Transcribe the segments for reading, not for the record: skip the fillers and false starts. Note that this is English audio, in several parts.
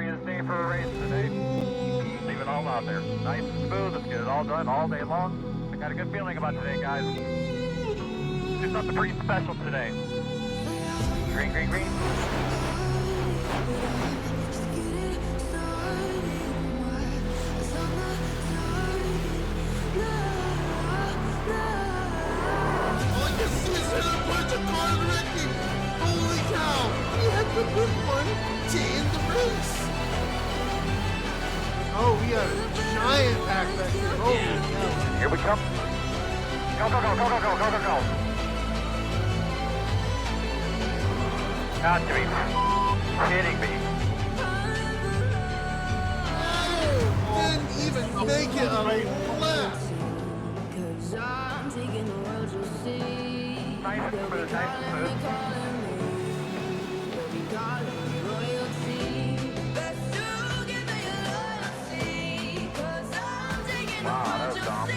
glorious day for a race today. Leave it all out there. Nice and smooth. Let's get it all done all day long. I got a good feeling about today, guys. Do something pretty special today. Green, green, green. Holy cow! We had the big one to end the race. Oh, we got a giant pack back here. Holy cow! Here we come. Go, go, go, go, go, go, go, go, go. Got to be kidding me. Didn't even make it a lap. Nice and smooth, nice and smooth. Wow, that was dumb.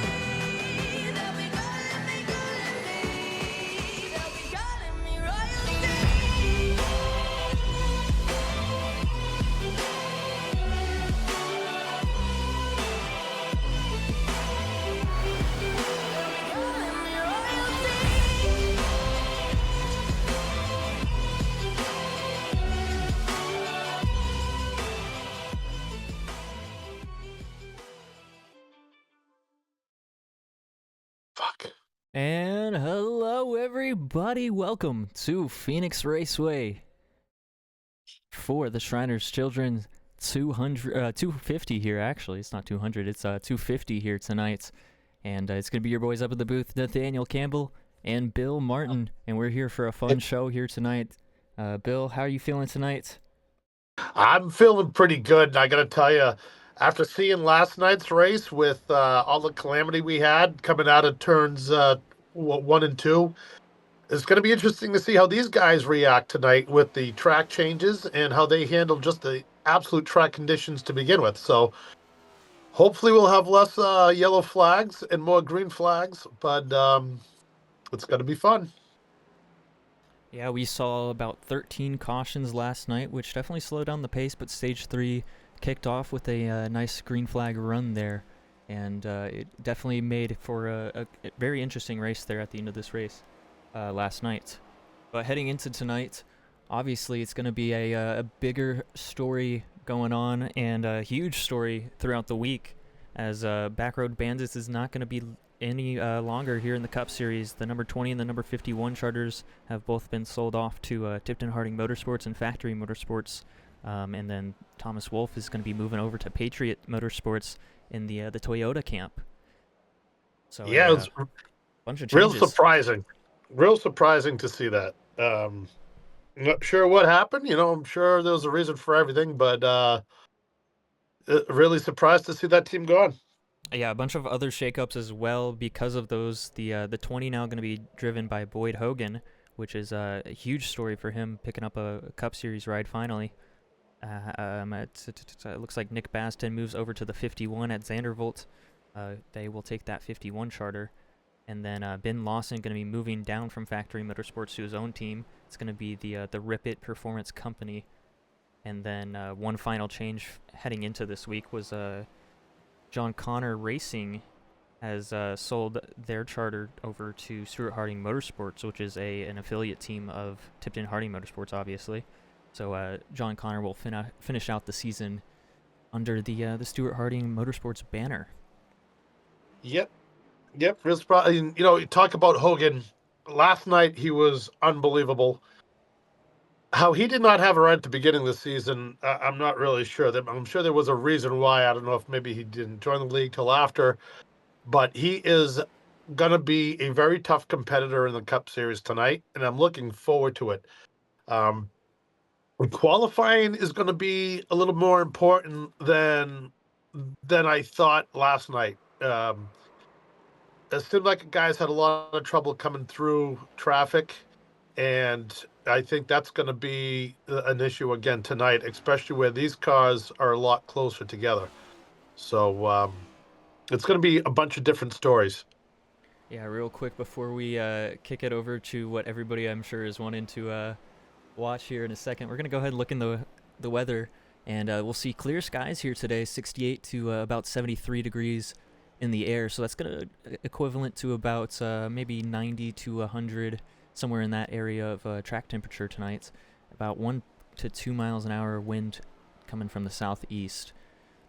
And hello, everybody. Welcome to Phoenix Raceway for the Shriners Children 250 here. Actually, it's not 200. It's 250 here tonight, and it's gonna be your boys up at the booth, Nathaniel Campbell and Bill Martin, and we're here for a fun show here tonight. Bill, how are you feeling tonight? I'm feeling pretty good. I got to tell you, after seeing last night's race with all the calamity we had coming out of turns 1 and 2, it's going to be interesting to see how these guys react tonight with the track changes and how they handle just the absolute track conditions to begin with. So hopefully we'll have less yellow flags and more green flags, but it's going to be fun. Yeah, we saw about 13 cautions last night, which definitely slowed down the pace, but Stage 3 kicked off with a nice green flag run there, and it definitely made for a very interesting race there at the end of this race last night. But heading into tonight, obviously it's going to be a bigger story going on, and a huge story throughout the week, as Backroad Bandits is not going to be any longer here in the Cup Series. The number 20 and the number 51 charters have both been sold off to Tipton Harding Motorsports and Factory Motorsports, and then Thomas Wolfe is going to be moving over to Patriot Motorsports in the Toyota camp. So yeah, it's bunch of real changes. surprising to see that. Not sure what happened. I'm sure there was a reason for everything, but really surprised to see that team gone. Yeah, a bunch of other shakeups as well because of those. The 20 now going to be driven by Boyd Hoggan, which is a huge story for him, picking up a Cup Series ride finally. It looks like Nick Basden moves over to the 51 at Zander. They will take that 51 charter. And then Ben Lawson going to be moving down from Factory Motorsports to his own team. It's going to be the Rip It Performance Company. And then one final change heading into this week was John Connor Racing has sold their charter over to Stuart Harding Motorsports, which is an affiliate team of Tipton Harding Motorsports, obviously. So John Connor will finish out the season under the Stuart Harding Motorsports banner. Yep. Real surprise. You talk about Hoggan. Last night he was unbelievable. How he did not have a ride at the beginning of the season, I'm not really sure. I'm sure there was a reason why. I don't know if maybe he didn't join the league till after, but he is going to be a very tough competitor in the Cup Series tonight, and I'm looking forward to it. Qualifying is going to be a little more important than I thought last night. It seemed like guys had a lot of trouble coming through traffic, and I think that's going to be an issue again tonight, especially where these cars are a lot closer together. So it's going to be a bunch of different stories. Yeah, real quick before we kick it over to what everybody I'm sure is wanting to watch here in a second, we're going to go ahead and look in the weather. And we'll see clear skies here today, 68 to about 73 degrees in the air. So that's going to equivalent to about maybe 90 to 100, somewhere in that area of track temperature tonight. About 1 to 2 miles an hour wind coming from the southeast.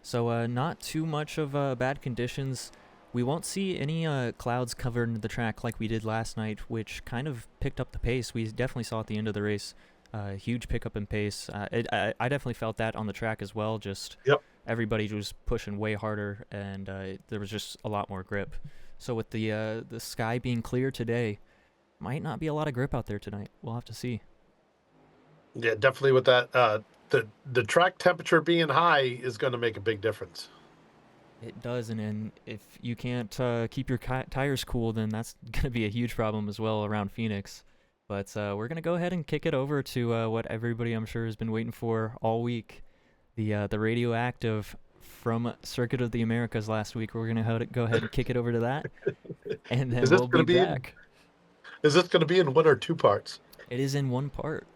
So not too much of bad conditions. We won't see any clouds covering the track like we did last night, which kind of picked up the pace. We definitely saw at the end of the race huge pickup in pace. I definitely felt that on the track as well. Just everybody was pushing way harder, and there was just a lot more grip. So with the sky being clear today, might not be a lot of grip out there tonight. We'll have to see. Yeah, definitely with that. The track temperature being high is going to make a big difference. It does, and if you can't keep your tires cool, then that's going to be a huge problem as well around Phoenix. But we're going to go ahead and kick it over to what everybody, I'm sure, has been waiting for all week. The Radioactive from Circuit of the Americas last week. We're going to go ahead and kick it over to that, and then we'll be back. Is this going to be in one or two parts? It is in one part.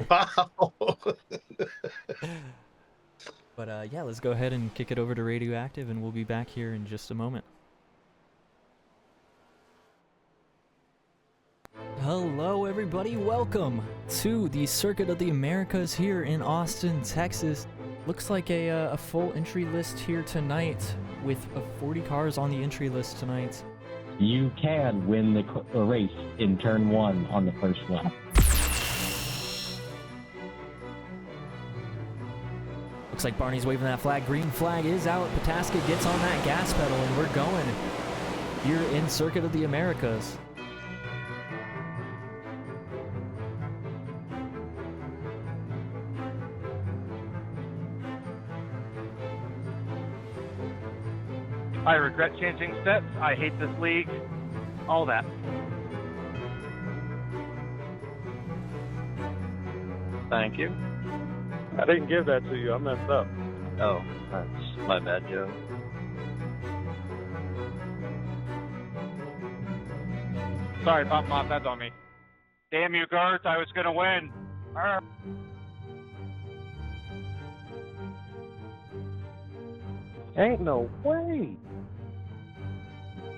Wow. But yeah, let's go ahead and kick it over to Radioactive, and we'll be back here in just a moment. Hello, everybody. Welcome to the Circuit of the Americas here in Austin, Texas. Looks like a full entry list here tonight with 40 cars on the entry list tonight. You can win the race in turn 1 on the first lap. Looks like Barney's waving that flag. Green flag is out. Pataska gets on that gas pedal, and we're going here in Circuit of the Americas. I regret changing sets. I hate this league. All that. Thank you. I didn't give that to you. I messed up. Oh, that's my bad, Joe. Sorry, Pop Mop, that's on me. Damn you, Gert, I was gonna win. Ain't no way.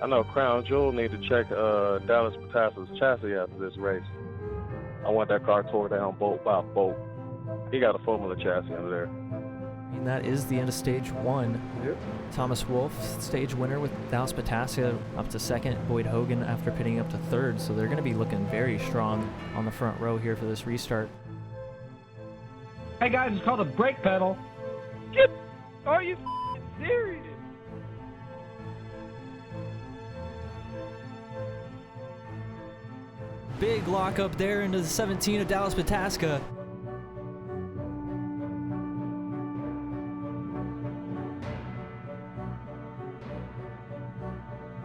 I know Crown Jewel need to check Dallas Pataska's chassis after this race. I want that car tore down bolt by bolt. He got a Formula chassis under there. And that is the end of stage 1. Yep. Thomas Wolfe, stage winner with Dallas Pataska up to second. Boyd Hoggan after pitting up to third. So they're going to be looking very strong on the front row here for this restart. Hey guys, it's called a brake pedal. Are you serious? Big lock up there into the 17 of Dallas Pataska.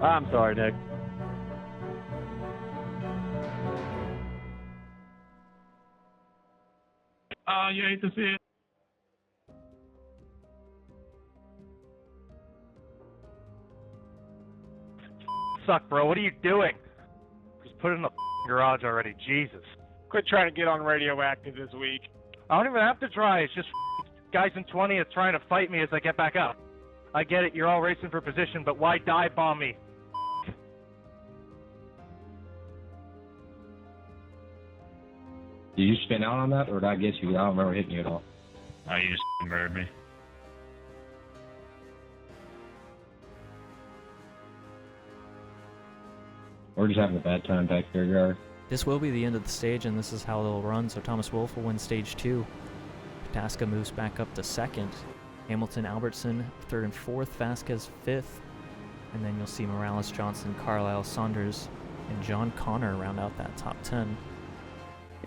I'm sorry, Nick. You hate to see it. Suck, bro. What are you doing? Just put it in the garage already. Jesus. Quit trying to get on Radioactive this week. I don't even have to try. It's just guys in 20th trying to fight me as I get back up. I get it. You're all racing for position, but why dive bomb me? Did you spin out on that, or did I get you? I don't remember hitting you at all. Oh, you just murdered me. We're just having a bad time back here, guys. This will be the end of the stage, and this is how they'll run. So Thomas Wolfe will win stage 2. Pataska moves back up to second. Hamilton, Albertson, third and fourth. Vasquez, fifth. And then you'll see Morales, Johnson, Carlisle, Saunders, and John Connor round out that top 10.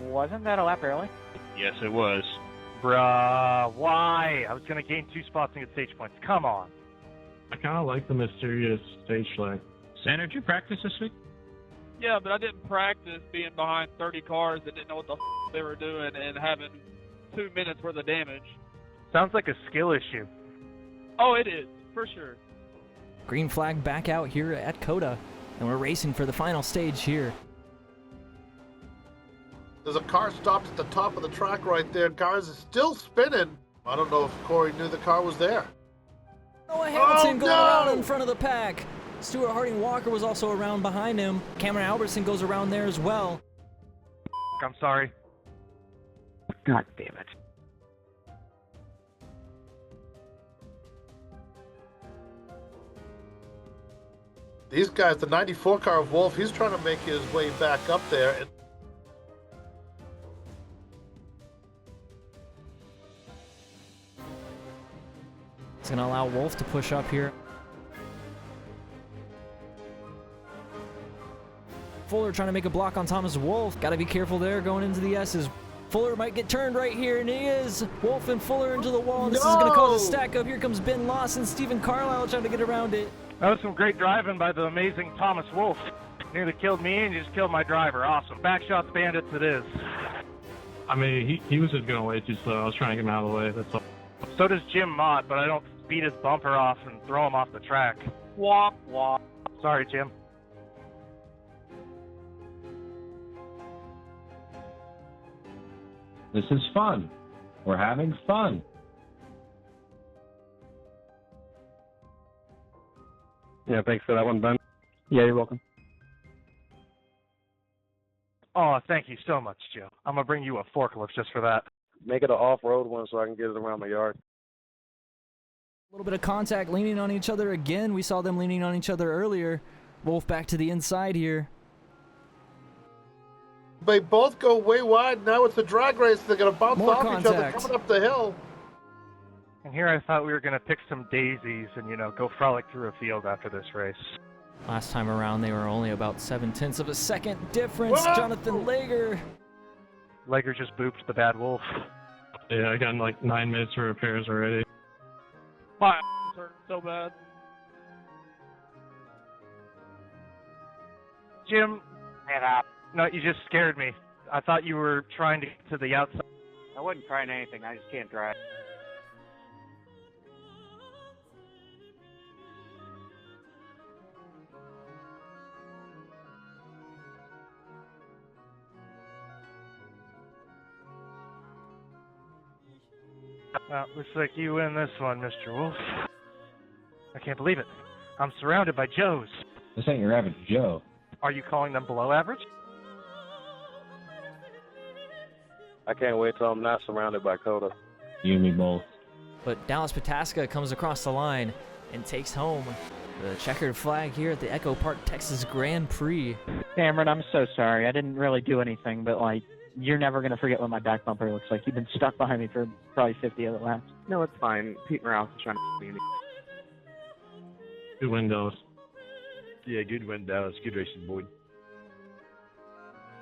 Wasn't that a lap early? Yes, it was. Bruh, why? I was going to gain 2 spots and get stage points. Come on. I kind of like the mysterious stage flag. Sander, did you practice this week? Yeah, but I didn't practice being behind 30 cars that didn't know what the they were doing and having 2 minutes worth of damage. Sounds like a skill issue. Oh, it is, for sure. Green flag back out here at COTA, and we're racing for the final stage here. There's a car stopped at the top of the track right there. Cars is still spinning. I don't know if Corey knew the car was there. Noah Hamilton going no! around in front of the pack. Stuart Harding Walker was also around behind him. Cameron Albertson goes around there as well. I'm sorry. God damn it. These guys, the 94 car of Wolf, he's trying to make his way back up there. And It's going to allow Wolf to push up here. Fuller trying to make a block on Thomas Wolf. Got to be careful there going into the S's. Fuller might get turned right here, and he is. Wolf and Fuller into the wall, and this is going to cause a stack up. Here comes Ben Lawson, Stephen Carlisle trying to get around it. That was some great driving by the amazing Thomas Wolf. Nearly killed me and just killed my driver. Awesome. Backshots bandits it is. I mean, he was just going way too slow. I was trying to get him out of the way. That's all. So does Jim Mott, but I don't speed his bumper off and throw him off the track. Wop, wop. Sorry, Jim. This is fun. We're having fun. Yeah, thanks for that one, Ben. Yeah, you're welcome. Oh, thank you so much, Joe. I'm going to bring you a forklift just for that. Make it an off-road one so I can get it around my yard. A little bit of contact, leaning on each other again. We saw them leaning on each other earlier. Wolf back to the inside here. they both go way wide. Now it's a drag race. They're going to bounce More off contact. each other coming up the hill. And here I thought we were going to pick some daisies and, go frolic through a field after this race. Last time around, they were only about 0.7 of a second difference. Whoa! Jonathan Lager. Lager just booped the bad wolf. Yeah, I got like 9 minutes for repairs already. My hurt so bad. Jim, no, you just scared me. I thought you were trying to get to the outside. I wasn't trying anything. I just can't drive. Looks like you win this one, Mr. Wolf. I can't believe it. I'm surrounded by Joes. This ain't your average Joe. Are you calling them below average? I can't wait till I'm not surrounded by Coda. You and me both. But Dallas Pataska comes across the line and takes home the checkered flag here at the Echo Park, Texas Grand Prix. Cameron, I'm so sorry. I didn't really do anything, but, you're never going to forget what my back bumper looks like. You've been stuck behind me for probably 50 of the laps. No, it's fine. Pete Morales is trying to me. Good windows. Yeah, good win, Dallas. Good racing, boy.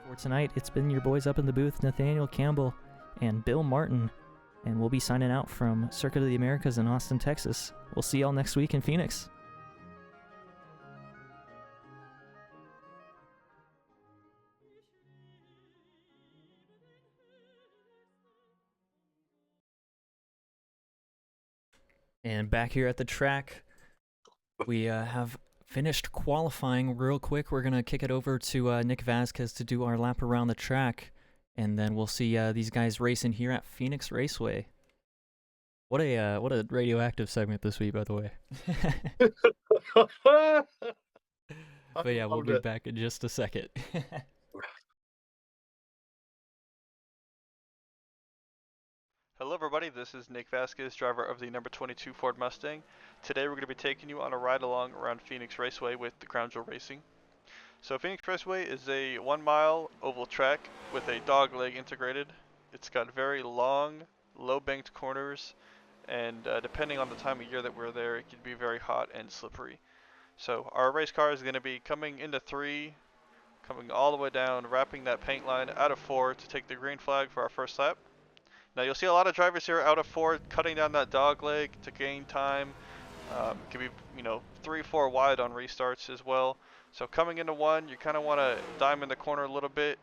For tonight, it's been your boys up in the booth, Nathaniel Campbell and Bill Martin. And we'll be signing out from Circuit of the Americas in Austin, Texas. We'll see y'all next week in Phoenix. And back here at the track, we have finished qualifying real quick. We're going to kick it over to Nick Vasquez to do our lap around the track. And then we'll see these guys racing here at Phoenix Raceway. What a radioactive segment this week, by the way. But yeah, we'll be back in just a second. Hello everybody, this is Nick Vasquez, driver of the number 22 Ford Mustang. Today we're going to be taking you on a ride along around Phoenix Raceway with the Crown Jewel Racing. So Phoenix Raceway is a 1-mile oval track with a dog leg integrated. It's got very long, low banked corners, and depending on the time of year that we're there, it can be very hot and slippery. So our race car is going to be coming into 3, coming all the way down, wrapping that paint line out of 4 to take the green flag for our first lap. Now you'll see a lot of drivers here out of 4 cutting down that dog leg to gain time. Can be 3-4 wide on restarts as well. So coming into 1, you kind of want to dime in the corner a little bit,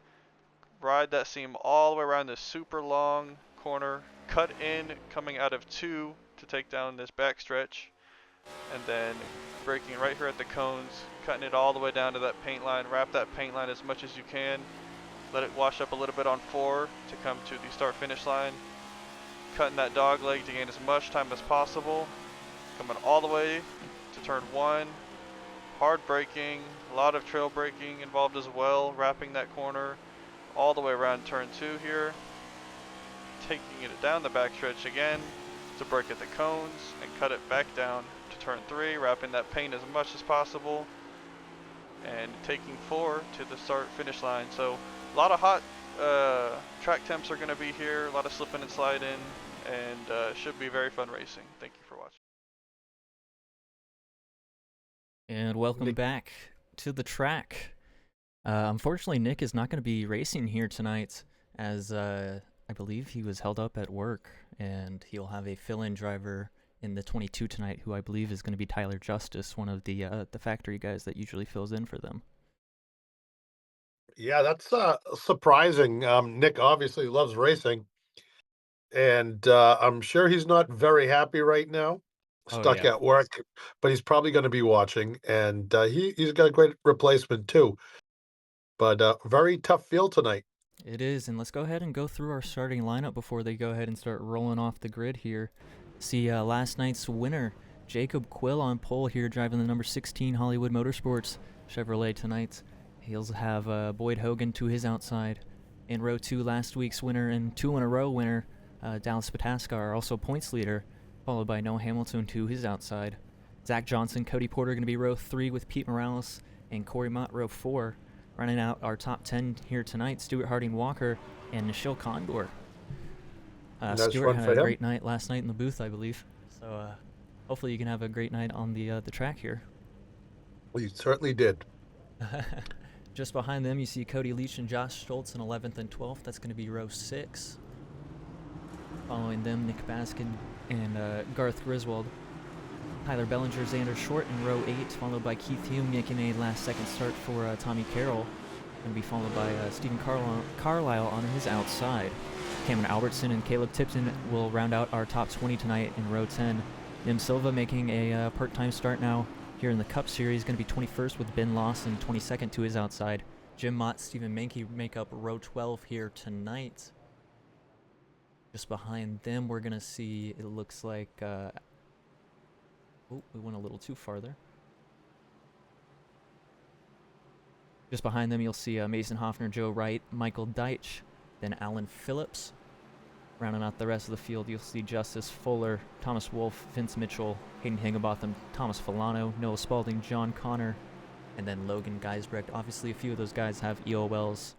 ride that seam all the way around this super long corner, cut in coming out of 2 to take down this back stretch, and then braking right here at the cones, cutting it all the way down to that paint line, wrap that paint line as much as you can. Let it wash up a little bit on 4 to come to the start-finish line. cutting that dog leg to gain as much time as possible. Coming all the way to turn 1. Hard braking, a lot of trail braking involved as well, wrapping that corner all the way around turn 2 here. Taking it down the backstretch again to brake at the cones and cut it back down to turn 3, wrapping that paint as much as possible. And taking 4 to the start finish line. So a lot of hot track temps are going to be here, a lot of slipping and sliding, and should be very fun racing. Thank you for watching. And welcome back to the track. Unfortunately, Nick is not going to be racing here tonight, as I believe he was held up at work, and he'll have a fill-in driver in the 22 tonight, who I believe is going to be Tyler Justice, one of the factory guys that usually fills in for them. Yeah, that's surprising. Nick obviously loves racing, and I'm sure he's not very happy right now, stuck at work, but he's probably going to be watching, and he's got a great replacement too. But very tough field tonight. It is, and let's go ahead and go through our starting lineup before they go ahead and start rolling off the grid here. See last night's winner, Jacob Quill, on pole here, driving the number 16 Hollywood Motorsports Chevrolet tonight. He'll have Boyd Hoggan to his outside. In row 2, last week's winner and 2-in-a-row winner, Dallas Pataska, are also points leader, followed by Noah Hamilton to his outside. Zach Johnson, Cody Porter going to be row 3 with Pete Morales, and Corey Mott row 4. Running out our top 10 here tonight, Stuart Harding Walker and Nichelle Condor. Stuart had a great night last night in the booth, I believe. So hopefully you can have a great night on the track here. Well, you certainly did. Just behind them, you see Cody Leach and Josh Stoltz in 11th and 12th. That's going to be row 6. Following them, Nick Baskin and Garth Griswold. Tyler Bellinger, Zander Short in row 8, followed by Keith Hume making a last-second start for Tommy Carroll. Going to be followed by Stephen Carlisle on his outside. Cameron Albertson and Caleb Tipton will round out our top 20 tonight in row 10. Nim Silva making a part-time start now here in the Cup Series, going to be 21st with Ben Lawson, 22nd to his outside. Jim Mott, Stephen Menke make up row 12 here tonight. Just behind them, we're going to see, it looks like... we went a little too far there. Just behind them, you'll see Mason Hoffner, Joe Wright, Michael Deitch, then Alan Phillips. Rounding out the rest of the field, you'll see Justice Fuller, Thomas Wolfe, Vince Mitchell, Hayden Higginbotham, Thomas Filano, Noah Spalding, John Connor, and then Logan Geisbrecht. Obviously, a few of those guys have EOLs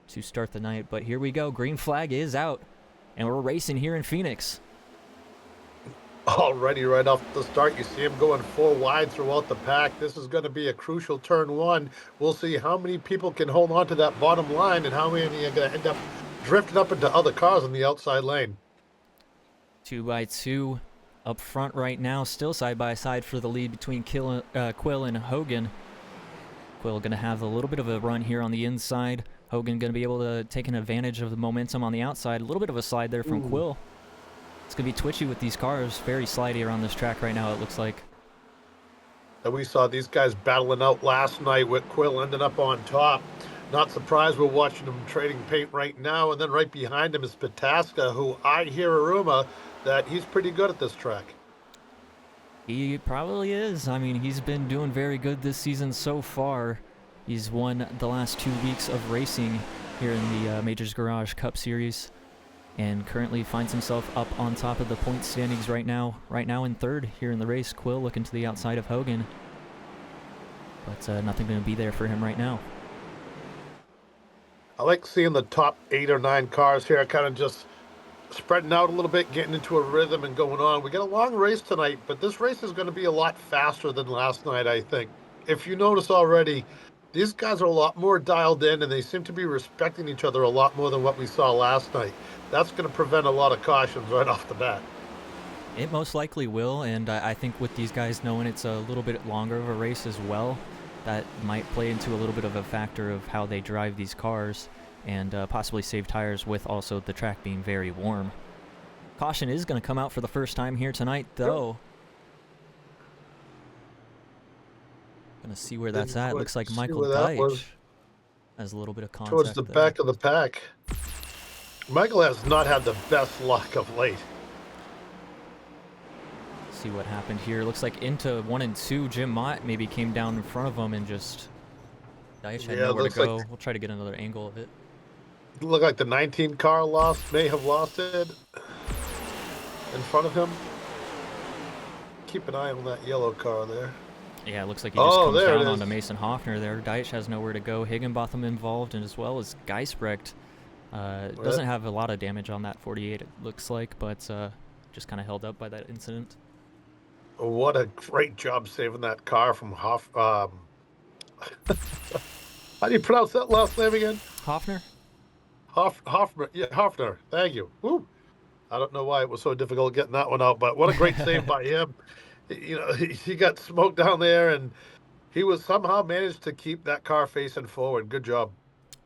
to start the night, but here we go. Green flag is out, and we're racing here in Phoenix. Already right off the start, you see him going 4 wide throughout the pack. This is going to be a crucial turn 1. We'll see how many people can hold on to that bottom line and how many are going to end up drifting up into other cars in the outside lane. 2x2 up front right now, still side by side for the lead between Quill and Hoggan. Quill going to have a little bit of a run here on the inside. Hoggan going to be able to take an advantage of the momentum on the outside. A little bit of a slide there from Quill. It's going to be twitchy with these cars. Very slidey around this track right now, it looks like. And we saw these guys battling out last night with Quill ending up on top. Not surprised we're watching them trading paint right now. And then right behind him is Pataska, who I hear a rumor that he's pretty good at this track. He probably is. I mean, he's been doing very good this season so far. He's won the last 2 weeks of racing here in the Majors Garage Cup Series, and currently finds himself up on top of the point standings right now in 3rd here in the race. Quill looking to the outside of Hoggan, but nothing going to be there for him right now. I like seeing the top 8 or 9 cars here kind of just spreading out a little bit, getting into a rhythm and going on. We got a long race tonight, but this race is going to be a lot faster than last night, I think. If you notice already, these guys are a lot more dialed in, and they seem to be respecting each other a lot more than what we saw last night. That's going to prevent a lot of cautions right off the bat. It most likely will, and I think with these guys knowing it's a little bit longer of a race as well, that might play into a little bit of a factor of how they drive these cars, and possibly save tires with also the track being very warm. Caution is going to come out for the first time here tonight, though. Going to see where that's at. Looks like Michael Deitch has a little bit of contact towards the back of the pack. Michael has not had the best luck of late. See what happened here. Looks like into 1 and 2, Jim Mott maybe came down in front of him and just Deitch had nowhere to go. We'll try to get another angle of it. Looked like the 19 car may have lost it in front of him. Keep an eye on that yellow car there. Yeah, it looks like he just comes down onto Mason Hoffner there. Deitch has nowhere to go. Higginbotham involved, and as well as Geisbrecht. Doesn't have a lot of damage on that 48, it looks like, but just kind of held up by that incident. What a great job saving that car from How do you pronounce that last name again? Hoffner? Hoffner. Yeah, Hoffner. Thank you. Woo. I don't know why it was so difficult getting that one out, but what a great save by him. You know, he got smoked down there, and he was somehow managed to keep that car facing forward. Good job.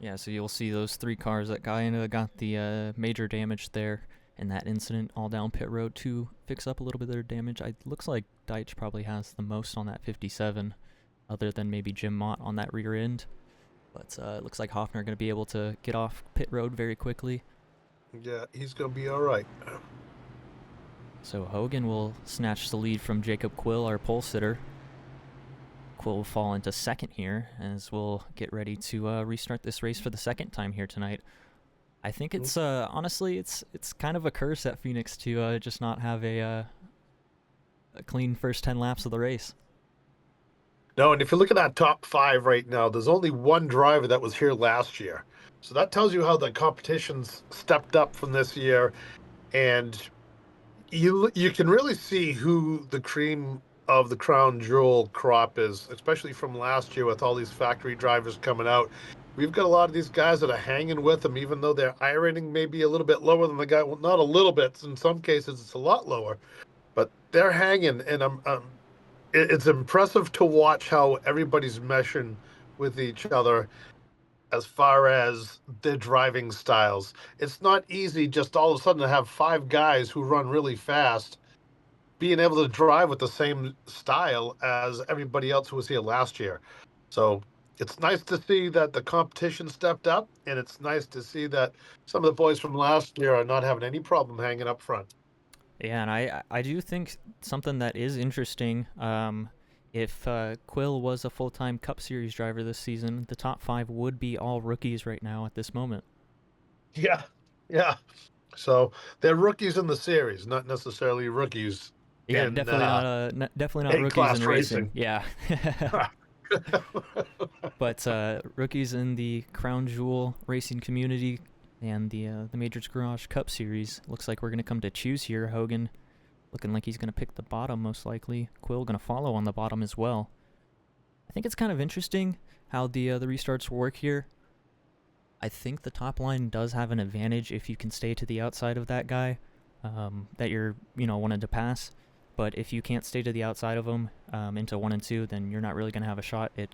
Yeah, so you'll see those 3 cars that got the major damage there in that incident all down pit road to fix up a little bit of their damage. It looks like Deitch probably has the most on that 57, other than maybe Jim Mott on that rear end. But it looks like Hoffner going to be able to get off pit road very quickly. Yeah, he's going to be all right. So Hoggan will snatch the lead from Jacob Quill, our pole sitter. Quill will fall into second here as we'll get ready to restart this race for the second time here tonight. I think it's honestly it's kind of a curse at Phoenix to just not have a clean first 10 laps of the race. No, and if you look at that top 5 right now, there's only one driver that was here last year. So that tells you how the competition's stepped up from this year, and you can really see who the cream of the crown jewel crop is, especially from last year with all these factory drivers coming out. We've got a lot of these guys that are hanging with them, even though their I rating may be a little bit lower than the guy. Well, not a little bit. In some cases, it's a lot lower, but they're hanging, and it's impressive to watch how everybody's meshing with each other as far as their driving styles. It's not easy just all of a sudden to have 5 guys who run really fast being able to drive with the same style as everybody else who was here last year. So it's nice to see that the competition stepped up, and it's nice to see that some of the boys from last year are not having any problem hanging up front. Yeah, and I do think something that is interesting, if Quill was a full-time Cup Series driver this season, the top 5 would be all rookies right now at this moment. Yeah. So they're rookies in the series, not necessarily rookies. Yeah, definitely not rookies in racing. Yeah. But rookies in the Crown Jewel racing community and the Majors Garage Cup Series. Looks like we're going to come to choose here. Hoggan looking like he's going to pick the bottom most likely. Quill going to follow on the bottom as well. I think it's kind of interesting how the restarts work here. I think the top line does have an advantage if you can stay to the outside of that guy that you're wanting to pass. But if you can't stay to the outside of him into 1 and 2, then you're not really going to have a shot at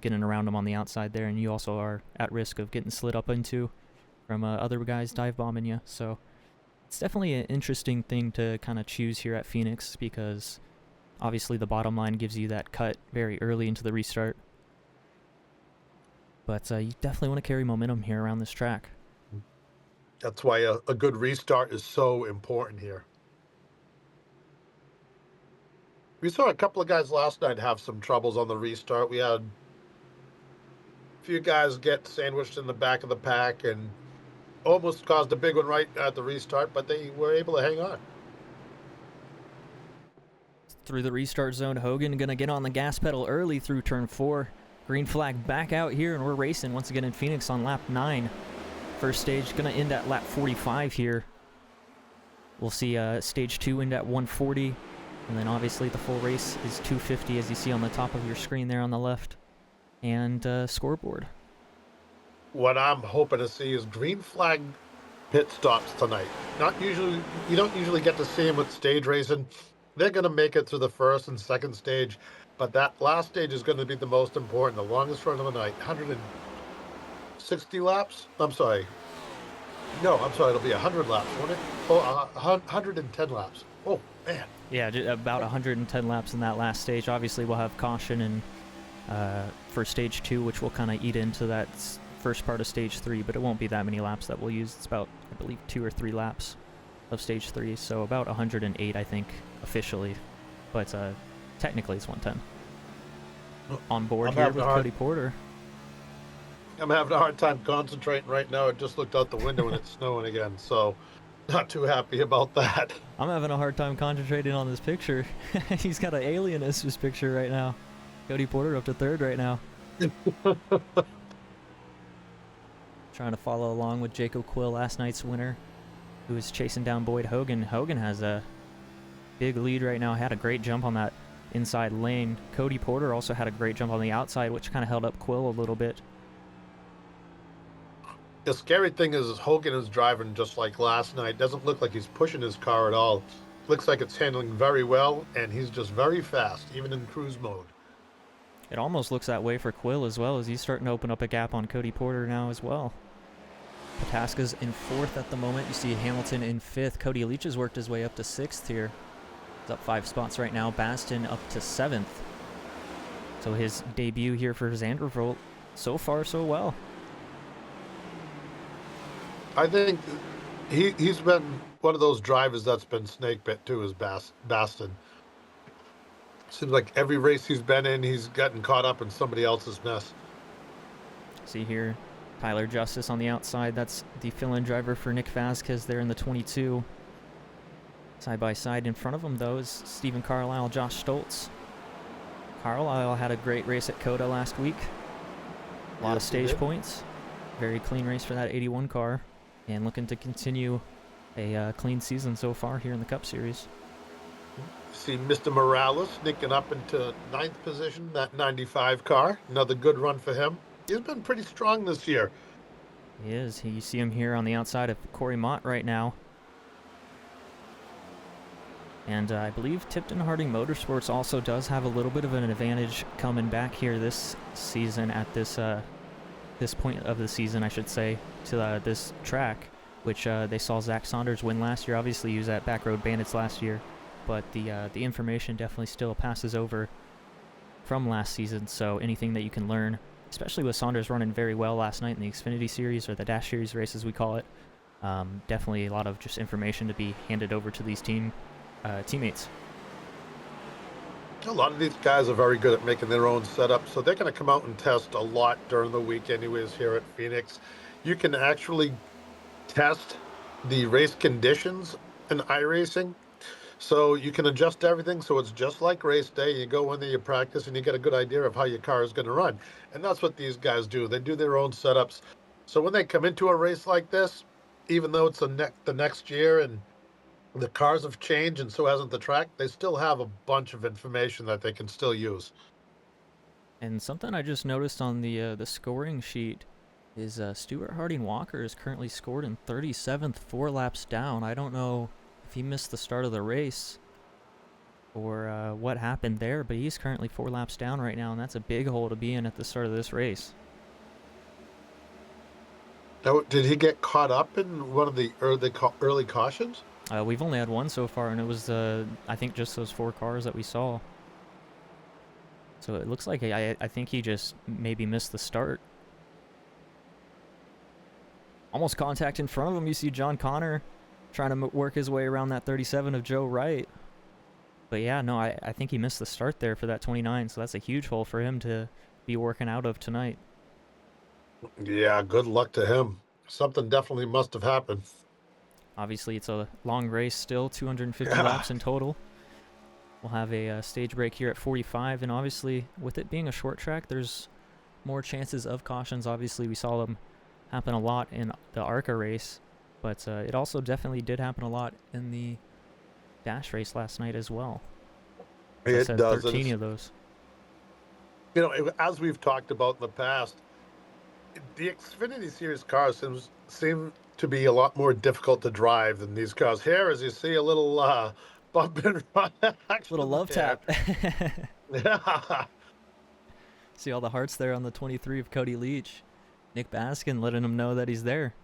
getting around him on the outside there, and you also are at risk of getting slid up into from other guys dive bombing you. So it's definitely an interesting thing to kind of choose here at Phoenix, because obviously the bottom line gives you that cut very early into the restart. But you definitely want to carry momentum here around this track. That's why a good restart is so important here. We saw a couple of guys last night have some troubles on the restart. We had a few guys get sandwiched in the back of the pack and almost caused a big one right at the restart, but they were able to hang on. Through the restart zone, Hoggan going to get on the gas pedal early through turn 4. Green flag back out here, and we're racing once again in Phoenix on lap 9. First stage going to end at lap 45 here. We'll see stage 2 end at 140. And then obviously the full race is 250, as you see on the top of your screen there on the left. And scoreboard. What I'm hoping to see is green flag pit stops tonight. You don't usually get to see them with stage racing. They're going to make it through the first and second stage, but that last stage is going to be the most important, the longest run of the night. 160 laps? I'm sorry. No, I'm sorry, it'll be 100 laps, won't it? Oh, 110 laps. Oh, man. Yeah, about 110 laps in that last stage. Obviously, we'll have caution and for stage 2, which will kind of eat into that first part of stage 3, but it won't be that many laps that we'll use. It's about, I believe, 2 or 3 laps of stage 3, so about 108, I think, officially, but technically it's 110. On board I'm here having with a hard- Cody Porter. I'm having a hard time concentrating right now. I just looked out the window and it's snowing again, so not too happy about that. I'm having a hard time concentrating on this picture. He's got an alien as his picture right now. Cody Porter up to 3rd right now. Trying to follow along with Jacob Quill, last night's winner, who is chasing down Boyd Hoggan. Hoggan has a big lead right now. Had a great jump on that inside lane. Cody Porter also had a great jump on the outside, which kind of held up Quill a little bit. The scary thing is Hogan is driving just like last night. Doesn't look like he's pushing his car at all. Looks like it's handling very well, and he's just very fast, even in cruise mode. It almost looks that way for Quill as well, as he's starting to open up a gap on Cody Porter now as well. Pataska's in 4th at the moment. You see Hamilton in 5th. Cody Leach has worked his way up to 6th here. He's up 5 spots right now. Basden up to 7th. So his debut here for Zander, so far so well. I think he's been one of those drivers that's been snake bit too, is Basden. Seems like every race he's been in, he's gotten caught up in somebody else's mess. See here, Tyler Justice on the outside. That's the fill-in driver for Nick Vasquez there in the 22. Side by side in front of him, though, is Stephen Carlisle, Josh Stoltz. Carlisle had a great race at COTA last week. A lot of stage points. Very clean race for that 81 car. And looking to continue a clean season so far here in the Cup Series. See Mr. Morales sneaking up into 9th position, that 95 car. Another good run for him. He's been pretty strong this year. He is. You see him here on the outside of Corey Mott right now. And I believe Tipton Harding Motorsports also does have a little bit of an advantage coming back here this season at this point of the season, I should say, to this track, which they saw Zach Saunders win last year. Obviously, he was at Backroad Bandits last year, but the information definitely still passes over from last season. So anything that you can learn, especially with Saunders running very well last night in the Xfinity Series, or the Dash Series race as we call it, definitely a lot of just information to be handed over to these teammates. A lot of these guys are very good at making their own setup, so they're going to come out and test a lot during the week anyways here at Phoenix. You can actually test the race conditions in iRacing, so you can adjust everything so it's just like race day. You go in there, you practice, and you get a good idea of how your car is going to run. And that's what these guys do. They do their own setups. So when they come into a race like this, even though it's the next year and the cars have changed and so hasn't the track, they still have a bunch of information that they can still use. And something I just noticed on the scoring sheet is Stuart Harding Walker is currently scored in 37th, 4 laps down. I don't know if he missed the start of the race or what happened there, but he's currently 4 laps down right now, and that's a big hole to be in at the start of this race. Now, did he get caught up in one of the early cautions? We've only had one so far, and it was, I think, just those 4 cars that we saw. So it looks like I think he just maybe missed the start. Almost contact in front of him. You see John Connor trying to work his way around that 37 of Joe Wright. But yeah, no, I think he missed the start there for that 29, so that's a huge hole for him to be working out of tonight. Yeah, good luck to him. Something definitely must have happened. Obviously, it's a long race still, 250 laps in total. We'll have a stage break here at 45, and obviously, with it being a short track, there's more chances of cautions. Obviously, we saw them happen a lot in the ARCA race, but it also definitely did happen a lot in the Dash race last night as well. It does. 13 of those. You know, as we've talked about in the past, the Xfinity Series cars seem to be a lot more difficult to drive than these cars. Here, as you see, a little bump and run action. Little love tap. Yeah. See all the hearts there on the 23 of Cody Leach. Nick Baskin letting him know that he's there.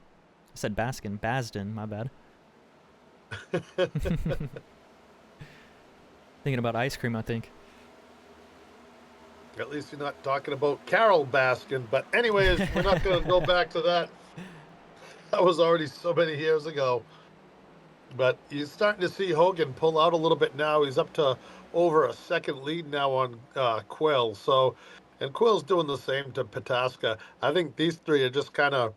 I said Basden, my bad. Thinking about ice cream, I think. At least you're not talking about Carol Baskin. But anyways, we're not going to go back to that. That was already so many years ago. But you're starting to see Hoggan pull out a little bit now. He's up to over a second lead now on Quill. So, and Quill's doing the same to Pataska. I think these three are just kind of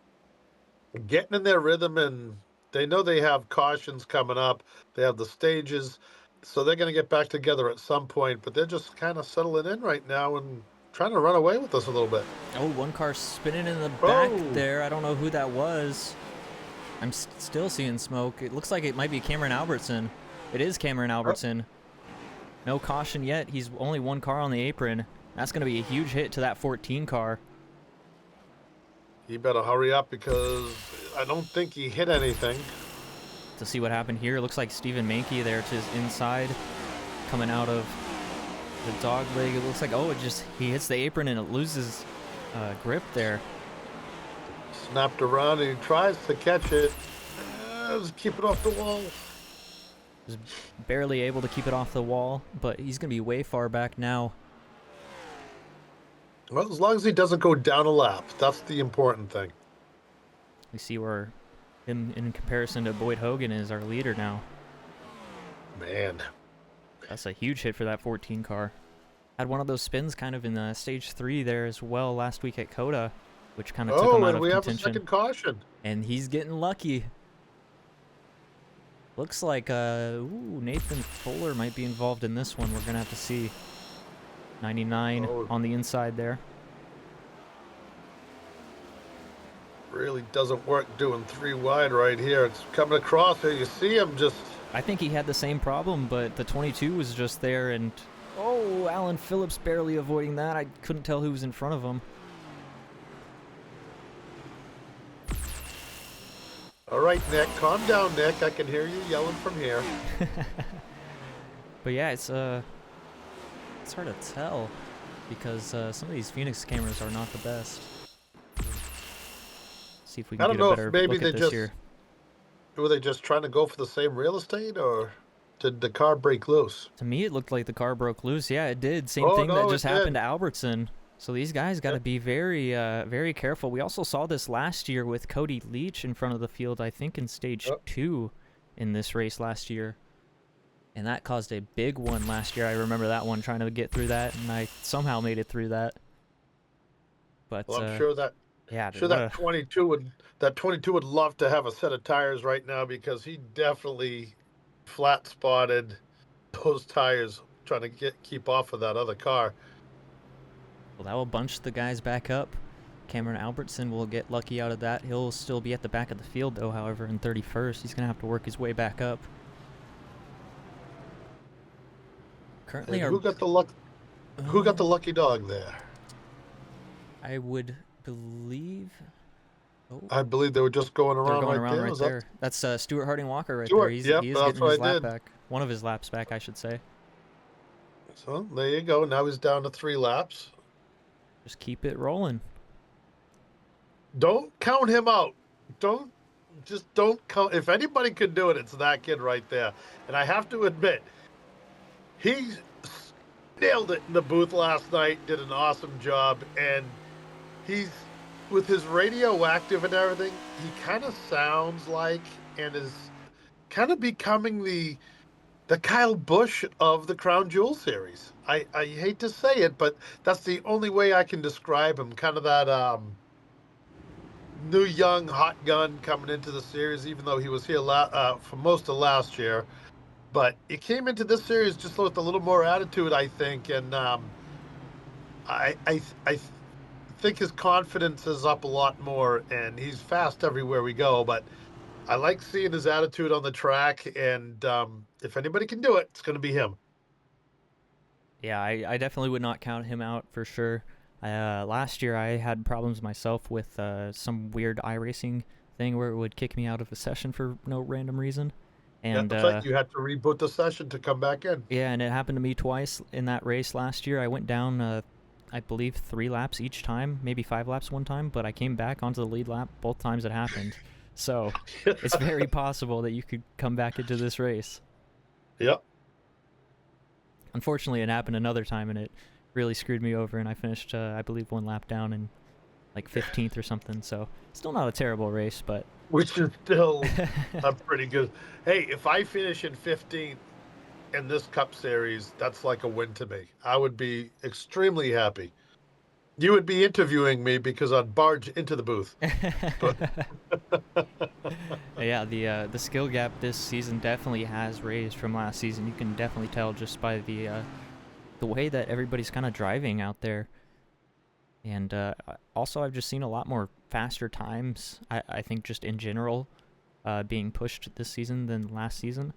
getting in their rhythm, and they know they have cautions coming up. They have the stages, so they're going to get back together at some point. But they're just kind of settling in right now and trying to run away with us a little bit. Oh, one car spinning in the back there. I don't know who that was. I'm still seeing smoke. It looks like it might be Cameron Albertson. It is Cameron Albertson. No caution yet. He's only one car on the apron. That's going to be a huge hit to that 14 car. He better hurry up because I don't think he hit anything. To see what happened here, it looks like Stephen Mankey there to his inside, coming out of the dog leg. It looks like, oh, he hits the apron and it loses grip there. Snapped around and he tries to catch it. Just keep it off the wall. Was barely able to keep it off the wall, but he's going to be way far back now. Well, as long as he doesn't go down a lap, that's the important thing. We see where him in comparison to Boyd Hoggan is our leader now. Man. That's a huge hit for that 14 car. Had one of those spins kind of in stage 3 there as well last week at Coda, which kind of took him out of contention. Oh, and we have a second caution. And he's getting lucky. Looks like Nathan Fuller might be involved in this one. We're going to have to see. 99 on the inside there. Really doesn't work doing 3 wide right here. It's coming across here. You see him just... I think he had the same problem, but the 22 was just there, and... Oh, Alan Phillips barely avoiding that. I couldn't tell who was in front of him. All right, Nick. Calm down, Nick. I can hear you yelling from here. But yeah, it's hard to tell because some of these Phoenix cameras are not the best. See if we can get a better look at this here. Were they just trying to go for the same real estate, or did the car break loose? To me, it looked like the car broke loose. Yeah, it did. Same thing that just happened to Albertson. So these guys got to be very, very careful. We also saw this last year with Cody Leach in front of the field, I think in stage 2 in this race last year. And that caused a big one last year. I remember that one, trying to get through that, and I somehow made it through that. But well, I'm sure that that 22 would love to have a set of tires right now, because he definitely flat spotted those tires trying to keep off of that other car. Well, that will bunch the guys back up. Cameron Albertson will get lucky out of that. He'll still be at the back of the field, though, however, in 31st. He's going to have to work his way back up. Currently, who got the lucky dog there? I would believe. Oh, I believe they were just going around. They're going right there. That's Stuart Harding Walker right Stuart, there. He is that's getting what his I lap did. back. One of his laps back, I should say. So there you go. Now he's down to 3 laps. Just keep it rolling. Don't count him out. Don't count. If anybody could do it, it's that kid right there. And I have to admit, he nailed it in the booth last night, did an awesome job, and he's, with his radioactive and everything, he kind of sounds like, and is kind of becoming the Kyle Busch of the Crown Jewel series. I hate to say it, but that's the only way I can describe him. Kind of that new young hot gun coming into the series, even though he was here for most of last year. But he came into this series just with a little more attitude, I think, and I think his confidence is up a lot more, and he's fast everywhere we go. But I like seeing his attitude on the track, and if anybody can do it, it's going to be him. Yeah, I definitely would not count him out for sure. Last year, I had problems myself with some weird iRacing thing where it would kick me out of a session for no random reason. And you had to reboot the session to come back in. Yeah, and it happened to me twice in that race last year. I went down, I believe, 3 laps each time, maybe 5 laps one time, but I came back onto the lead lap both times it happened. So it's very possible that you could come back into this race. Yep. Unfortunately, it happened another time, and it really screwed me over, and I finished, I believe, 1 lap down in like 15th or something. So still not a terrible race, but which is still a pretty good. Hey, if I finish in 15th in this Cup Series, that's like a win to me. I would be extremely happy. You would be interviewing me because I'd barge into the booth. But yeah, the skill gap this season definitely has raised from last season. You can definitely tell just by the way that everybody's kind of driving out there. And also, I've just seen a lot more faster times, I think, just in general, being pushed this season than last season.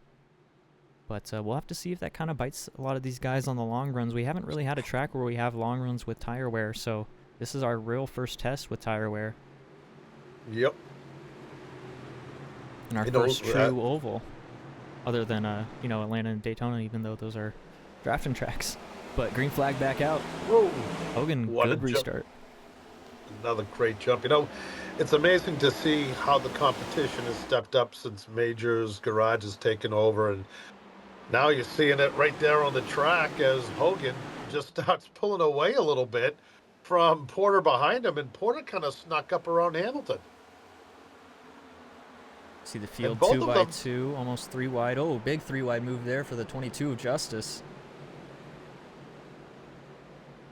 But we'll have to see if that kind of bites a lot of these guys on the long runs. We haven't really had a track where we have long runs with tire wear, so this is our real first test with tire wear. Yep. And our first true oval, other than Atlanta and Daytona, even though those are drafting tracks. But green flag back out. Whoa. Hoggan, good restart. Another great jump. You know, it's amazing to see how the competition has stepped up since Major's garage has taken over, and now you're seeing it right there on the track as Hoggan just starts pulling away a little bit from Porter behind him, and Porter kind of snuck up around Hamilton. See the field 2x2, almost 3 wide. Oh, big 3 wide move there for the 22 of Justice.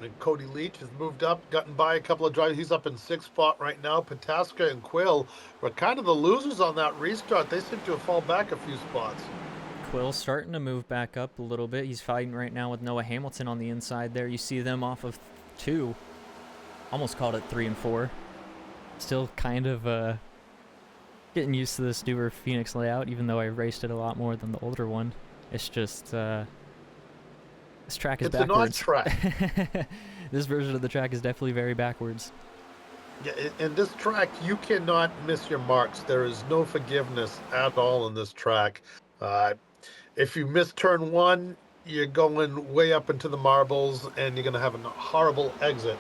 And Cody Leach has moved up, gotten by a couple of drivers. He's up in 6th spot right now. Pataska and Quill were kind of the losers on that restart. They seem to have fallen back a few spots. Quill's starting to move back up a little bit. He's fighting right now with Noah Hamilton on the inside there. You see them off of 2. Almost called it 3 and 4. Still kind of getting used to this newer Phoenix layout, even though I raced it a lot more than the older one. It's just this track is backwards. It's an odd track. This version of the track is definitely very backwards. Yeah, in this track, you cannot miss your marks. There is no forgiveness at all in this track. If you miss turn 1, you're going way up into the marbles, and you're going to have a horrible exit.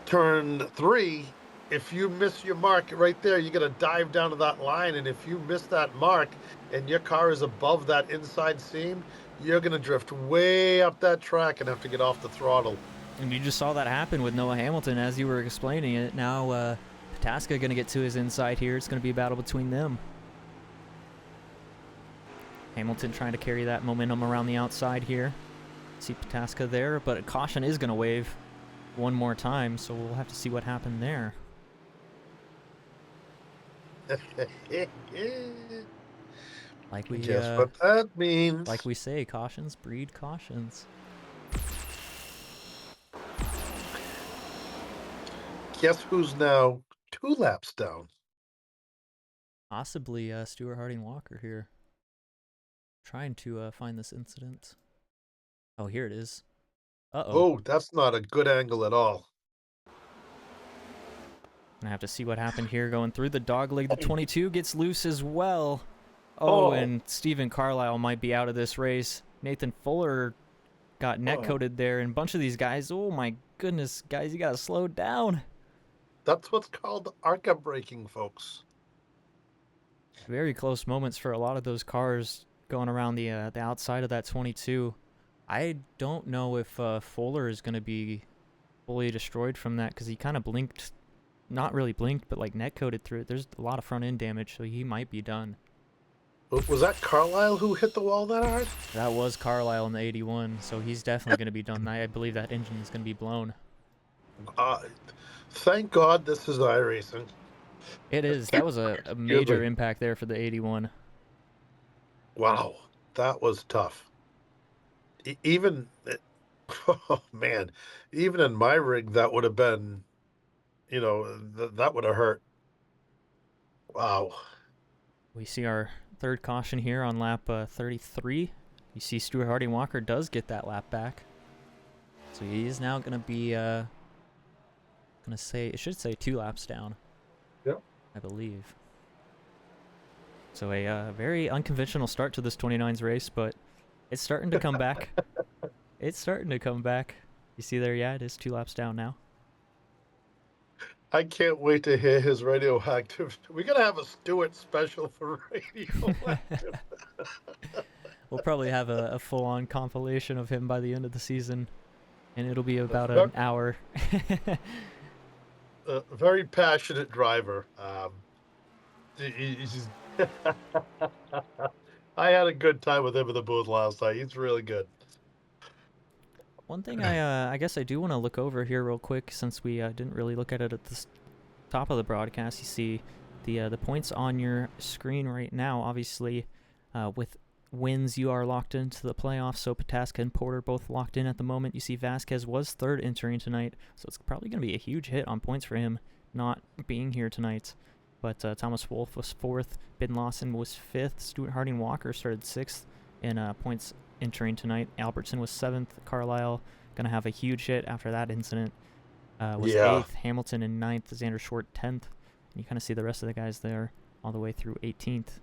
Turn 3, if you miss your mark right there, you're going to dive down to that line, and if you miss that mark and your car is above that inside seam, you're going to drift way up that track and have to get off the throttle. And you just saw that happen with Noah Hamilton as you were explaining it. Now Pataska going to get to his inside here. It's going to be a battle between them. Hamilton trying to carry that momentum around the outside here. See Pataska there, but a caution is going to wave one more time, so we'll have to see what happened there. Like we guess what that means. Like we say, cautions breed cautions. Guess who's now 2 laps down? Possibly Stuart Harding Walker here. Trying to find this incident. Oh, here it is. Oh, that's not a good angle at all. I have to see what happened here going through the dogleg. The 22 gets loose as well. Oh, and Stephen Carlisle might be out of this race. Nathan Fuller got net coated there, and a bunch of these guys. Oh my goodness, guys, you gotta slow down. That's what's called ARCA braking, folks. Very close moments for a lot of those cars going around the outside of that 22. I don't know if Fuller is going to be fully destroyed from that because he kind of blinked. Not really blinked, but like net coated through it. There's a lot of front end damage, so he might be done. Was that Carlisle who hit the wall that hard? That was Carlisle in the 81, so he's definitely going to be done. I believe that engine is going to be blown. Thank God this is iRacing. It is. That was a major impact there for the 81. Wow, that was tough. Even, oh man, even in my rig, that would have been, that would have hurt. Wow. We see our third caution here on lap 33. You see Stuart Harding Walker does get that lap back. So he is now going to be, it should say 2 laps down. Yep. I believe. So a very unconventional start to this 29's race, but it's starting to come back. It's starting to come back. You see there, yeah, it is 2 laps down now. I can't wait to hear his radioactive. We're going to have a Stewart special for radioactive. We'll probably have a full-on compilation of him by the end of the season. and it'll be about an hour. A very passionate driver. He's I had a good time with him in the booth last night. He's really good. One thing I guess I do want to look over here real quick, since we didn't really look at it at the top of the broadcast. You see the points on your screen right now. Obviously, with wins, you are locked into the playoffs. So Pataska and Porter both locked in at the moment. You see Vasquez was third entering tonight, so it's probably going to be a huge hit on points for him not being here tonight. But Thomas Wolf was fourth. Ben Lawson was fifth. Stuart Harding Walker started sixth in points entering tonight. Albertson was seventh. Carlisle going to have a huge hit after that incident. Was eighth. Hamilton in ninth. Zander Short 10th. And you kind of see the rest of the guys there all the way through 18th.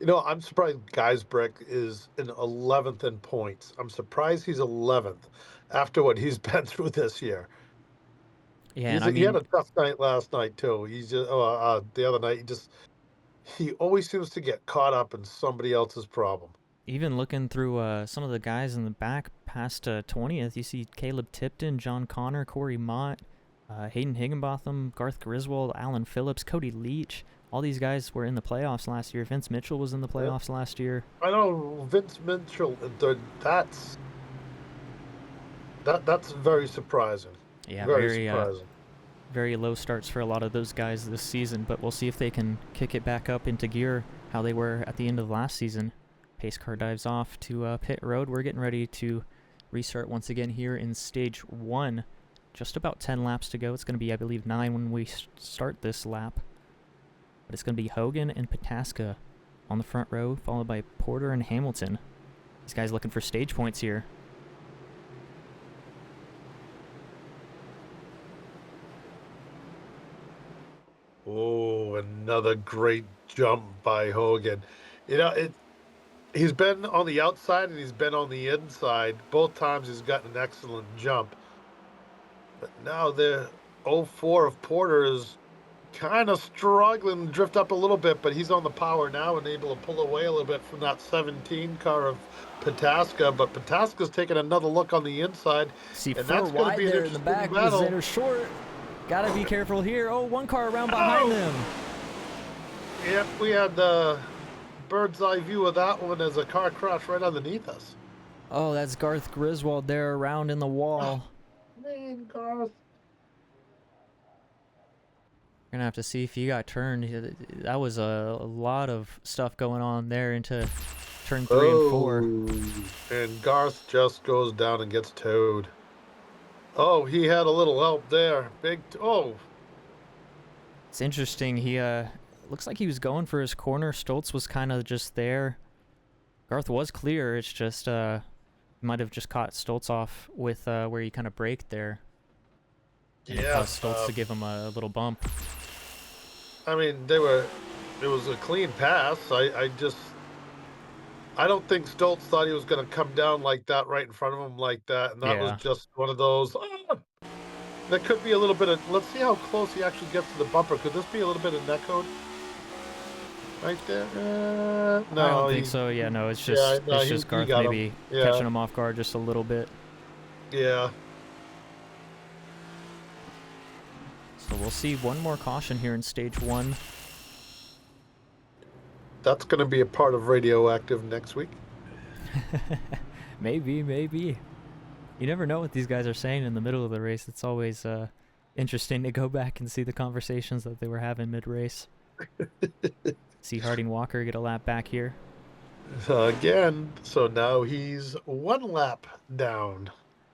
You know, I'm surprised Geisbrick is in 11th in points. I'm surprised he's 11th after what he's been through this year. Yeah, he had a tough night last night too. He's just the other night he always seems to get caught up in somebody else's problem. Even looking through some of the guys in the back past 20th, you see Caleb Tipton, John Connor, Corey Mott, Hayden Higginbotham, Garth Griswold, Alan Phillips, Cody Leach. All these guys were in the playoffs last year. Vince Mitchell was in the playoffs last year. I know Vince Mitchell. That's very surprising. Yeah, very surprising. Very low starts for a lot of those guys this season, but we'll see if they can kick it back up into gear how they were at the end of last season. Pace car dives off to pit road. We're getting ready to restart once again here in stage 1. Just about 10 laps to go. It's going to be, I believe, 9 when we start this lap. But it's going to be Hoggan and Pataska on the front row, followed by Porter and Hamilton. These guys looking for stage points here. Oh, another great jump by Hoggan. You know, he's been on the outside and he's been on the inside. Both times he's gotten an excellent jump. But now the 04 of Porter is kind of struggling to drift up a little bit, but he's on the power now and able to pull away a little bit from that 17 car of Pataska. But Pataska's taking another look on the inside. See, and four wide there in the back with Zander Short. Gotta be careful here. Oh, one car around behind them. Yep, we had the bird's eye view of that one as a car crashed right underneath us. Oh, that's Garth Griswold there around in the wall. Man, Garth. We're gonna have to see if he got turned. That was a lot of stuff going on there into turn 3 and 4. And Garth just goes down and gets towed. Oh, he had a little help there. It's interesting. He looks like he was going for his corner. Stoltz was kind of just there. Garth was clear. It's just might have just caught Stoltz off with where he kind of braked there. And it caused Stoltz to give him a little bump. I mean, it was a clean pass. I don't think Stoltz thought he was going to come down like that right in front of him like that. And that was just one of those. There could be a little bit of. Let's see how close he actually gets to the bumper. Could this be a little bit of netcode? Right there? No. I don't think so. Yeah, no, it's just, it's just Garth maybe catching him off guard just a little bit. Yeah. So we'll see one more caution here in stage 1. That's going to be a part of Radioactive next week. Maybe. You never know what these guys are saying in the middle of the race. It's always interesting to go back and see the conversations that they were having mid-race. See Harding Walker get a lap back here. Again, so now he's 1 lap down.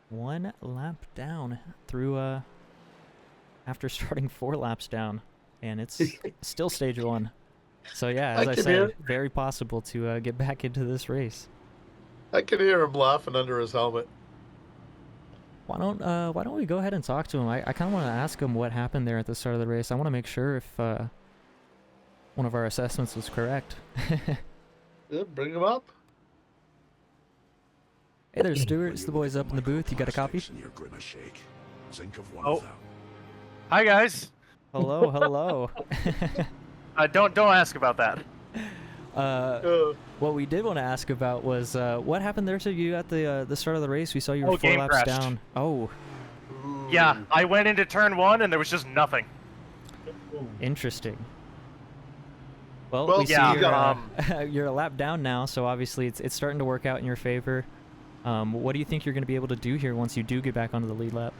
1 lap down through after starting 4 laps down, and it's still stage 1. So yeah, as I said, very possible to get back into this race. I can hear him laughing under his helmet. Why don't we go ahead and talk to him? I kind of want to ask him what happened there at the start of the race. I want to make sure if one of our assessments was correct. Yeah, bring him up. Hey there, Stuart. It's the boys up in the booth. You got a copy? Oh. Hi, guys. Hello. Don't ask about that. What we did want to ask about was what happened there to you at the start of the race? We saw you were 4 game laps crashed. down. Oh. Yeah, I went into turn 1 and there was just nothing. Interesting. Well, Well, we see yeah, you're a lap down now, so obviously it's starting to work out in your favor. What do you think you're going to be able to do here once you do get back onto the lead lap?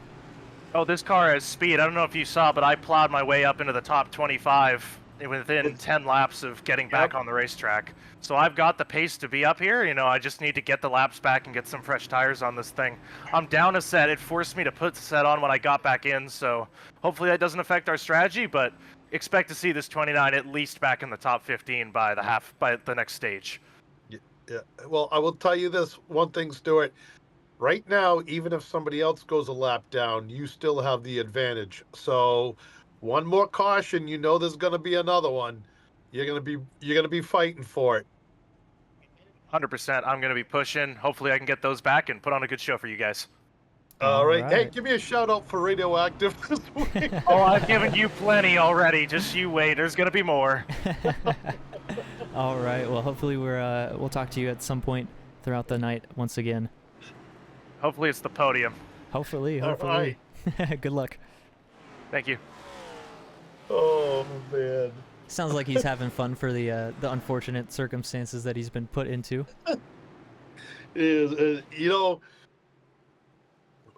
Oh, this car has speed. I don't know if you saw, but I plowed my way up into the top 25 within 10 laps of getting back on the racetrack. So I've got the pace to be up here. You know, I just need to get the laps back and get some fresh tires on this thing. I'm down a set. It forced me to put the set on when I got back in, so hopefully that doesn't affect our strategy, but expect to see this 29 at least back in the top 15 by the next stage. Yeah. Well, I will tell you this one thing, Stuart. Right now, even if somebody else goes a lap down, you still have the advantage. So, one more caution, you know there's going to be another one. You're going to be fighting for it. 100%. I'm going to be pushing. Hopefully I can get those back and put on a good show for you guys. All right. Hey, give me a shout out for Radioactive this week. Oh, I've given you plenty already. Just you wait. There's going to be more. All right. Well, hopefully we'll talk to you at some point throughout the night once again. Hopefully it's the podium. Hopefully. All right. Good luck. Thank you. Oh, man. Sounds like he's having fun for the unfortunate circumstances that he's been put into. You know,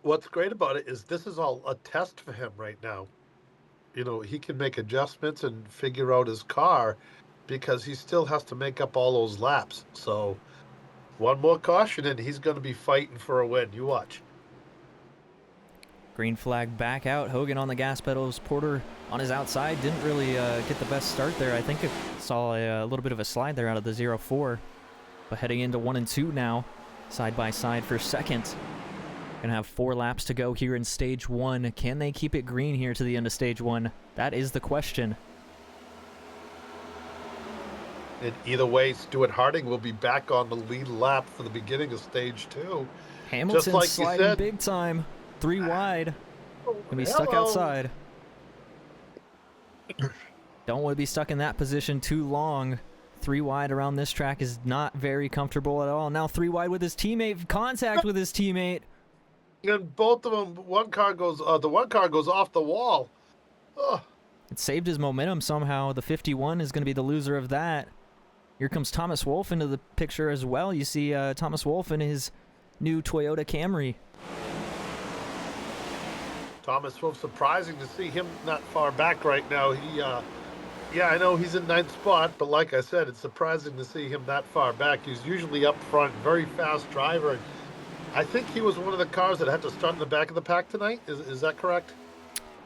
what's great about it is this is all a test for him right now. You know, he can make adjustments and figure out his car because he still has to make up all those laps. So, one more caution and he's going to be fighting for a win. You watch. Green flag back out. Hoggan on the gas pedals. Porter on his outside. Didn't really get the best start there. I think it saw a little bit of a slide there out of the 0-4. But heading into 1 and 2 now. Side by side for second. Gonna have 4 laps to go here in stage 1. Can they keep it green here to the end of stage 1? That is the question. And either way, Stuart Harding will be back on the lead lap for the beginning of stage 2. Hamilton Just like sliding you said. big time. 3 wide. Gonna be stuck outside. Don't want to be stuck in that position too long. 3 wide around this track is not very comfortable at all. Now 3 wide with his teammate. Contact with his teammate. And both of them, the one car goes off the wall. Oh. It saved his momentum somehow. The 51 is going to be the loser of that. Here comes Thomas Wolfe into the picture as well. You see Thomas Wolfe in his new Toyota Camry. Thomas Wolfe, surprising to see him not far back right now. Yeah, I know he's in 9th spot, but like I said, it's surprising to see him that far back. He's usually up front, very fast driver. I think he was one of the cars that had to start in the back of the pack tonight. Is that correct?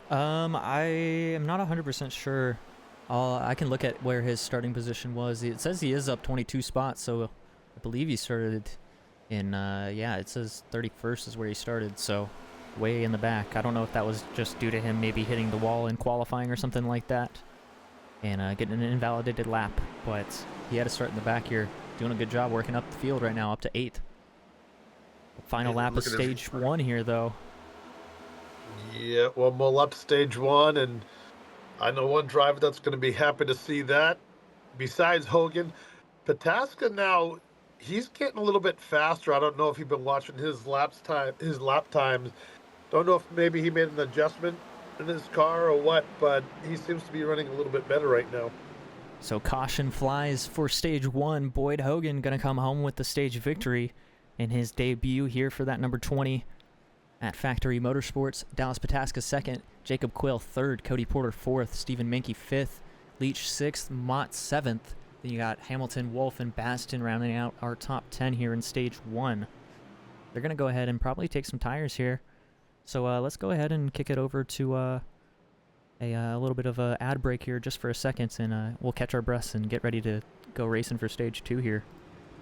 I am not 100% sure. I can look at where his starting position was. It says he is up 22 spots, so I believe he started in, yeah, it says 31st is where he started, so way in the back. I don't know if that was just due to him maybe hitting the wall in qualifying or something like that and getting an invalidated lap, but he had to start in the back here. Doing a good job working up the field right now, up to 8th. Final lap of stage 1 here, though. Yeah, one more lap to stage 1, and I know one driver that's going to be happy to see that. Besides Hoggan, Pataska now, he's getting a little bit faster. I don't know if you've been watching his lap times. Don't know if maybe he made an adjustment in his car or what, but he seems to be running a little bit better right now. So caution flies for stage 1. Boyd Hoggan going to come home with the stage victory in his debut here for that number 20 at Factory Motorsports. Dallas Pataska 2nd, Jacob Quill 3rd, Cody Porter 4th, Stephen Menke 5th, Leach 6th, Mott 7th. Then you got Hamilton, Wolfe, and Basden rounding out our top 10 here in stage 1. They're going to go ahead and probably take some tires here. So let's go ahead and kick it over to a little bit of an ad break here just for a second, and we'll catch our breaths and get ready to go racing for stage 2 here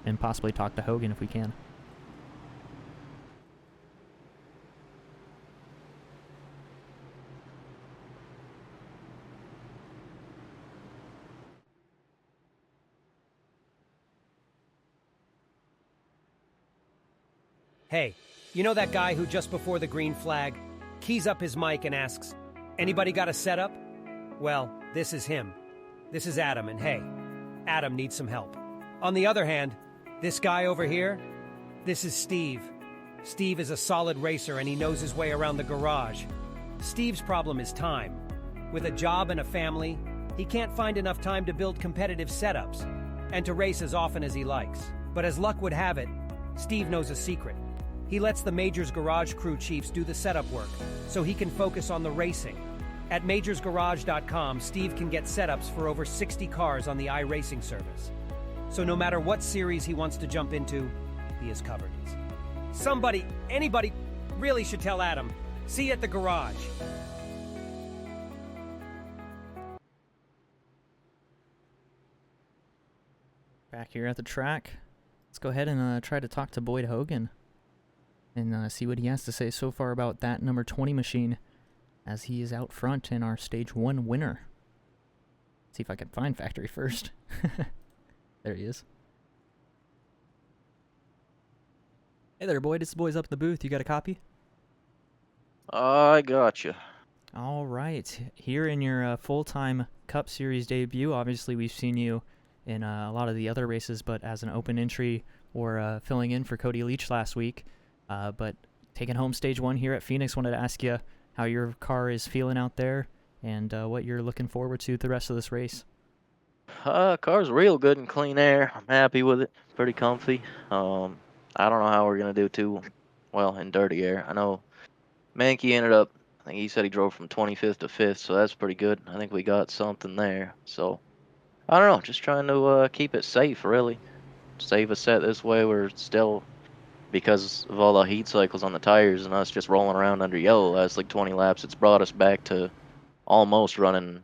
and possibly talk to Hoggan if we can. Hey, you know that guy who just before the green flag keys up his mic and asks, "Anybody got a setup?" Well, this is him. This is Adam, and hey, Adam needs some help. On the other hand, this guy over here, this is Steve. Steve is a solid racer and he knows his way around the garage. Steve's problem is time. With a job and a family, he can't find enough time to build competitive setups and to race as often as he likes. But as luck would have it, Steve knows a secret. He lets the Major's Garage crew chiefs do the setup work so he can focus on the racing. At majorsgarage.com, Steve can get setups for over 60 cars on the iRacing service. So no matter what series he wants to jump into, he is covered. Somebody, anybody, really should tell Adam. See you at the garage. Back here at the track, let's go ahead and try to talk to Boyd Hoggan and see what he has to say so far about that number 20 machine as he is out front in our Stage 1 winner. See if I can find Factory first. There he is. Hey there, Boyd. It's the boys up in the booth. You got a copy? I gotcha. All right. Here in your full-time Cup Series debut, obviously we've seen you in a lot of the other races, but as an open entry or filling in for Cody Leach last week. But taking home Stage 1 here at Phoenix, wanted to ask you how your car is feeling out there and what you're looking forward to the rest of this race. Car's real good and clean air. I'm happy with it. Pretty comfy. I don't know how we're going to do too well in dirty air. I know Mankey ended up, I think he said he drove from 25th to 5th, so that's pretty good. I think we got something there. So, I don't know, just trying to keep it safe, really. Save a set this way. We're still, because of all the heat cycles on the tires and us just rolling around under yellow last like 20 laps, it's brought us back to almost running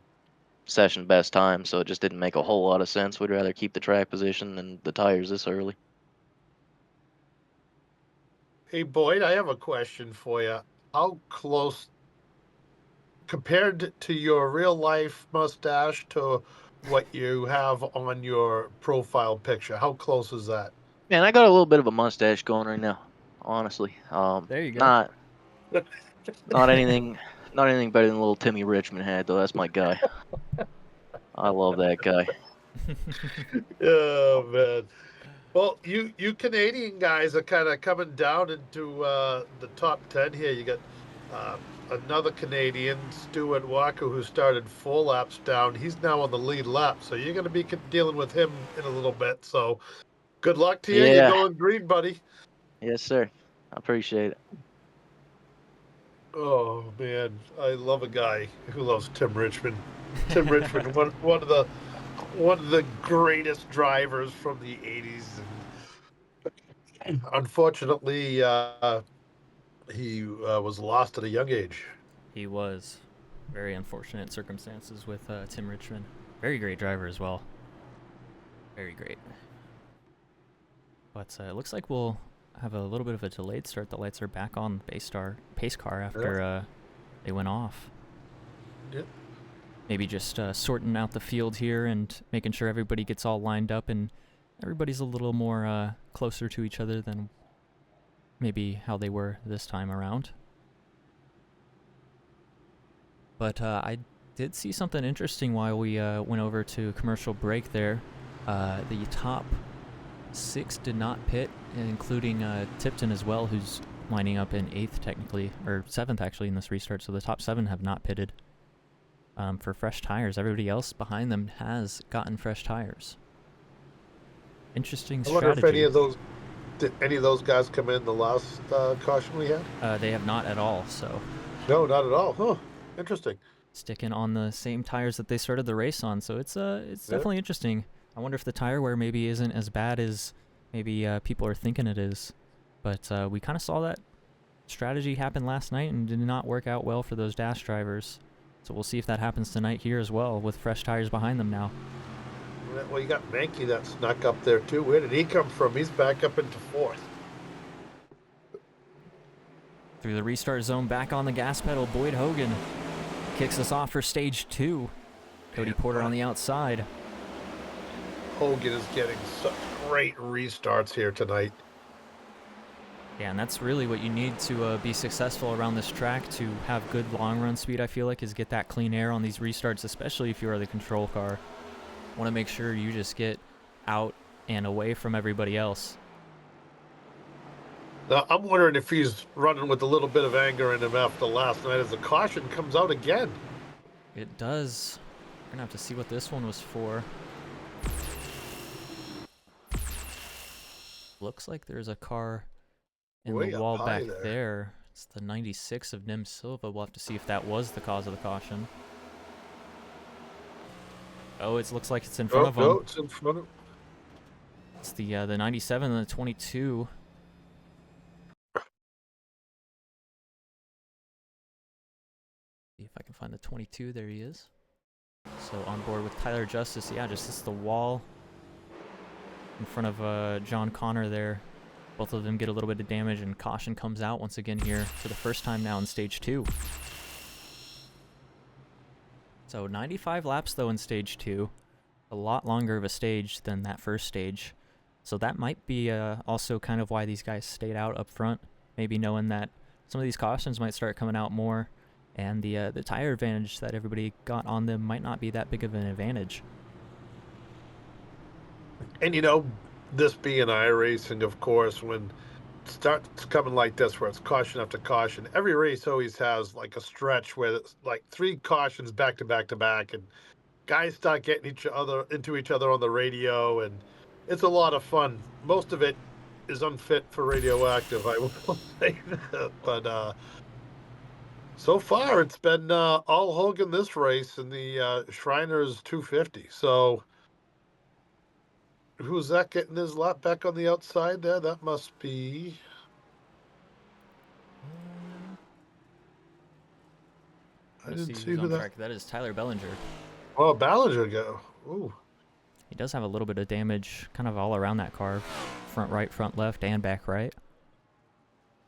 session best time, so it just didn't make a whole lot of sense. We'd rather keep the track position than the tires this early. Hey, Boyd, I have a question for you. How close, compared to your real-life mustache to what you have on your profile picture, how close is that? Man, I got a little bit of a mustache going right now, honestly. There you go. Not anything better than little Timmy Richmond had, though. That's my guy. I love that guy. Oh, man. Well, you Canadian guys are kind of coming down into the top 10 here. You got another Canadian, Stuart Walker, who started 4 laps down. He's now on the lead lap, so you're going to be dealing with him in a little bit. So good luck to you. Yeah. You're going green, buddy. Yes, sir. I appreciate it. Oh, man. I love a guy who loves Tim Richmond. Tim Richmond, one of the greatest drivers from the 80s. And unfortunately, he was lost at a young age. He was. Very unfortunate circumstances with Tim Richmond. Very great driver as well. Very great. But it looks like we'll have a little bit of a delayed start. The lights are back on pace car after they went off. Yep. Maybe just sorting out the field here and making sure everybody gets all lined up and everybody's a little more closer to each other than maybe how they were this time around. But I did see something interesting while we went over to commercial break there. The top 6 did not pit, including Tipton as well, who's lining up in 8th technically, or 7th actually in this restart, so the top 7 have not pitted for fresh tires. Everybody else behind them has gotten fresh tires. Interesting strategy. I wonder if did any of those guys come in the last caution we had? They have not at all, so. No, not at all. Huh. Interesting. Sticking on the same tires that they started the race on, so it's definitely interesting. I wonder if the tire wear maybe isn't as bad as maybe people are thinking it is. But we kind of saw that strategy happen last night and did not work out well for those Dash drivers. So we'll see if that happens tonight here as well with fresh tires behind them now. Well, you got Mankey that snuck up there too. Where did he come from? He's back up into 4th. Through the restart zone, back on the gas pedal, Boyd Hoggan kicks us off for stage 2. Cody Porter on the outside. Hoggan is getting such great restarts here tonight. Yeah, and that's really what you need to be successful around this track, to have good long run speed, I feel like, is get that clean air on these restarts, especially if you are the control car. Want to make sure you just get out and away from everybody else. Now, I'm wondering if he's running with a little bit of anger in him after last night as the caution comes out again. It does. We're gonna have to see what this one was for. Looks like there's a car in Way the up wall high back there. It's the 96 of Nim Silva. We'll have to see if that was the cause of the caution. Oh, it looks like it's in front of him. No, it's in front of. It's the 97 and the 22. See if I can find the 22. There he is. So on board with Tyler Justice. Yeah, just the wall in front of John Connor there. Both of them get a little bit of damage, and caution comes out once again here for the first time now in stage 2. So 95 laps though in stage 2. A lot longer of a stage than that first stage. So that might be also kind of why these guys stayed out up front. Maybe knowing that some of these cautions might start coming out more, and the tire advantage that everybody got on them might not be that big of an advantage. And you know, this being iRacing, of course, when it starts coming like this, where it's caution after caution, every race always has like a stretch where it's like 3 cautions back to back to back, and guys start getting into each other on the radio, and it's a lot of fun. Most of it is unfit for radioactive, I will say that. But so far, it's been all Hoggan this race in the Shriners 250. So who's that getting his lap back on the outside there? That must be... I didn't see who that... That is Tyler Bellinger. Oh, Ballinger go. Ooh. He does have a little bit of damage kind of all around that car. Front right, front left, and back right.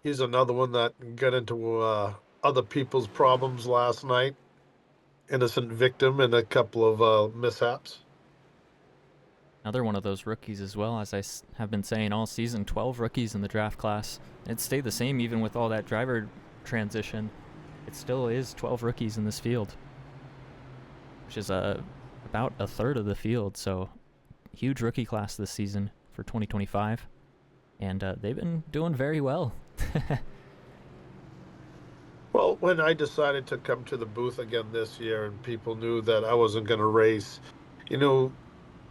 He's another one that got into other people's problems last night. Innocent victim in a couple of mishaps. Another one of those rookies as well, as I have been saying all season, 12 rookies in the draft class. It stayed the same even with all that driver transition. It still is 12 rookies in this field, which is about a third of the field. So huge rookie class this season for 2025, and they've been doing very well. Well, when I decided to come to the booth again this year and people knew that I wasn't going to race, you know,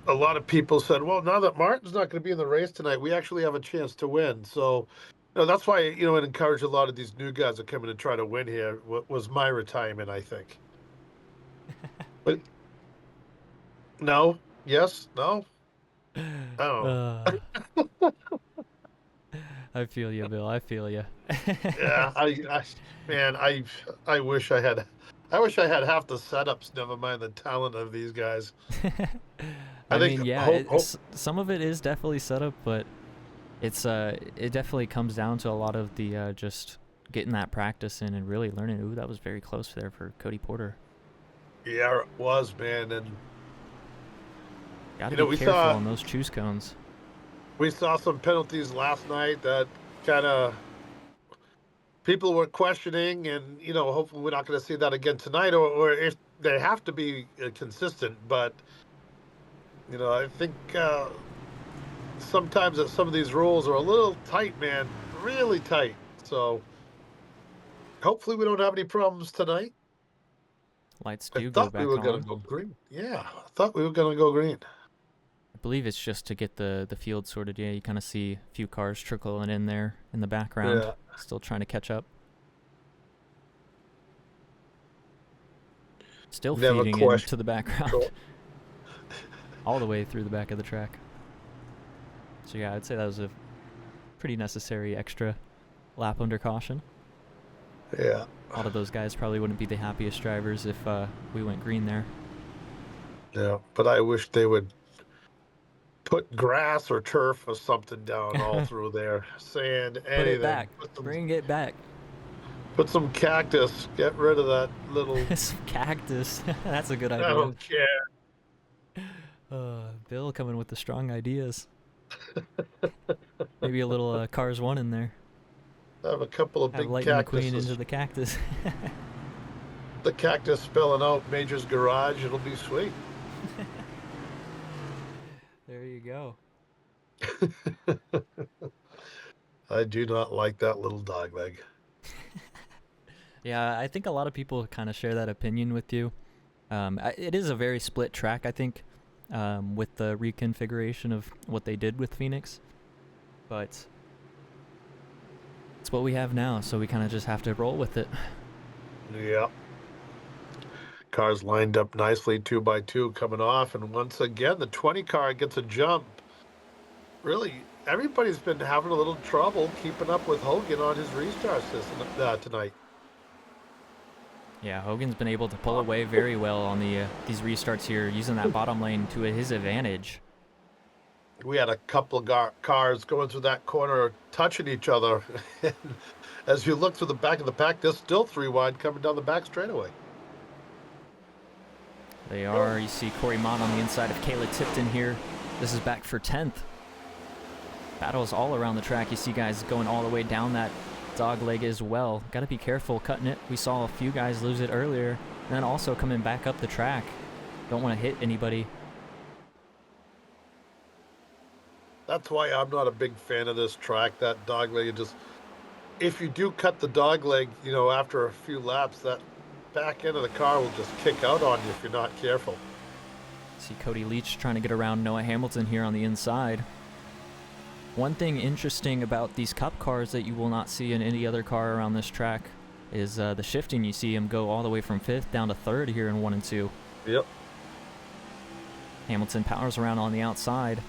a lot of people said, well, now that Martin's not going to be in the race tonight, we actually have a chance to win. So, you know, that's why, you know, it encouraged a lot of these new guys that come in and try to win here. Was my retirement, I think. But no, yes, no. Oh. I feel you, Bill. I feel you. Yeah, I wish I had half the setups. Never mind the talent of these guys. I mean, yeah, some of it is definitely set up, but it's it definitely comes down to a lot of the just getting that practice in and really learning. Ooh, that was very close there for Cody Porter. Yeah, it was, man, and gotta be careful on those choose cones. We saw some penalties last night that kind of people were questioning, and you know, hopefully we're not going to see that again tonight, or if they have to be consistent. But you know, I think sometimes that some of these rules are a little tight, man, really tight. So hopefully we don't have any problems tonight. Lights do go back on. I thought we were going to go green. Yeah, I thought we were going to go green. I believe it's just to get the field sorted. Yeah, you kind of see a few cars trickling in there in the background, still trying to catch up. Still feeding into the background, all the way through the back of the track. So yeah, I'd say that was a pretty necessary extra lap under caution. Yeah. A lot of those guys probably wouldn't be the happiest drivers if we went green there. Yeah, but I wish they would put grass or turf or something down all through there. Sand, anything. Put it back. Bring it back. Put some cactus. Get rid of that little... Some cactus. That's a good idea. I don't care. Bill coming with the strong ideas. Maybe a little Cars 1 in there. Have a couple of big Lightning cactuses. McQueen into the cactus. The cactus spelling out Major's garage. It'll be sweet. There you go. I do not like that little dog leg. Yeah, I think a lot of people kind of share that opinion with you. It is a very split track, I think, with the reconfiguration of what they did with Phoenix. But it's what we have now, so we kind of just have to roll with it. Yeah. Cars lined up nicely, 2 by 2 coming off, and once again, the 20 car gets a jump. Really, everybody's been having a little trouble keeping up with Hoggan on his restart system tonight. Yeah, Hogan's been able to pull away very well on these restarts here, using that bottom lane to his advantage. We had a couple of cars going through that corner touching each other. And as you look through the back of the pack, there's still 3 wide coming down the back straightaway. They are. You see Corey Mott on the inside of Kayla Tipton here. This is back for 10th. Battles all around the track. You see guys going all the way down that dog leg as well. Got to be careful cutting it. We saw a few guys lose it earlier, and then also coming back up the track. Don't want to hit anybody. That's why I'm not a big fan of this track. That dog leg, if you do cut the dog leg, after a few laps, that back end of the car will just kick out on you if you're not careful. See Cody Leach trying to get around Noah Hamilton here on the inside. One thing interesting about these Cup cars that you will not see in any other car around this track is the shifting. You see him go all the way from 5th down to 3rd here in 1 and 2. Yep. Hamilton powers around on the outside.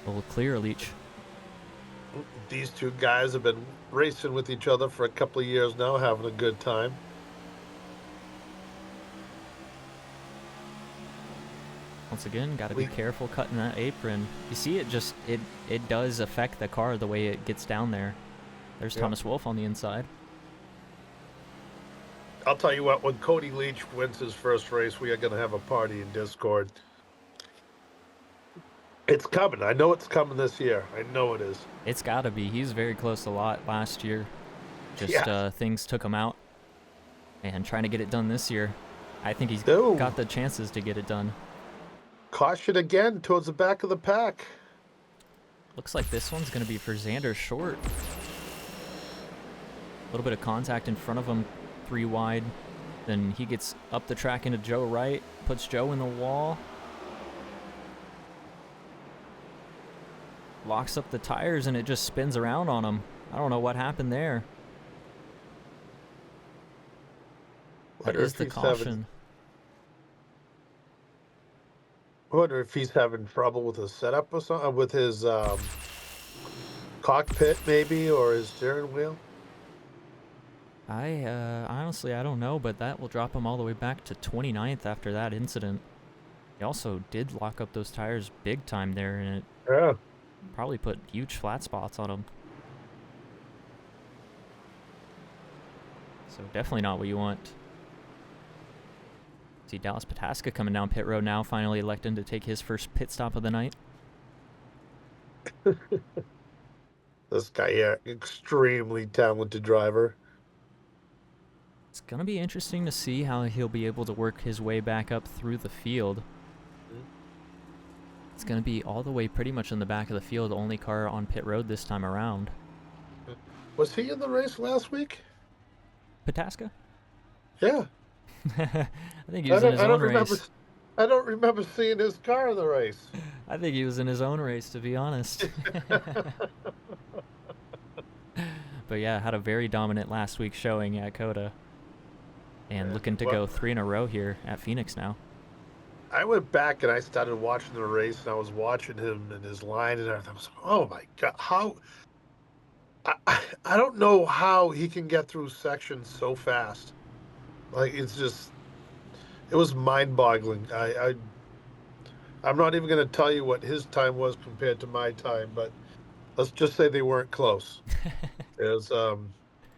A little clear, Leach. These two guys have been racing with each other for a couple of years now, having a good time. Once again, got to be careful cutting that apron. You see it does affect the car the way it gets down there. There's Thomas Wolfe on the inside. I'll tell you what, when Cody Leach wins his first race, we are going to have a party in Discord. It's coming. I know it's coming this year. I know it is. It's got to be. He was very close a lot last year. Things took him out. And trying to get it done this year, I think he's got the chances to get it done. Caution again towards the back of the pack. Looks like this one's going to be for Zander short. A little bit of contact in front of him, 3 wide. Then he gets up the track into Joe Wright, puts Joe in the wall. Locks up the tires and it just spins around on him. I don't know what happened there. What is the caution? I wonder if he's having trouble with his setup or something, with his cockpit maybe, or his steering wheel. Honestly, I don't know, but that will drop him all the way back to 29th after that incident. He also did lock up those tires big time there, and it probably put huge flat spots on him. So definitely not what you want. See Dallas Pataska coming down pit road now, finally electing to take his first pit stop of the night. This guy here, extremely talented driver. It's going to be interesting to see how he'll be able to work his way back up through the field. It's going to be all the way pretty much in the back of the field, only car on pit road this time around. Was he in the race last week? Pataska? Yeah. I think he was in his own race. I don't remember seeing his car in the race. I think he was in his own race, to be honest. But yeah, had a very dominant last week showing at Coda. And looking to go 3 in a row here at Phoenix now. I went back and I started watching the race, and I was watching him and his line, and I was like, oh my God, how... I don't know how he can get through sections so fast. Like, it's just... It was mind-boggling. I'm not even going to tell you what his time was compared to my time, but let's just say they weren't close. It was,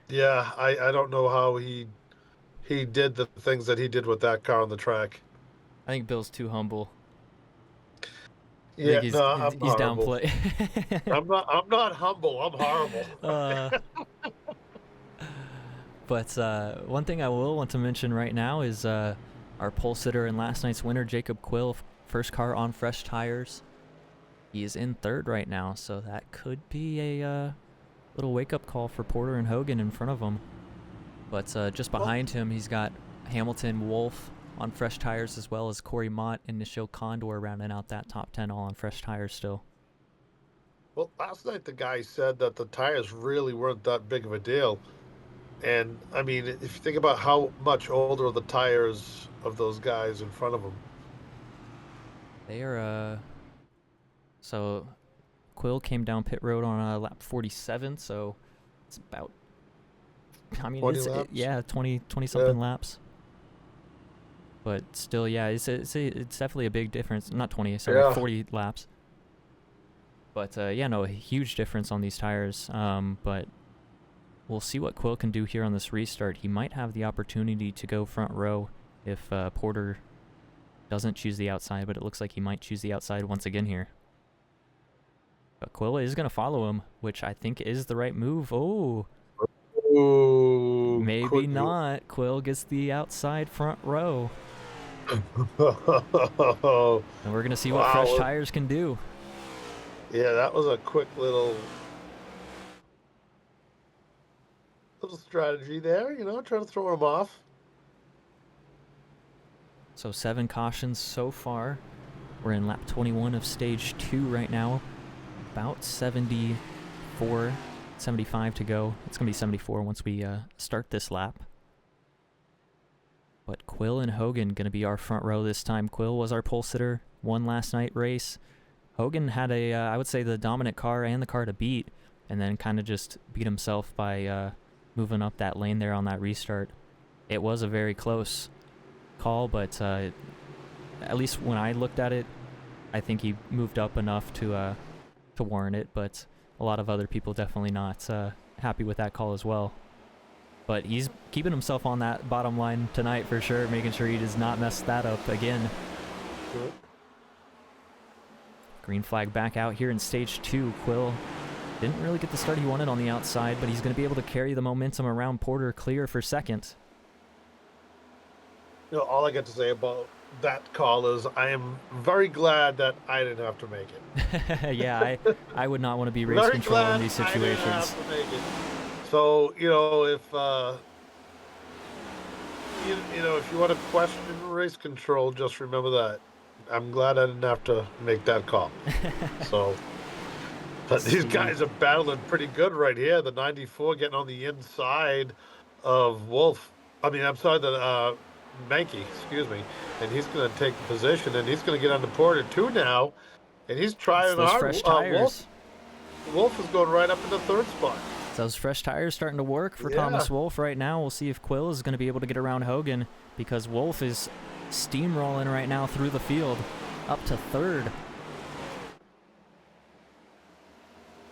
yeah, I don't know how he did the things that he did with that car on the track. I think Bill's too humble. Yeah, he's I'm downplay. I'm not humble. I'm horrible. But one thing I will want to mention right now is our pole sitter and last night's winner, Jacob Quill, first car on fresh tires. He is in third right now, so that could be a little wake-up call for Porter and Hoggan in front of him. But just behind him, he's got Hamilton, Wolf on fresh tires, as well as Corey Mott and Nishil Condor rounding out that top 10 all on fresh tires still. Well, last night the guy said that the tires really weren't that big of a deal. And, I mean, if you think about how much older the tires of those guys in front of them. They are, so Quill came down pit road on lap 47, so it's about, I mean, 20 it's, laps? yeah, 20-something laps. But still, yeah, it's definitely a big difference. Not 20, sorry, Yeah. 40 laps. But, yeah, no, a huge difference on these tires. But we'll see what Quill can do here on this restart. He might have the opportunity to go front row if Porter doesn't choose the outside, but it looks like he might choose the outside once again here. But Quill is going to follow him, which I think is the right move. Oh! Ooh, maybe not. Quill gets the outside front row. And we're going to see what fresh tires can do. Yeah, that was a quick little strategy there, you know, trying to throw him off. So 7 cautions so far. We're in lap 21 of stage 2 right now. About 74, 75 to go. It's going to be 74 once we start this lap. But Quill and Hoggan going to be our front row this time. Quill was our pole sitter, won last night race. Hoggan had a, I would say, the dominant car and the car to beat, and then kind of just beat himself by moving up that lane there on that restart. It was a very close call, but at least when I looked at it, I think he moved up enough to warrant it, but a lot of other people definitely not happy with that call as well. But he's keeping himself on that bottom line tonight for sure, making sure he does not mess that up again. Cool. Green flag back out here in stage 2. Quill didn't really get the start he wanted on the outside, but he's going to be able to carry the momentum around Porter clear for second. You know, all I got to say about that call is I am very glad that I didn't have to make it. Yeah, I would not want to be race control in these situations. I didn't have to make it. So, you know, if you know, if you want to question race control, just remember that. I'm glad I didn't have to make that call. So, but these guys are battling pretty good right here. The 94 getting on the inside of Wolf. I mean, I'm sorry, the Mankey, excuse me. And he's going to take the position, and he's going to get on the Porter too now. And he's trying those hard. fresh tires. Wolf is going right up in the third spot. So those fresh tires starting to work for Thomas Wolf right now. We'll see if Quill is going to be able to get around Hoggan, because Wolf is steamrolling right now through the field up to third.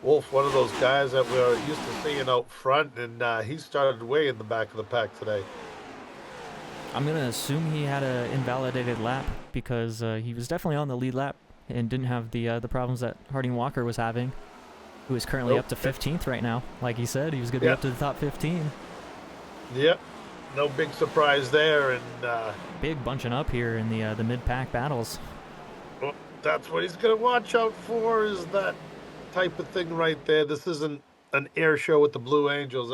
Wolf, one of those guys that we're used to seeing out front, and he started way in the back of the pack today. I'm going to assume he had an invalidated lap, because he was definitely on the lead lap and didn't have the problems that Harding Walker was having, who is currently up to 15th right now. Like he said, he was going to be up to the top 15. Yep. No big surprise there, and big bunching up here in the mid-pack battles. Well, that's what he's going to watch out for, is that type of thing right there. This isn't an air show with the Blue Angels.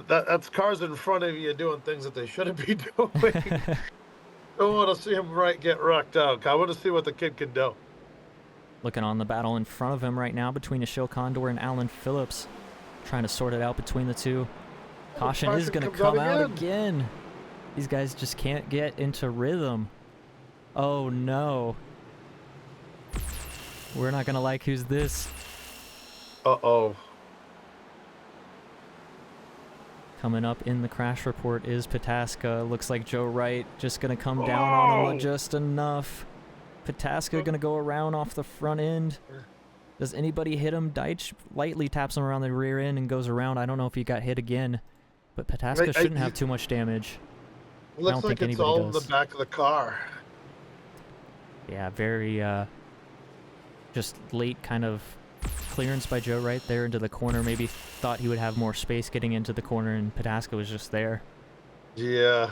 That's cars in front of you doing things that they shouldn't be doing. Don't want to see him get rocked out. I want to see what the kid can do. Looking on the battle in front of him right now between Nishil Condor and Alan Phillips, trying to sort it out between the two. Caution is going to come out again. These guys just can't get into rhythm. Oh no. We're not going to like who's this. Uh-oh. Coming up in the crash report is Pataska. Looks like Joe Wright just going to come down on him just enough. Pataska going to go around off the front end. Does anybody hit him? Deitch lightly taps him around the rear end and goes around. I don't know if he got hit again. But Pataska shouldn't have too much damage. Looks like it's all in the back of the car. Yeah, very just late kind of clearance by Joe Wright there into the corner. Maybe thought he would have more space getting into the corner, and Pataska was just there. Yeah.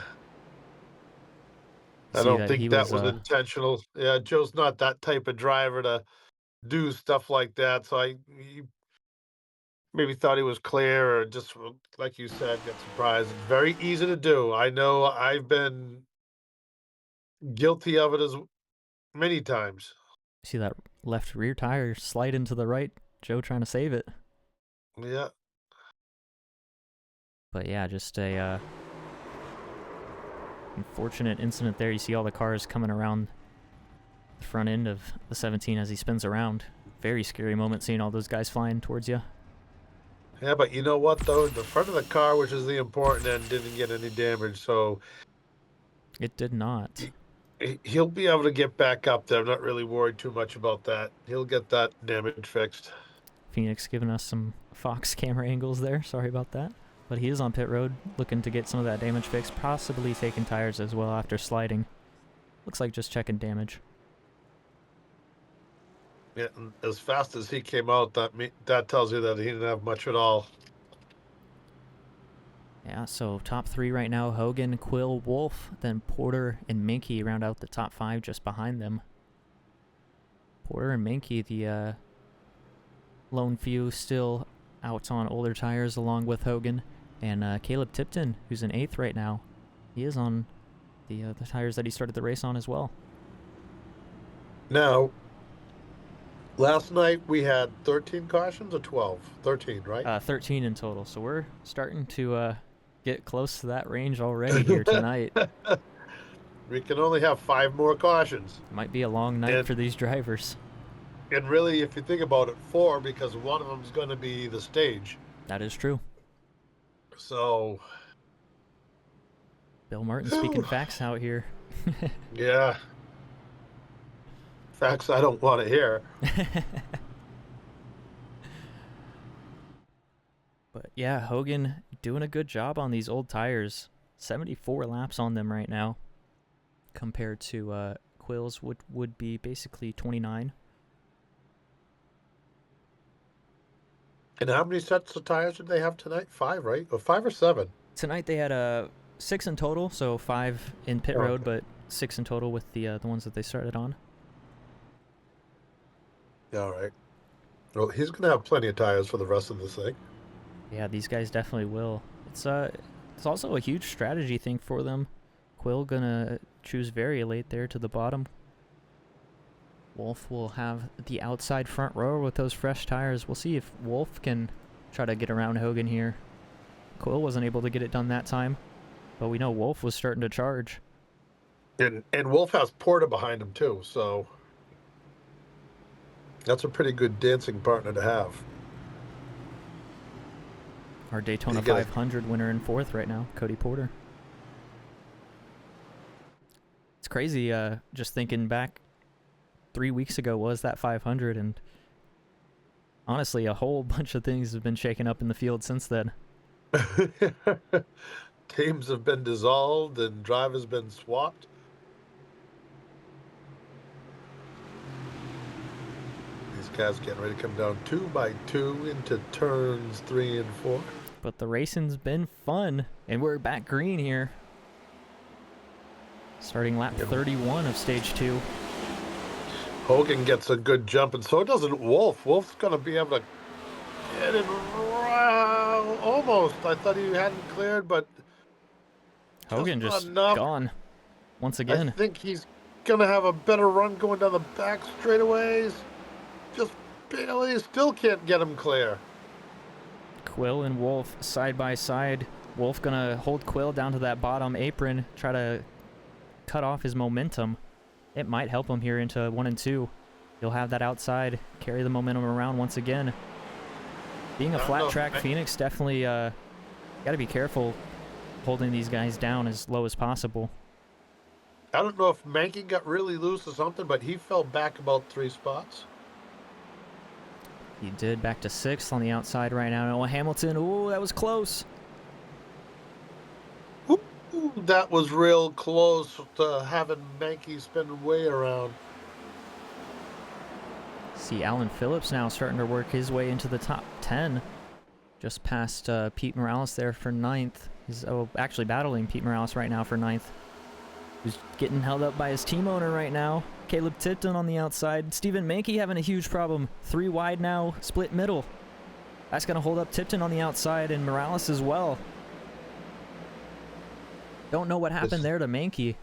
I don't think that was intentional. Yeah, Joe's not that type of driver to do stuff like that. So he maybe thought he was clear, or just like you said, got surprised. It's very easy to do. I know I've been guilty of it as many times. See that left rear tire slide into the right. Joe trying to save it. Yeah. But yeah, just a unfortunate incident there. You see all the cars coming around the front end of the 17 as he spins around. Very scary moment seeing all those guys flying towards you. Yeah, but you know what, though? The front of the car, which is the important end, didn't get any damage, so... It did not. He'll be able to get back up there. I'm not really worried too much about that. He'll get that damage fixed. Phoenix giving us some Fox camera angles there. Sorry about that. But he is on pit road, looking to get some of that damage fixed, possibly taking tires as well after sliding. Looks like just checking damage. Yeah, and as fast as he came out, that tells you that he didn't have much at all. Yeah, so top 3 right now, Hoggan, Quill, Wolf, then Porter and Minky round out the top 5 just behind them. Porter and Minky, the lone few still out on older tires along with Hoggan. And Caleb Tipton, who's in 8th right now, he is on the tires that he started the race on as well. Now, last night we had 13 cautions or 12? 13, right? 13 in total, so we're starting to get close to that range already here tonight. We can only have 5 more cautions. Might be a long night for these drivers. And really, if you think about it, 4, because one of them is going to be the stage. That is true. So... Bill Martin speaking facts out here. Yeah. Facts I don't want to hear. But yeah, Hoggan doing a good job on these old tires. 74 laps on them right now, compared to Quill's would be basically 29. And how many sets of tires did they have tonight? 5, right? Or 5 or 7? Tonight they had 6 in total, so 5 in pit road, but 6 in total with the ones that they started on. Yeah, all right. Well, he's going to have plenty of tires for the rest of this thing. Yeah, these guys definitely will. It's also a huge strategy thing for them. Quill gonna choose very late there to the bottom. Wolf will have the outside front row with those fresh tires. We'll see if Wolf can try to get around Hoggan here. Quill wasn't able to get it done that time, but we know Wolf was starting to charge. And Wolf has Porter behind him too, so that's a pretty good dancing partner to have. Our Daytona 500 winner in 4th right now, Cody Porter. It's crazy, just thinking back 3 weeks ago was that 500, and honestly, a whole bunch of things have been shaken up in the field since then. Teams have been dissolved and drivers been swapped. These guys getting ready to come down 2 by 2 into turns 3 and 4. But the racing's been fun, and we're back green here. Starting lap 31 of stage 2. Hoggan gets a good jump, and so doesn't Wolf. Wolf's going to be able to get it almost. I thought he hadn't cleared, but Hoggan just gone once again. I think he's going to have a better run going down the back straightaways. Just barely, still can't get him clear. Quill and Wolf side by side. Wolf gonna hold Quill down to that bottom apron, try to cut off his momentum. It might help him here into 1 and 2. He'll have that outside, carry the momentum around once again. Being a flat track Phoenix, definitely got to be careful holding these guys down as low as possible. I don't know if Mankey got really loose or something, but he fell back about 3 spots. He did, back to 6th on the outside right now. Noah Hamilton, ooh, that was close. Ooh, that was real close to having Mankey spin way around. See Alan Phillips now starting to work his way into the top 10. Just past Pete Morales there for 9th. He's actually battling Pete Morales right now for 9th. who's getting held up by his team owner right now. Caleb Tipton on the outside. Stephen Mankey having a huge problem. 3 wide now, split middle. That's going to hold up Tipton on the outside and Morales as well. Don't know what happened there to Mankey,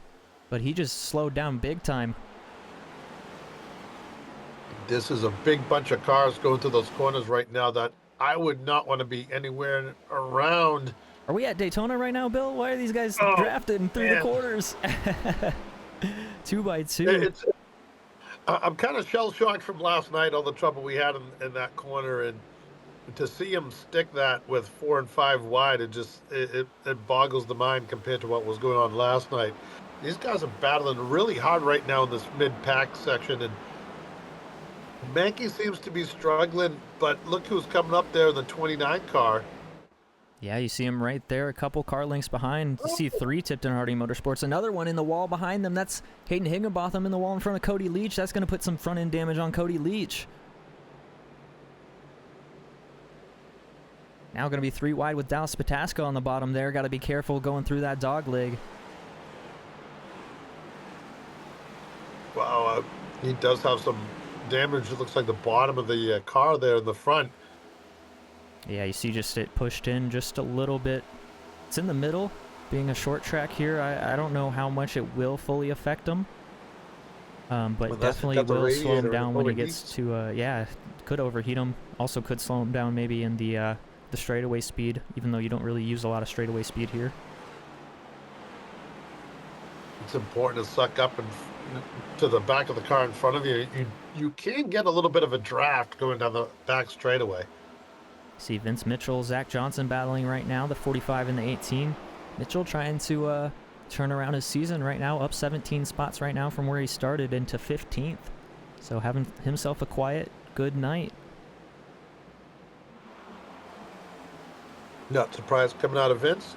but he just slowed down big time. This is a big bunch of cars going through those corners right now that I would not want to be anywhere around. Are we at Daytona right now, Bill? Why are these guys drafting through the corners? 2x2. I'm kind of shell-shocked from last night, all the trouble we had in that corner, and to see him stick that with 4 and 5 wide, it boggles the mind compared to what was going on last night. These guys are battling really hard right now in this mid-pack section, and Mankey seems to be struggling, but look who's coming up there in the 29 car. Yeah, you see him right there, a couple car lengths behind. You see 3 Tipton Hardy Motorsports. Another one in the wall behind them. That's Hayden Higginbotham in the wall in front of Cody Leach. That's going to put some front-end damage on Cody Leach. Now going to be 3 wide with Dallas Pataska on the bottom there. Got to be careful going through that dog leg. Wow, he does have some damage. It looks like the bottom of the car there in the front. Yeah, you see just it pushed in just a little bit. It's in the middle, being a short track here. I don't know how much it will fully affect him. But definitely will slow him down when he gets to, yeah, could overheat him. Also could slow him down maybe in the straightaway speed, even though you don't really use a lot of straightaway speed here. It's important to suck up and to the back of the car in front of you. You can get a little bit of a draft going down the back straightaway. See Vince Mitchell, Zach Johnson battling right now, the 45 and the 18. Mitchell trying to turn around his season right now, up 17 spots right now from where he started into 15th. So having himself a quiet, good night. Not surprised coming out of Vince.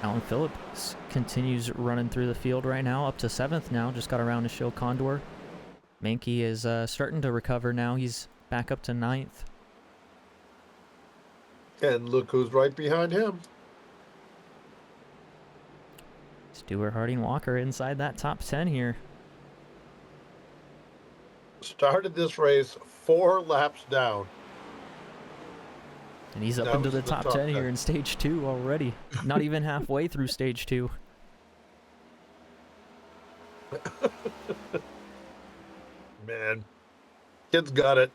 Alan Phillips continues running through the field right now, up to 7th now, just got around to Shield Condor. Mankey is starting to recover now, he's back up to 9th. And look who's right behind him. Stuart Harding Walker inside that top 10 here. Started this race 4 laps down. And he's up into the top 10 here in stage 2 already. Not even halfway through stage 2. Man, kid's got it.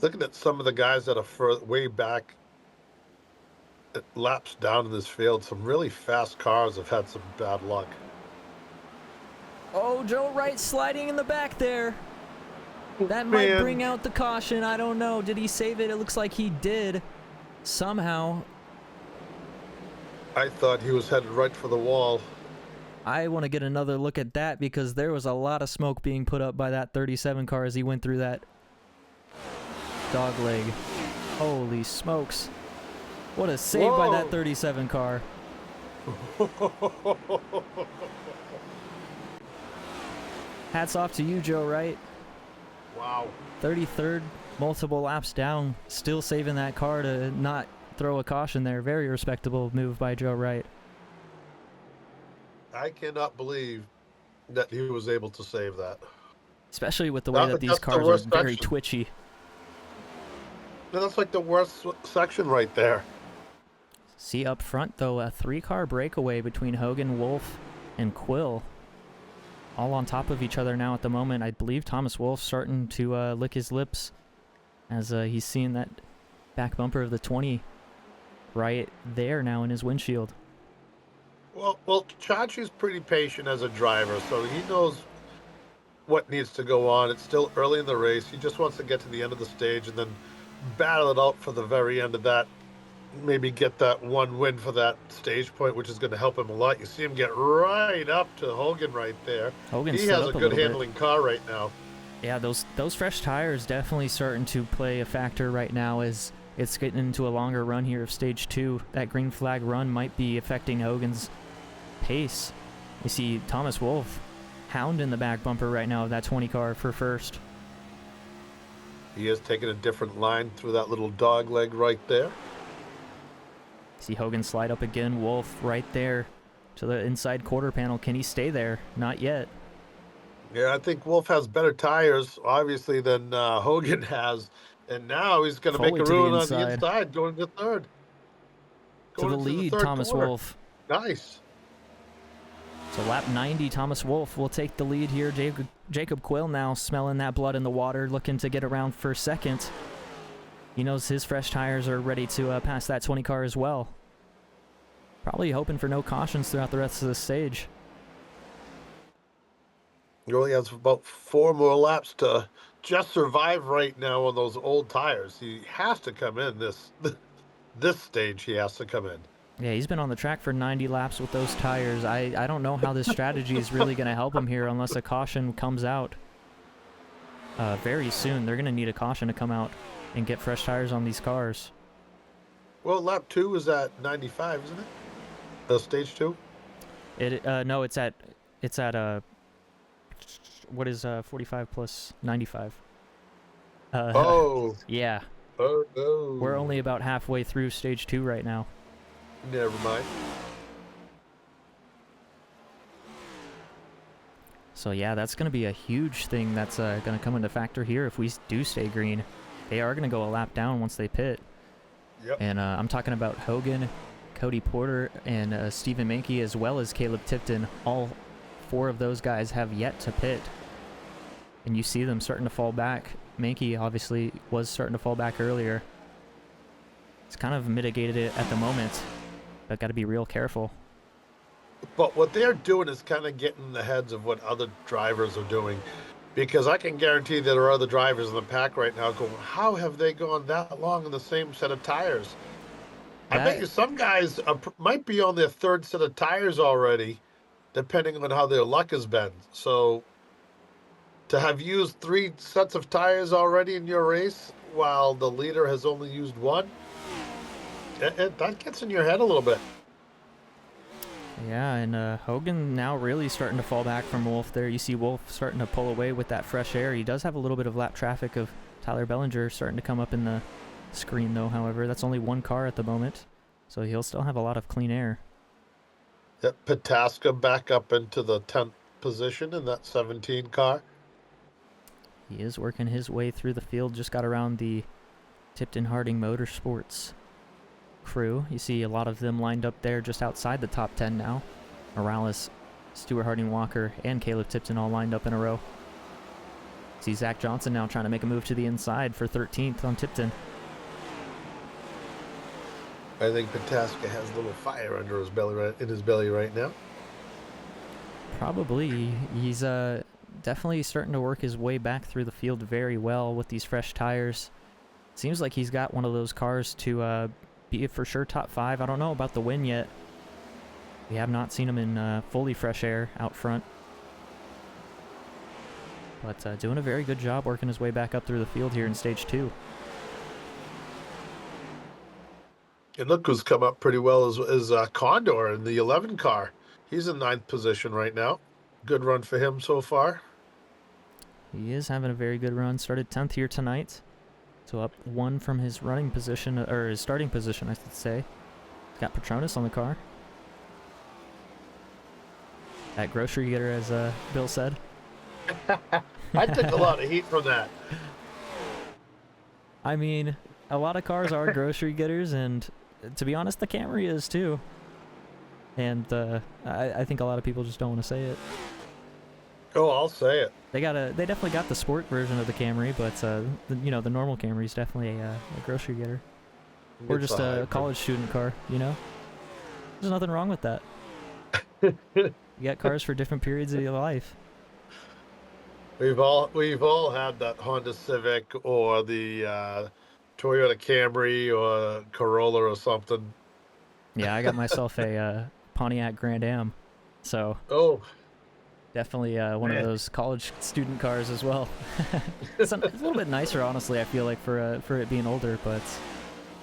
Looking at some of the guys that are way back, laps down in this field, some really fast cars have had some bad luck. Oh, Joe Wright sliding in the back there. That might bring out the caution. I don't know. Did he save it? It looks like he did. Somehow. I thought he was headed right for the wall. I want to get another look at that because there was a lot of smoke being put up by that 37 car as he went through that dog leg. Holy smokes. What a save by that 37 car. Hats off to you, Joe Wright. Wow. 33rd, multiple laps down, still saving that car to not throw a caution there. Very respectable move by Joe Wright. I cannot believe that he was able to save that. Especially with the way that these cars are very twitchy. That's like the worst section right there. See up front, though, a 3-car breakaway between Hoggan, Wolf, and Quill. All on top of each other now at the moment. I believe Thomas Wolf starting to lick his lips as he's seeing that back bumper of the 20 right there now in his windshield. Well, Chachi's pretty patient as a driver, so he knows what needs to go on. It's still early in the race. He just wants to get to the end of the stage and then battle it out for the very end of that. Maybe get that one win for that stage point, which is going to help him a lot. You see him get right up to Hoggan right there. Hoggan's he has a good handling car right now. Yeah, those fresh tires definitely starting to play a factor right now as it's getting into a longer run here of stage 2. That green flag run might be affecting Hoggan's pace. You see Thomas Wolf hounding the back bumper right now of that 20 car for first. He is taking a different line through that little dog leg right there. See Hoggan slide up again. Wolf right there to the inside quarter panel. Can he stay there? Not yet. Yeah, I think Wolf has better tires, obviously, than Hoggan has. And now he's going to make Fully a to the ruin on the inside. inside, going to third. To the Going into lead, third Thomas corner. Wolf. Nice. So lap 90, Thomas Wolf will take the lead here. Jacob Quill now smelling that blood in the water, looking to get around for second. He knows his fresh tires are ready to pass that 20 car as well. Probably hoping for no cautions throughout the rest of the stage. He only has about 4 more laps to just survive right now on those old tires. He has to come in this stage. He has to come in. Yeah, he's been on the track for 90 laps with those tires. I don't know how this strategy is really going to help him here unless a caution comes out very soon. They're going to need a caution to come out and get fresh tires on these cars. Well, lap 2 is at 95, isn't it? Stage 2? No, it's at what is 45 plus 95? Oh. Yeah. Oh, no. We're only about halfway through stage 2 right now. Never mind. So yeah, that's going to be a huge thing that's going to come into factor here if we do stay green. They are going to go a lap down once they pit. Yep. And I'm talking about Hoggan, Cody Porter, and Stephen Mankey, as well as Caleb Tipton. All 4 of those guys have yet to pit. And you see them starting to fall back. Mankey obviously was starting to fall back earlier. It's kind of mitigated it at the moment, but got to be real careful. But what they're doing is kind of getting in the heads of what other drivers are doing. Because I can guarantee there are other drivers in the pack right now going, how have they gone that long in the same set of tires? I bet you some guys might be on their 3rd set of tires already, depending on how their luck has been. So to have used 3 sets of tires already in your race, while the leader has only used 1, that gets in your head a little bit. Yeah, and Hoggan now really starting to fall back from Wolf there. You see Wolf starting to pull away with that fresh air. He does have a little bit of lap traffic of Tyler Bellinger starting to come up in the screen, though, however. That's only 1 car at the moment, so he'll still have a lot of clean air. Yep, Pataska back up into the 10th position in that 17 car. He is working his way through the field, just got around the Tipton Harding Motorsports crew. You see a lot of them lined up there just outside the top 10 now. Morales, Stuart Harding Walker, and Caleb Tipton all lined up in a row. See Zach Johnson now trying to make a move to the inside for 13th on Tipton. I think Pataska has a little fire under his belly in his belly right now. Probably. He's definitely starting to work his way back through the field very well with these fresh tires. Seems like he's got one of those cars to be for sure top 5. I don't know about the win yet. We have not seen him in fully fresh air out front. But doing a very good job working his way back up through the field here in stage 2. And look who's come up pretty well is Condor in the 11 car. He's in 9th position right now. Good run for him so far. He is having a very good run. Started 10th here tonight. So up 1 from his running position, or his starting position, I should say. Got Petronas on the car. That grocery getter, as Bill said. I took a lot of heat from that. I mean, a lot of cars are grocery getters, and to be honest, the Camry is too. And I think a lot of people just don't want to say it. Oh, I'll say it. They definitely got the sport version of the Camry, but the normal Camry is definitely a grocery getter, or just a college student car. There's nothing wrong with that. You got cars for different periods of your life. We've all had that Honda Civic or the Toyota Camry or Corolla or something. Yeah, I got myself a Pontiac Grand Am, so. Oh. Definitely one of those college student cars as well. It's a little bit nicer, honestly, I feel like, for it being older, but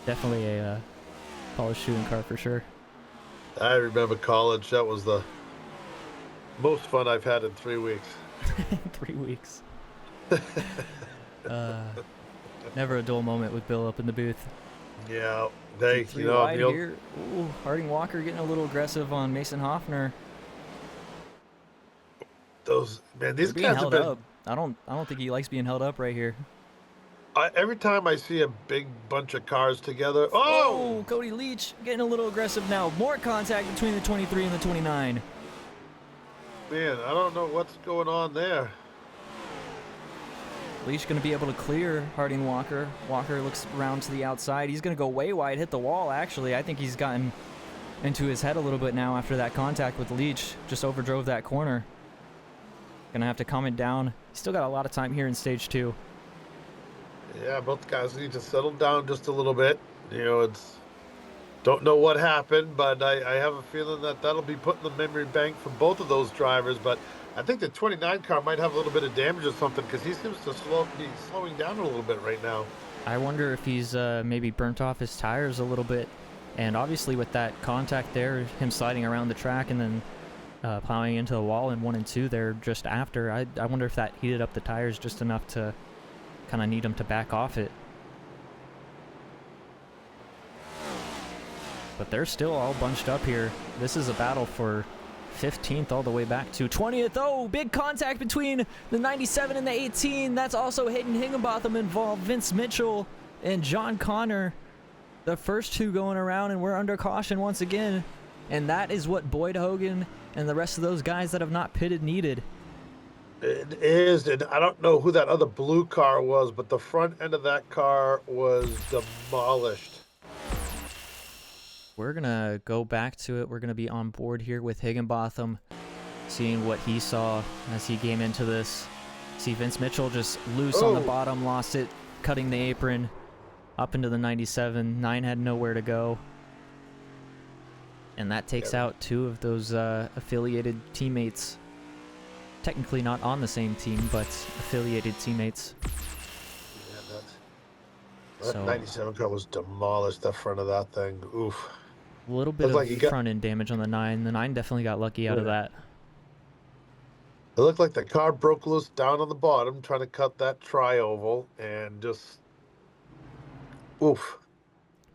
definitely a college student car for sure. I remember college. That was the most fun I've had in 3 weeks. 3 weeks. Never a dull moment with Bill up in the booth. Yeah, they, Three you know, wide here. Ooh, Harding Walker getting a little aggressive on Mason Hoffner. those man, these They're being guys have held been. up. I don't think he likes being held up right here. Every time I see a big bunch of cars together, Oh, Cody Leach getting a little aggressive now. More contact between the 23 and the 29. Man, I don't know what's going on there. Leach going to be able to clear Harding Walker. Walker looks around to the outside. He's going to go way wide, hit the wall, actually. I think he's gotten into his head a little bit now after that contact with Leach. Just overdrove that corner. Going to have to calm it down. He's still got a lot of time here in stage 2. Yeah, both guys need to settle down just a little bit. You know, it's don't know what happened, but I have a feeling that that'll be put in the memory bank for both of those drivers. But I think the 29 car might have a little bit of damage or something because he seems to be slowing down a little bit right now. I wonder if he's maybe burnt off his tires a little bit. And obviously with that contact there, him sliding around the track and then plowing into the wall in 1 and 2 there just after, I wonder if that heated up the tires just enough to kind of need him to back off it. But they're still all bunched up here. This is a battle for 15th all the way back to 20th. Oh, big contact between the 97 and the 18. That's also Hayden Higginbotham involved. Vince Mitchell and John Connor. The first two going around, and we're under caution once again. And that is what Boyd Hoggan and the rest of those guys that have not pitted needed. It is, and I don't know who that other blue car was, but the front end of that car was demolished. We're going to go back to it. We're going to be on board here with Higginbotham, seeing what he saw as he came into this. See Vince Mitchell just loose on the bottom, lost it, cutting the apron up into the 97. 9 had nowhere to go. And that takes out 2 of those affiliated teammates. Technically not on the same team, but affiliated teammates. Yeah, that 97 car was demolished, the front of that thing. Oof. A little bit of front end damage on the 9. The 9 definitely got lucky out of that. It looked like the car broke loose down on the bottom, trying to cut that tri-oval, and just... oof.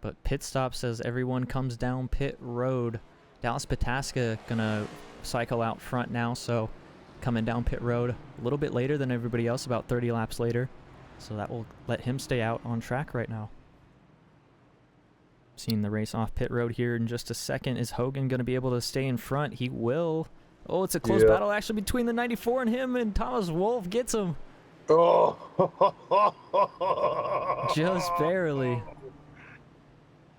But pit stop says everyone comes down pit road. Dallas Pataska gonna cycle out front now, so coming down pit road a little bit later than everybody else, about 30 laps later. So that will let him stay out on track right now. Seeing the race off pit road here in just a second. Is Hoggan going to be able to stay in front? He will. Oh, it's a close battle actually between the 94 and him, and Thomas Wolfe gets him. Oh. Just barely.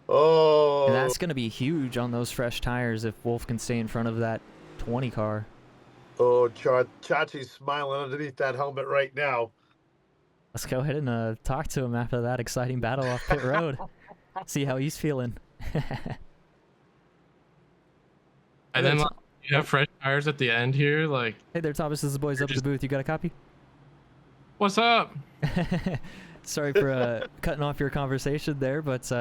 Oh. And that's going to be huge on those fresh tires if Wolfe can stay in front of that 20 car. Oh, Chachi's smiling underneath that helmet right now. Let's go ahead and talk to him after that exciting battle off pit road. See how he's feeling. And then you have fresh tires at the end here, like. Hey there, Thomas. This is the boys up at the booth. You got a copy? What's up? Sorry for cutting off your conversation there, but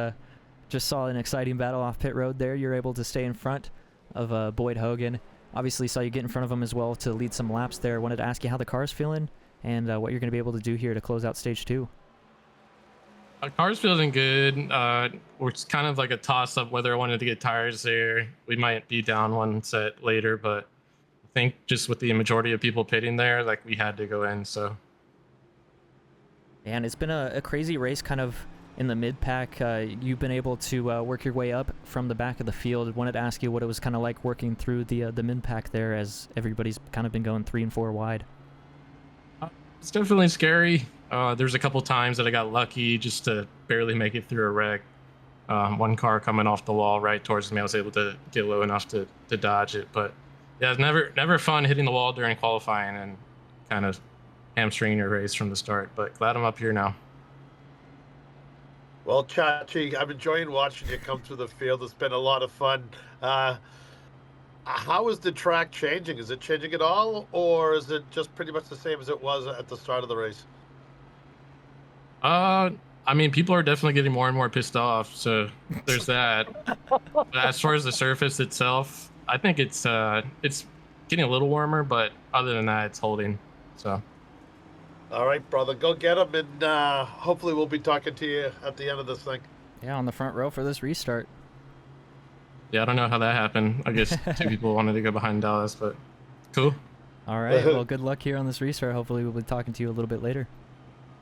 just saw an exciting battle off pit road there. You're able to stay in front of Boyd Hoggan. Obviously saw you get in front of him as well to lead some laps there. Wanted to ask you how the car's feeling and what you're going to be able to do here to close out stage 2. Car's feeling good. It's kind of like a toss-up whether I wanted to get tires there. We might be down one set later, but I think just with the majority of people pitting there, like we had to go in, so. And it's been a crazy race kind of in the mid-pack. You've been able to work your way up from the back of the field. Wanted to ask you what it was kind of like working through the mid-pack there as everybody's kind of been going 3 and 4 wide. It's definitely scary. There's a couple times that I got lucky just to barely make it through a wreck. One car coming off the wall right towards me, I was able to get low enough to dodge it. But yeah, it's never fun hitting the wall during qualifying and kind of hamstringing your race from the start. But glad I'm up here now. Well, Chachi, I'm enjoying watching you come through the field. It's been a lot of fun. How is the track changing? Is it changing at all, or is it just pretty much the same as it was at the start of the race? I mean, people are definitely getting more and more pissed off, so there's that. But as far as the surface itself, I think it's getting a little warmer, but other than that, it's holding. So. All right, brother, go get them, and hopefully we'll be talking to you at the end of this thing. Yeah, on the front row for this restart. Yeah, I don't know how that happened. I guess 2 people wanted to go behind Dallas, but cool. All right, well, good luck here on this restart. Hopefully we'll be talking to you a little bit later.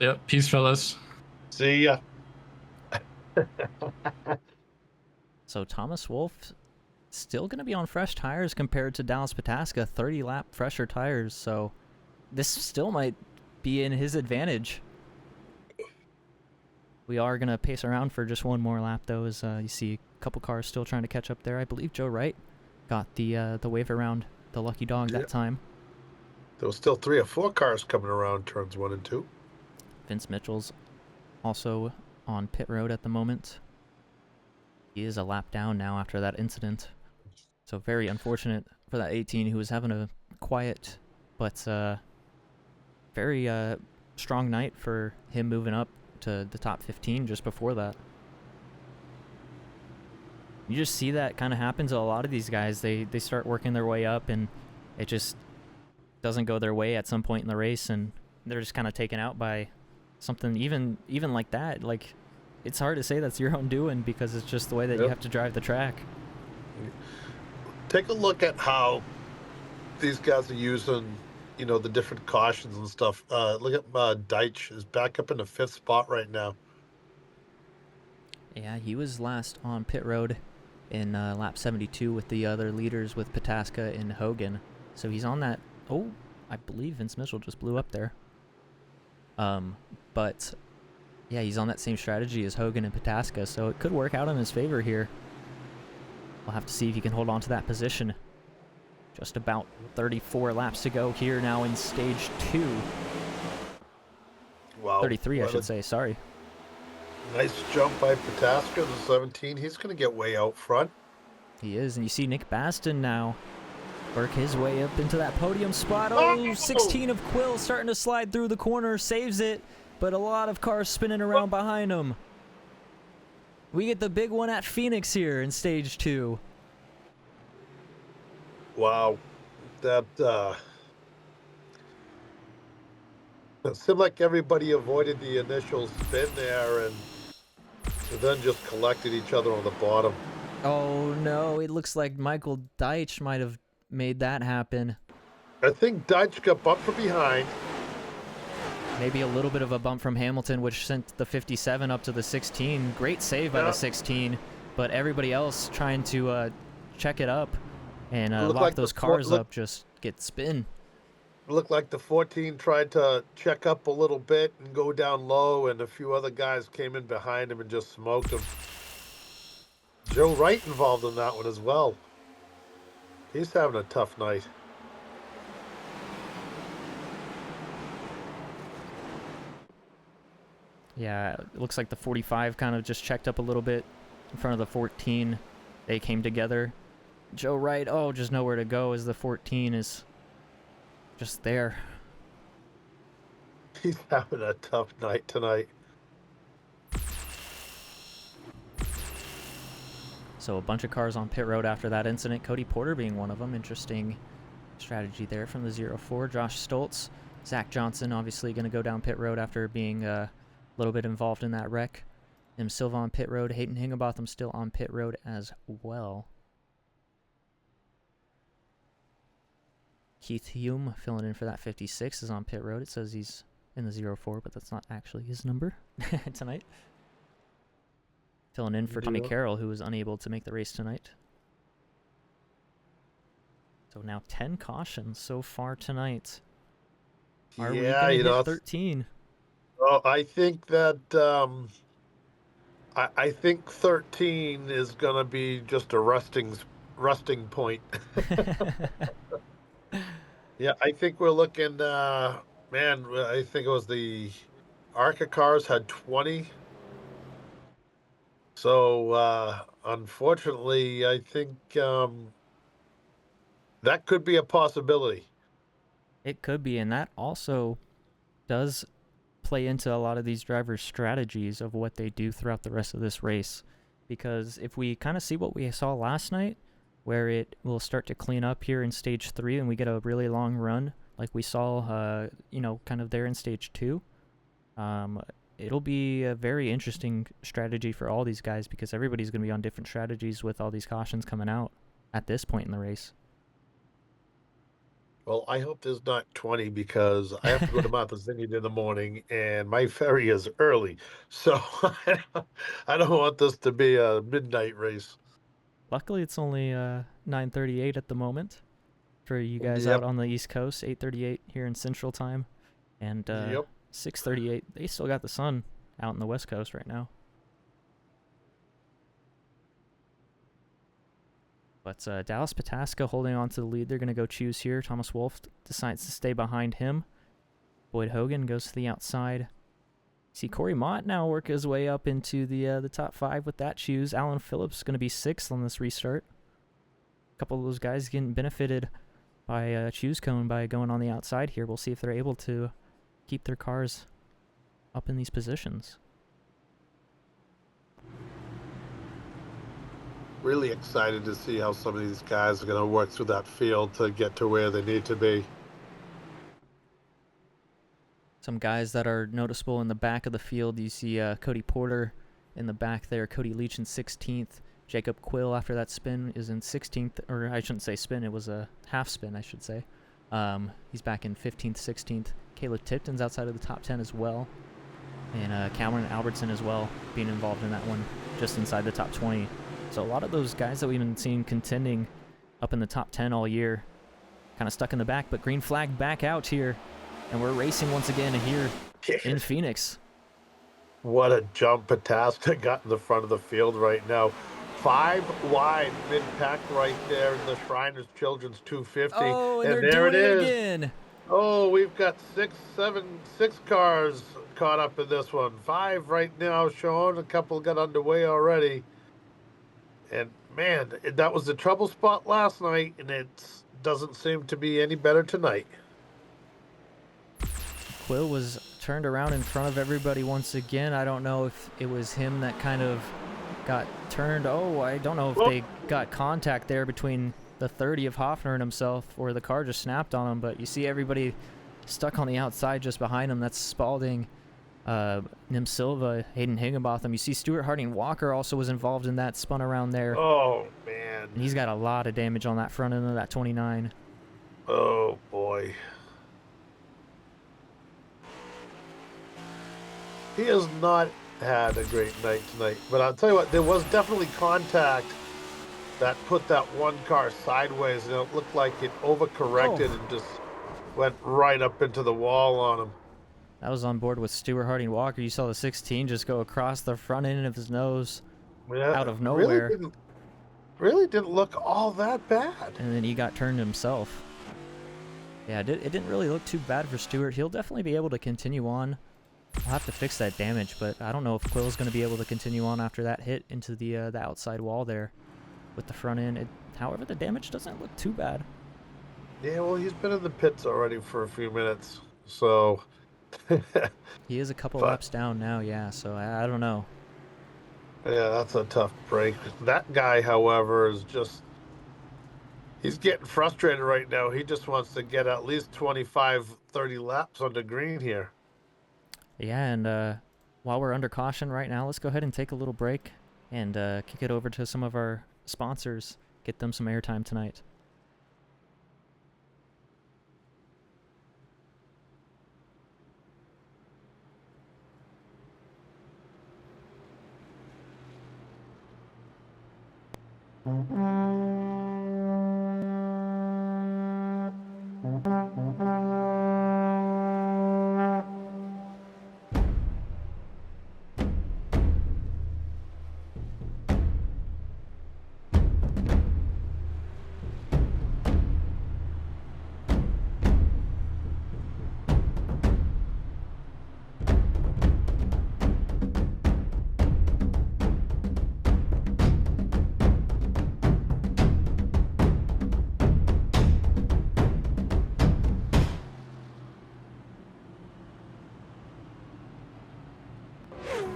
Yep, peace, fellas. See ya. So Thomas Wolfe still going to be on fresh tires compared to Dallas Pataska, 30-lap fresher tires, so this still might be in his advantage. We are going to pace around for just one more lap, though, as you see a couple cars still trying to catch up there. I believe Joe Wright got the wave around the lucky dog that time. There was still 3 or 4 cars coming around turns 1 and 2. Vince Mitchell's also on pit road at the moment. He is a lap down now after that incident. So very unfortunate for that 18 who was having a quiet but very strong night for him moving up to the top 15 just before that. You just see that kind of happen to a lot of these guys. They start working their way up and it just doesn't go their way at some point in the race and they're just kind of taken out by something even like that. Like, it's hard to say that's your own doing because it's just the way that you have to drive the track. Take a look at how these guys are using, you know, the different cautions and stuff. Look at Deitch is back up in the 5th spot right now. Yeah, he was last on pit road in lap 72 with the other leaders with Pataska and Hoggan. So he's on that. Oh, I believe Vince Mitchell just blew up there. But yeah, he's on that same strategy as Hoggan and Pataska, so it could work out in his favor here. We'll have to see if he can hold on to that position. Just about 34 laps to go here now in stage 2. Wow. 33, I should say, sorry. Nice jump by Pataska, the 17. He's going to get way out front. He is, and you see Nick Basden now work his way up into that podium spot. Oh, 16 of Quill starting to slide through the corner, saves it, but a lot of cars spinning around behind him. We get the big one at Phoenix here in stage 2. Wow. That it seemed like everybody avoided the initial spin there and then just collected each other on the bottom. Oh no, it looks like Michael Deitch might have made that happen. I think Deitch got bumped from behind. Maybe a little bit of a bump from Hamilton, which sent the 57 up to the 16. Great save by the 16, but everybody else trying to check it up and lock like those cars up just get spin. It looked like the 14 tried to check up a little bit and go down low, and a few other guys came in behind him and just smoked him. Joe Wright involved in that one as well. He's having a tough night. Yeah, it looks like the 45 kind of just checked up a little bit in front of the 14. They came together. Joe Wright, oh, just nowhere to go as the 14 is just there. He's having a tough night tonight. So a bunch of cars on pit road after that incident, Cody Porter being one of them. Interesting strategy there from the 0-4. Josh Stoltz, Zach Johnson obviously going to go down pit road after being a little bit involved in that wreck. Tim Silva on pit road. Hayden Higginbotham still on pit road as well. Keith Hume filling in for that 56 is on pit road. It says he's in the 0-4, but that's not actually his number tonight. Filling in for Tommy Carroll, who was unable to make the race tonight. So now 10 cautions so far tonight. Are we going to hit 13? Well, I think that I think 13 is going to be just a rusting point. Yeah, I think we're looking. Man, I think it was the ARCA cars had 20. So unfortunately, I think that could be a possibility. It could be, and that also does play into a lot of these drivers' strategies of what they do throughout the rest of this race. Because if we kind of see what we saw last night, where it will start to clean up here in stage 3 and we get a really long run like we saw, you know, kind of there in stage 2, it'll be a very interesting strategy for all these guys because everybody's going to be on different strategies with all these cautions coming out at this point in the race. Well, I hope there's not 20 because I have to go to Martha's Vineyard in the morning and my ferry is early. So I don't want this to be a midnight race. Luckily, it's only 9:38 at the moment for you guys Yep. out on the East Coast, 8:38 here in Central Time, and 6:38. They still got the sun out in the West Coast right now. But Dallas Pataska holding on to the lead. They're going to go choose here. Thomas Wolf decides to stay behind him. Boyd Hoggan goes to the outside. See Corey Mott now work his way up into the top 5 with that choose. Alan Phillips going to be 6th on this restart. A couple of those guys getting benefited by choose cone by going on the outside here. We'll see if they're able to keep their cars up in these positions. Really excited to see how some of these guys are going to work through that field to get to where they need to be. Some guys that are noticeable in the back of the field. You see Cody Porter in the back there. Cody Leach in 16th. Jacob Quill after that spin is in 16th. Or I shouldn't say spin. It was a half spin, I should say. He's back in 15th, 16th. Caleb Tipton's outside of the top 10 as well. And Cameron Albertson as well being involved in that one. Just inside the top 20. So a lot of those guys that we've been seeing contending up in the top 10 all year kind of stuck in the back. But green flag back out here. And we're racing once again here in Phoenix. What a jump Pataska got in the front of the field right now. 5 wide mid-pack right there in the Shriners Children's 250. Oh, and there they're doing it is. again. Oh, we've got 6 cars caught up in this one. 5 right now shown. A couple got underway already. And man, that was the trouble spot last night, and it doesn't seem to be any better tonight. Quill was turned around in front of everybody once again. I don't know if it was him that kind of got turned. Oh, I don't know if they got contact there between the 30 of Hoffner and himself, or the car just snapped on him. But you see everybody stuck on the outside just behind him. That's Spalding, Nim Silva, Hayden Higginbotham. You see Stuart Harding Walker also was involved in that, spun around there. Oh, man. And he's got a lot of damage on that front end of that 29. Oh, boy. He has not had a great night tonight. But I'll tell you what, there was definitely contact that put that one car sideways, and it looked like it overcorrected and just went right up into the wall on him. That was on board with Stuart Harding Walker. You saw the 16 just go across the front end of his nose out of nowhere. Really didn't look all that bad. And then he got turned himself. Yeah, it didn't really look too bad for Stuart. He'll definitely be able to continue on. I'll have to fix that damage, but I don't know if Quill's going to be able to continue on after that hit into the outside wall there with the front end. However, the damage doesn't look too bad. Yeah, well, he's been in the pits already for a few minutes, so... He is a couple laps down now, yeah, so I don't know. Yeah, that's a tough break. That guy, however, is just... He's getting frustrated right now. He just wants to get at least 25, 30 laps on the green here. Yeah, and while we're under caution right now, let's go ahead and take a little break and kick it over to some of our sponsors, get them some airtime tonight.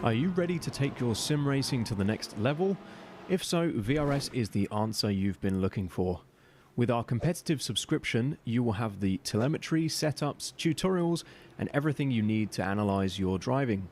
Are you ready to take your sim racing to the next level? If so, VRS is the answer you've been looking for. With our competitive subscription, you will have the telemetry, setups, tutorials, and everything you need to analyze your driving.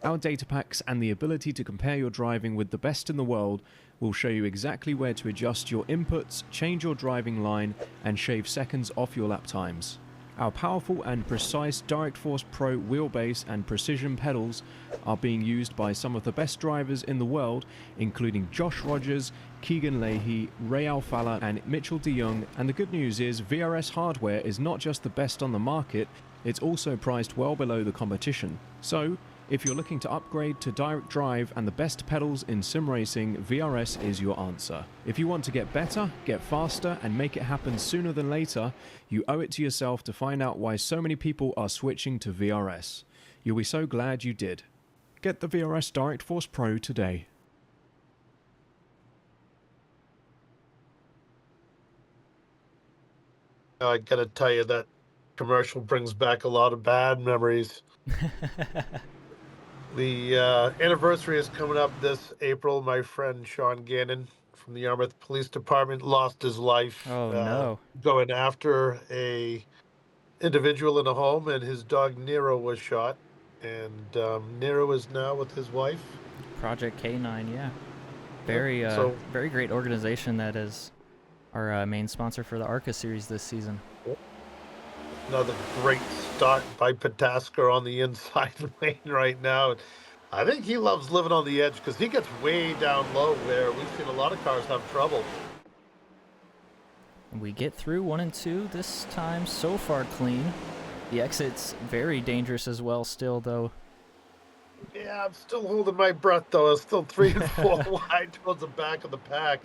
Our data packs and the ability to compare your driving with the best in the world will show you exactly where to adjust your inputs, change your driving line, and shave seconds off your lap times. Our powerful and precise Direct Force Pro wheelbase and precision pedals are being used by some of the best drivers in the world, including Josh Rogers, Keegan Leahy, Ray Alfala, and Mitchell de Jong. And the good news is VRS hardware is not just the best on the market, it's also priced well below the competition. So, if you're looking to upgrade to direct drive and the best pedals in sim racing, VRS is your answer. If you want to get better, get faster, and make it happen sooner than later, you owe it to yourself to find out why so many people are switching to VRS. You'll be so glad you did. Get the VRS Direct Force Pro today. I gotta tell you, that commercial brings back a lot of bad memories. The anniversary is coming up this April. My friend Sean Gannon from the Yarmouth Police Department lost his life no. going after a individual in a home, and his dog Nero was shot. And Nero is now with his wife. Project K9, yeah. Very, so- very great organization that is our main sponsor for the ARCA series this season. Another great start by Pataska on the inside lane right now. I think he loves living on the edge because he gets way down low where we've seen a lot of cars have trouble. We get through 1 and 2 this time, so far clean. The exit's very dangerous as well still, though. Yeah, I'm still holding my breath, though. It's still 3 and 4 wide towards the back of the pack.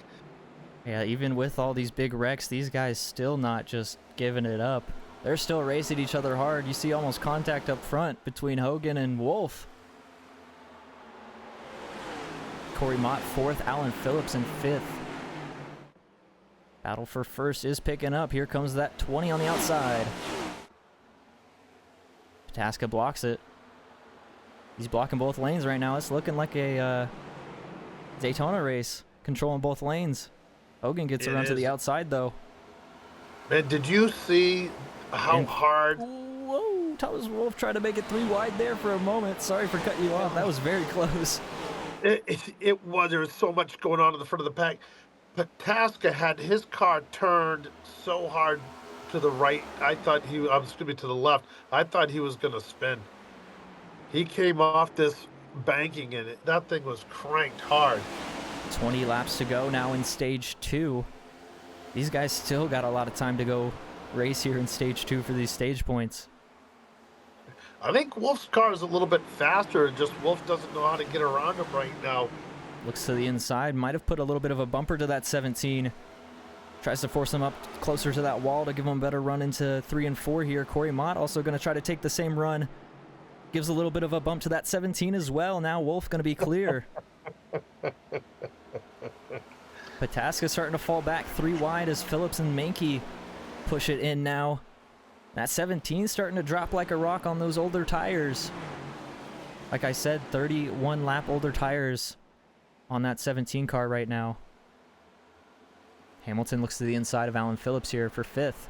Yeah, even with all these big wrecks, these guys still not just giving it up. They're still racing each other hard. You see almost contact up front between Hoggan and Wolf. Corey Mott 4th, Alan Phillips in 5th. Battle for first is picking up. Here comes that 20 on the outside. Pataska blocks it. He's blocking both lanes right now. It's looking like a Daytona race, controlling both lanes. Hoggan gets around to the outside, though. Man, did you see how hard... Whoa, Thomas Wolf tried to make it 3 wide there for a moment. Sorry for cutting you off. That was very close. It was. There was so much going on in the front of the pack. Pataska had his car turned so hard to the right. I thought to the left. I thought he was going to spin. He came off this banking and that thing was cranked hard. 20 laps to go now in stage 2. These guys still got a lot of time to go race here in stage 2 for these stage points. I think Wolf's car is a little bit faster, just Wolf doesn't know how to get around him right now. Looks to the inside, might have put a little bit of a bumper to that 17. Tries to force him up closer to that wall to give him a better run into 3 and 4 here. Corey Mott also going to try to take the same run. Gives a little bit of a bump to that 17 as well. Now Wolf going to be clear. Pataska starting to fall back 3 wide as Phillips and Mankey push it in now. That 17 starting to drop like a rock on those older tires. Like I said, 31 lap older tires on that 17 car right now. Hamilton looks to the inside of Alan Phillips here for 5th.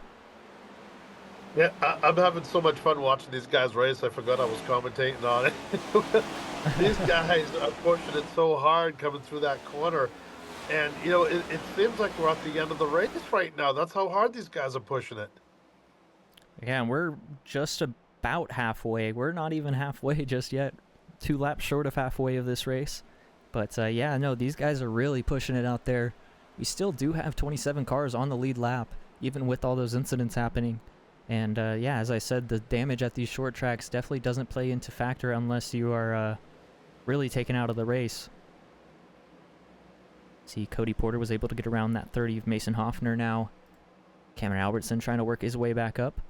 Yeah, I'm having so much fun watching these guys race. I forgot I was commentating on it. These guys are pushing it so hard coming through that corner. And, you know, it seems like we're at the end of the race right now. That's how hard these guys are pushing it. Yeah, and we're just about halfway. We're not even halfway just yet. 2 laps short of halfway of this race. But, yeah, no, these guys are really pushing it out there. We still do have 27 cars on the lead lap, even with all those incidents happening. And, yeah, as I said, the damage at these short tracks definitely doesn't play into factor unless you are really taken out of the race. See, Cody Porter was able to get around that 30 of Mason Hoffner now. Cameron Albertson trying to work his way back up.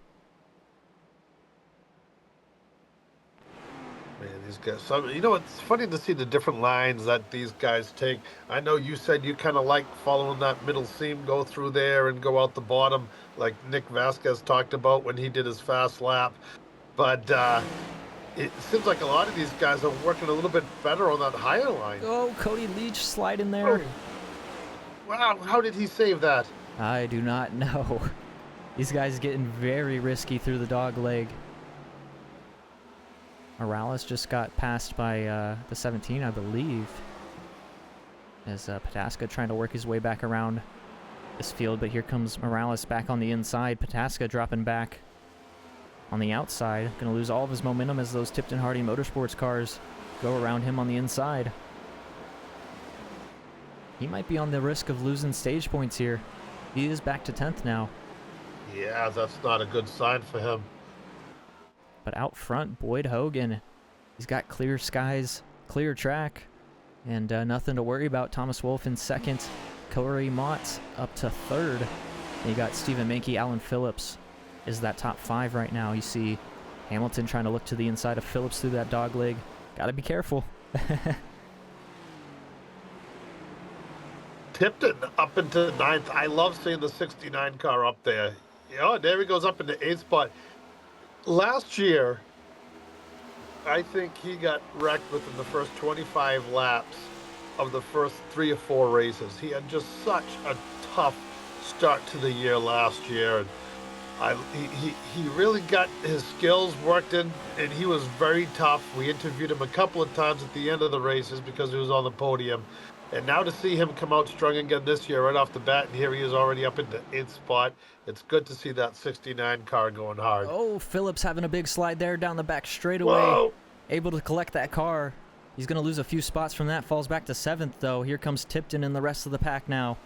Man, these guys, you know, it's funny to see the different lines that these guys take. I know you said you kind of like following that middle seam, go through there and go out the bottom, like Nick Vasquez talked about when he did his fast lap. But it seems like a lot of these guys are working a little bit better on that higher line. Oh, Cody Leach slide in there. Oh. Wow, how did he save that? I do not know. These guys getting very risky through the dog leg. Morales just got passed by the 17, I believe. As Pataska trying to work his way back around this field, but here comes Morales back on the inside. Pataska dropping back on the outside. Going to lose all of his momentum as those Tipton Hardy Motorsports cars go around him on the inside. He might be on the risk of losing stage points here. He is back to 10th now. Yeah, that's not a good sign for him. But out front, Boyd Hoggan, he's got clear skies, clear track, and nothing to worry about. Thomas Wolf in second, Corey Mott up to third. And you got Stephen Mankey, Alan Phillips is that top 5 right now. You see Hamilton trying to look to the inside of Phillips through that dog leg. Gotta be careful. Tipton up into 9th. I love seeing the 69 car up there. You know, there he goes up into 8th spot. Last year, I think he got wrecked within the first 25 laps of the first 3 or 4 races. He had just such a tough start to the year last year. And he really got his skills worked in, and he was very tough. We interviewed him a couple of times at the end of the races because he was on the podium. And now to see him come out strong again this year right off the bat, and here he is already up into 8th spot. It's good to see that 69 car going hard. Oh, Phillips having a big slide there down the back straightaway. Whoa. Able to collect that car. He's going to lose a few spots from that. Falls back to 7th, though. Here comes Tipton and the rest of the pack now.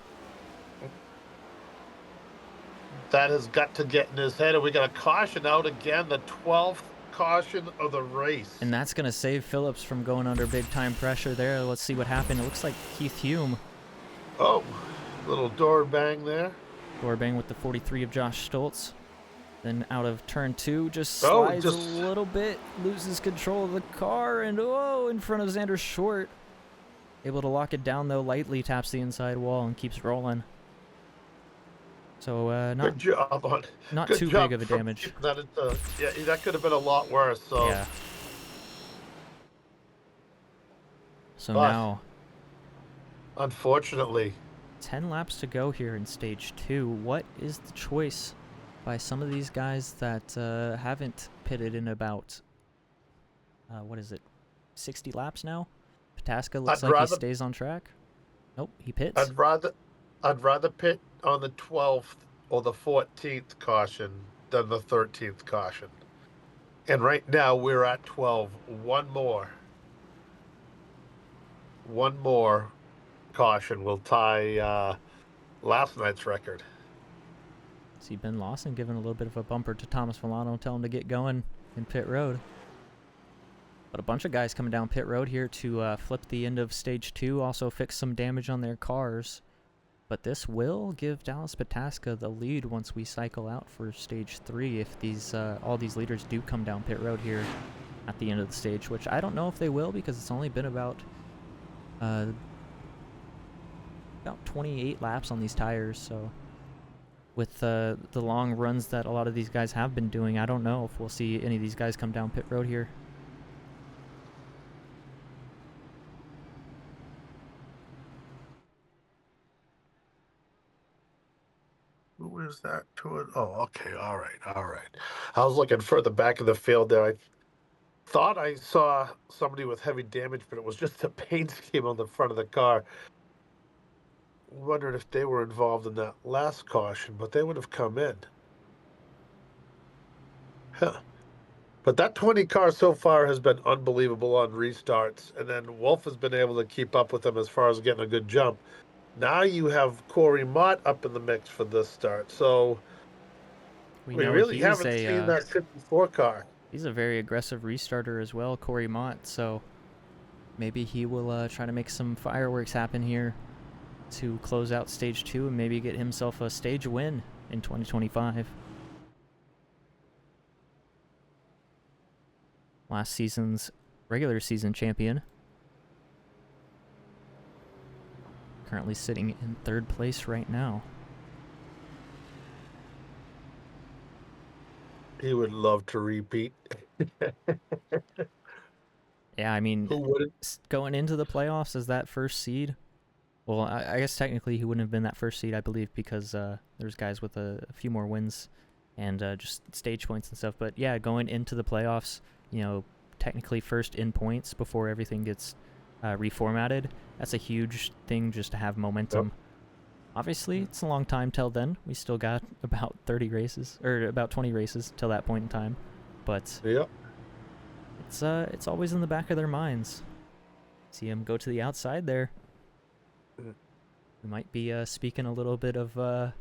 That has got to get in his head, and we got a caution out again, the 12th caution of the race. And that's going to save Phillips from going under big-time pressure there. Let's see what happened. It looks like Keith Hume. Oh, little door bang there. Door bang with the 43 of Josh Stoltz. Then out of turn 2, just slides a little bit, loses control of the car, and oh, in front of Zander Short. Able to lock it down, though, lightly taps the inside wall and keeps rolling. So not, good job on, not good too job big of a damage. That yeah, that could have been a lot worse. So. Yeah. So now, unfortunately, 10 laps to go here in stage 2. What is the choice by some of these guys that haven't pitted in about, what is it, 60 laps now? Pataska looks like he stays on track. Nope, he pits. I'd rather pit on the 12th or the 14th caution than the 13th caution. And right now we're at 12. One more caution will tie last night's record. See Ben Lawson giving a little bit of a bumper to Thomas Milano, tell him to get going in pit road. But a bunch of guys coming down pit road here to flip the end of stage 2, also fix some damage on their cars. But this will give Dallas Pataska the lead once we cycle out for stage 3 if these all these leaders do come down pit road here at the end of the stage, which I don't know if they will because it's only been about 28 laps on these tires. So with the long runs that a lot of these guys have been doing, I don't know if we'll see any of these guys come down pit road here. Who is that to it? Oh, okay. All right. I was looking further back in the field there. I thought I saw somebody with heavy damage, but it was just the paint scheme on the front of the car. Wondered if they were involved in that last caution, but they would have come in. Huh. But that 20 car so far has been unbelievable on restarts, and then Wolf has been able to keep up with them as far as getting a good jump. Now you have Corey Mott up in the mix for this start, so we really haven't seen that 54 car. He's a very aggressive restarter as well, Corey Mott, so maybe he will try to make some fireworks happen here to close out stage 2 and maybe get himself a stage win in 2025. Last season's regular season champion. Currently sitting in 3rd place right now. He would love to repeat. Yeah, I mean, going into the playoffs as that first seed, well, I guess technically he wouldn't have been that first seed, I believe, because there's guys with a few more wins and just stage points and stuff. But yeah, going into the playoffs, you know, technically first in points before everything gets reformatted. That's a huge thing just to have momentum. Yep. Obviously, it's a long time till then. We still got about 30 races, or about 20 races till that point in time. But yep. It's always in the back of their minds. See him go to the outside there. We might be speaking a little bit of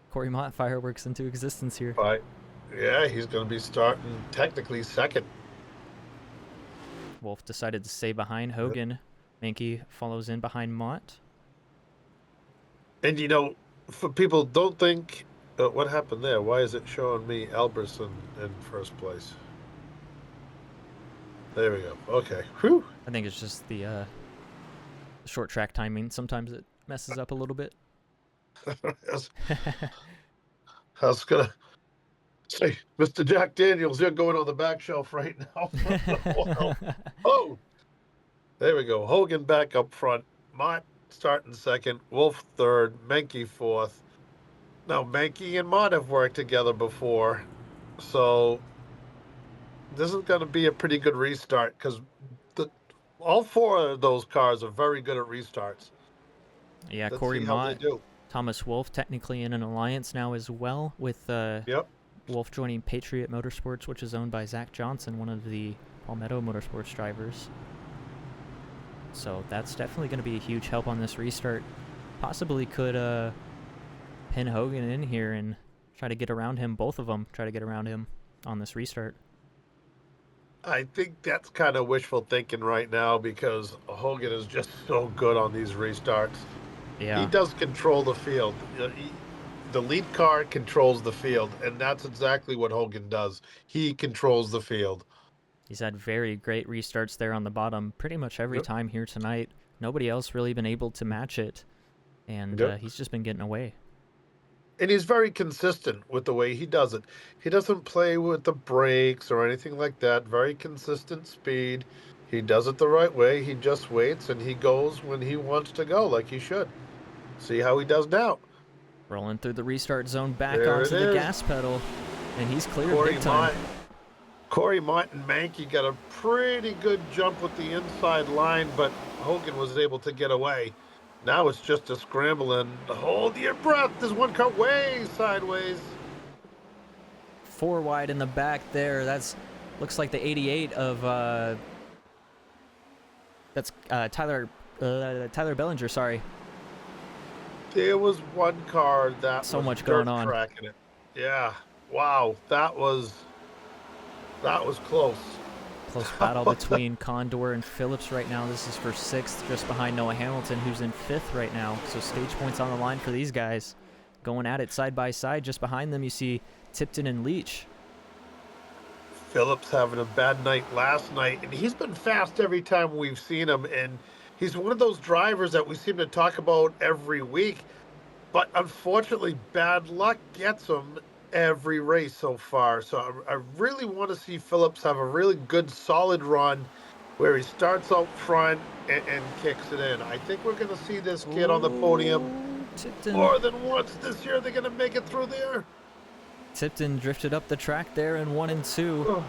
Corey Mott fireworks into existence here. Right. Yeah, he's going to be starting technically second. Wolf decided to stay behind Hoggan. Mankey follows in behind Mott. And you know, for people, don't think, what happened there? Why is it showing me Alberson in first place? There we go. Okay. Whew. I think it's just the short track timing. Sometimes it messes up a little bit. I was going to say, Mr. Jack Daniels, you're going on the back shelf right now. Oh, there we go. Hoggan back up front. Mott starting second. Wolf third. Mankey fourth. Now, Mankey and Mott have worked together before. So this is going to be a pretty good restart because all four of those cars are very good at restarts. Yeah, Let's Corey see how they Mott, do. Thomas Wolf technically in an alliance now as well with Wolf joining Patriot Motorsports, which is owned by Zach Johnson, one of the Palmetto Motorsports drivers. So that's definitely going to be a huge help on this restart. Possibly could pin Hoggan in here and try to get around him, both of them, try to get around him on this restart. I think that's kind of wishful thinking right now because Hoggan is just so good on these restarts. Yeah. He does control the field. The lead car controls the field, and that's exactly what Hoggan does. He controls the field. He's had very great restarts there on the bottom pretty much every time here tonight. Nobody else really been able to match it, and he's just been getting away. And he's very consistent with the way he does it. He doesn't play with the brakes or anything like that. Very consistent speed. He does it the right way. He just waits, and he goes when he wants to go, like he should. See how he does now. Rolling through the restart zone back There onto it the is. gas pedal, and he's cleared big time. Corey Mott and Mankey got a pretty good jump with the inside line, but Hoggan was able to get away. Now it's just a scramble, and hold your breath. There's one car way sideways. 4 wide in the back there. That's looks like the 88 of that's Tyler Bellinger. Sorry. There was one car that so was much going on. Tracking it. Yeah. Wow. That was close. Close battle between Condor and Phillips right now. This is for 6th, just behind Noah Hamilton, who's in 5th right now. So stage points on the line for these guys. Going at it side by side. Just behind them, you see Tipton and Leach. Phillips having a bad night last night, and he's been fast every time we've seen him, and he's one of those drivers that we seem to talk about every week, but unfortunately bad luck gets him every race so far. So I really want to see Phillips have a really good solid run where he starts out front and kicks it in. I think we're going to see this kid on the podium more than once this year. They're going to make it through there. Tipton drifted up the track there in 1 and 2.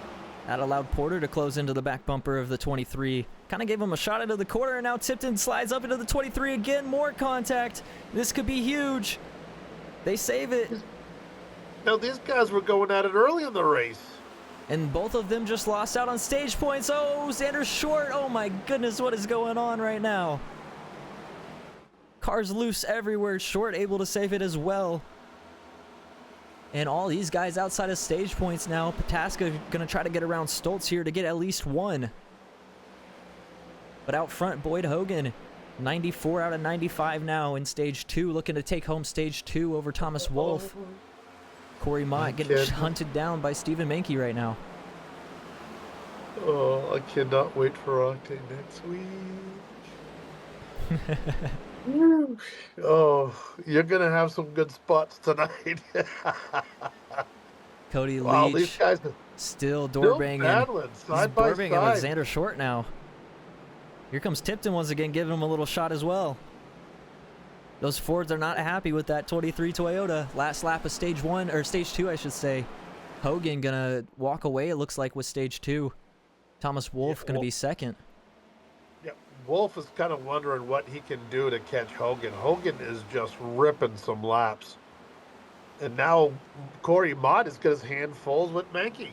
That allowed Porter to close into the back bumper of the 23. Kind of gave him a shot into the corner, and now Tipton slides up into the 23 again. More contact. This could be huge. They save it. Now, these guys were going at it early in the race. And both of them just lost out on stage points. Oh, Zander's short. Oh, my goodness, what is going on right now? Cars loose everywhere. Short able to save it as well. And all these guys outside of stage points now. Pataska going to try to get around Stoltz here to get at least 1. But out front, Boyd Hoggan, 94 out of 95 now in stage 2, looking to take home stage 2 over Thomas Wolf. Corey Mott getting hunted down by Stephen Mankey right now. Oh, I cannot wait for Octane next week. Oh, you're going to have some good spots tonight. Cody Wow, Leach these guys still door banging. Battling, side He's by door banging with side. Zander Short now. Here comes Tipton once again, giving him a little shot as well. Those Fords are not happy with that 23 Toyota. Last lap of stage 1, or stage 2, I should say. Hoggan gonna walk away, it looks like, with stage 2. Thomas Wolf going to be second. Yeah, Wolf is kind of wondering what he can do to catch Hoggan. Hoggan is just ripping some laps. And now Corey Mott has got his hand full with Mankey.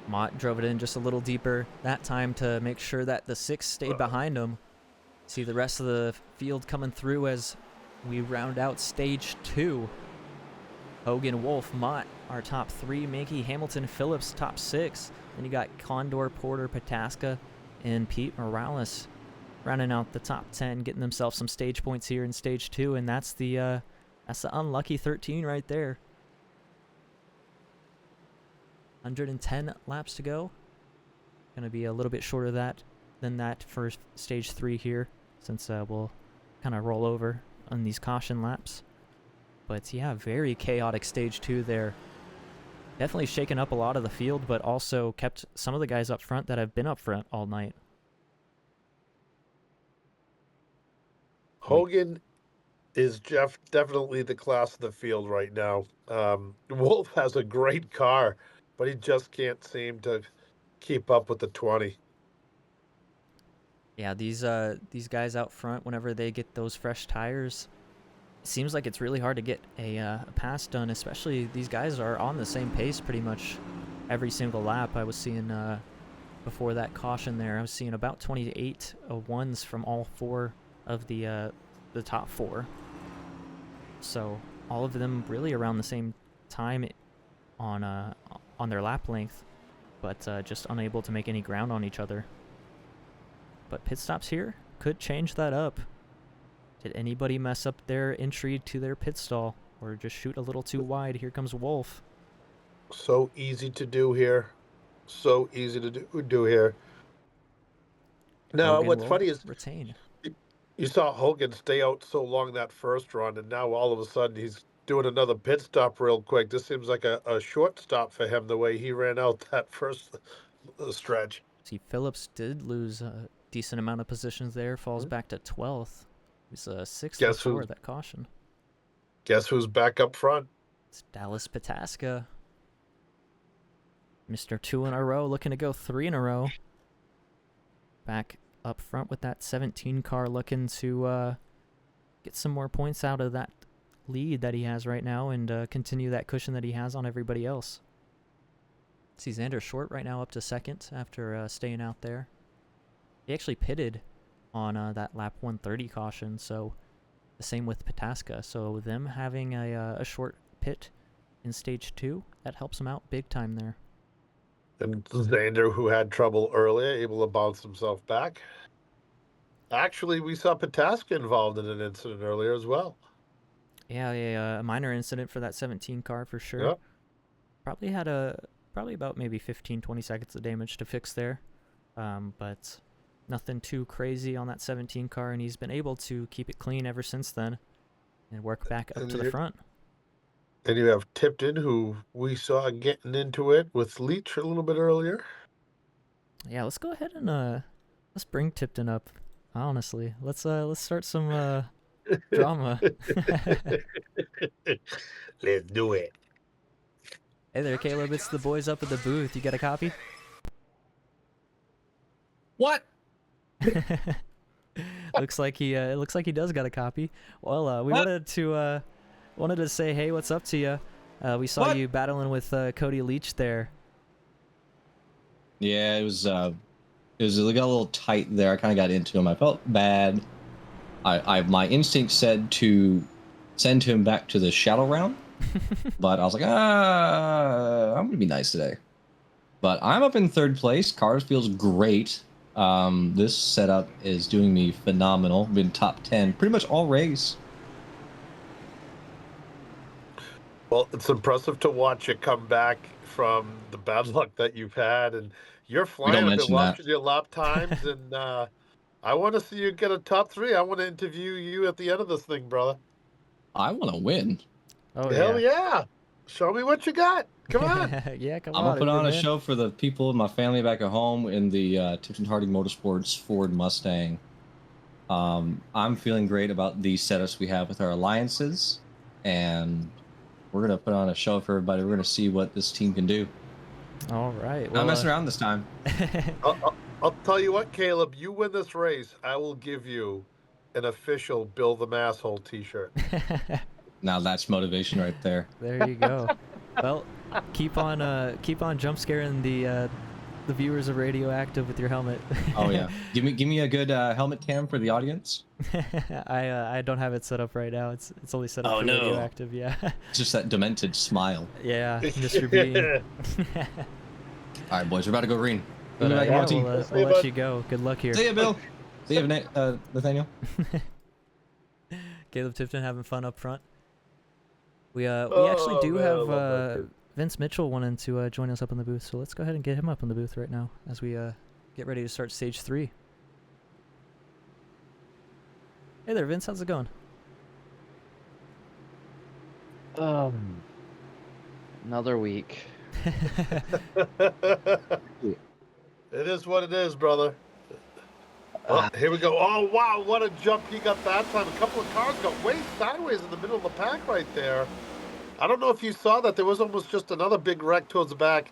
Mott drove it in just a little deeper that time to make sure that the 6 stayed behind him. See the rest of the field coming through as we round out stage 2. Hoggan, Wolf, Mott, our top 3. Mankey, Hamilton, Phillips, top 6. Then you got Condor, Porter, Pataska, and Pete Morales rounding out the top 10, getting themselves some stage points here in stage 2, and that's the unlucky 13 right there. 110 laps to go. Going to be a little bit shorter than that for stage 3 here, since we'll kind of roll over on these caution laps. But yeah, very chaotic stage 2 there. Definitely shaken up a lot of the field, but also kept some of the guys up front that have been up front all night. Hoggan is definitely the class of the field right now. Wolf has a great car, but he just can't seem to keep up with the 20. Yeah, these guys out front, whenever they get those fresh tires, it seems like it's really hard to get a pass done, especially these guys are on the same pace pretty much every single lap. I was seeing before that caution there, I was seeing about 28 ones from all 4 of the top 4. So all of them really around the same time on their lap length, but just unable to make any ground on each other. But pit stops here could change that up. Did anybody mess up their entry to their pit stall or just shoot a little too wide? Here comes Wolf. So easy to do here. So easy to do here. Now, Hoggan what's will funny is retain. you saw Hoggan stay out so long that first run, and now all of a sudden he's doing another pit stop real quick. This seems like a short stop for him the way he ran out that first stretch. See, Phillips did lose a decent amount of positions there, falls back to 12th. He's 6th before that caution. Guess who's back up front? It's Dallas Pataska. Mr. 2 in a row, looking to go 3 in a row. Back up front with that 17 car, looking to get some more points out of that lead that he has right now and continue that cushion that he has on everybody else. See Zander short right now up to 2nd after staying out there. He actually pitted on that lap 130 caution, so the same with Pataska. So them having a short pit in stage 2, that helps him out big time there. And Zander, who had trouble earlier, able to bounce himself back. Actually, we saw Pataska involved in an incident earlier as well. Yeah, a minor incident for that 17 car for sure. Yep. Probably had probably about maybe 15-20 seconds of damage to fix there, but nothing too crazy on that 17 car, and he's been able to keep it clean ever since then and work back up to the front. Then you have Tipton, who we saw getting into it with Leach a little bit earlier. Yeah, let's go ahead and let's bring Tipton up. Honestly, let's start some drama. Let's do it. Hey there, Caleb. It's the boys up at the booth. You got a copy? What? Looks like he does got a copy. Well, we wanted to say, hey, what's up to you? We saw you battling with Cody Leach there. Yeah, it got a little tight there. I kind of got into him. I felt bad. My instinct said to send him back to the shallow round, but I was like, I'm gonna be nice today. But I'm up in 3rd place. Cars feels great. This setup is doing me phenomenal. Been top 10 pretty much all race. Well, it's impressive to watch you come back from the bad luck that you've had, and you're flying. I've been watching your lap times, and I want to see you get a top 3. I want to interview you at the end of this thing, brother. I want to win. Oh, hell yeah. Show me what you got. Come on. Yeah, come I'm on. going to put on a show for the people in my family back at home in the Tipton Harding Motorsports Ford Mustang. I'm feeling great about the setups we have with our alliances, and we're going to put on a show for everybody. We're going to see what this team can do. All right. Not messing around this time. I'll tell you what, Caleb. You win this race, I will give you an official Bill the Masshole T-shirt. Now that's motivation right there. There you go. Well, keep on jump scaring the viewers of Radioactive with your helmet. Oh yeah. Give me a good helmet cam for the audience. I don't have it set up right now. It's only set up Oh, for no. Radioactive. Yeah. It's just that demented smile. Yeah, Mr. Bean. All right, boys, we're about to go green. But Back yeah, on team. we'll let you go. Good luck here. See ya, Bill. See ya, Nathaniel. Caleb Tipton having fun up front. We actually do have Vince Mitchell wanting to join us up in the booth, so let's go ahead and get him up in the booth right now as we get ready to start stage 3. Hey there, Vince. How's it going? Another week. It is what it is, brother. Well, here we go. Oh, wow, what a jump he got that time. A couple of cars got way sideways in the middle of the pack right there. I don't know if you saw that. There was almost just another big wreck towards the back.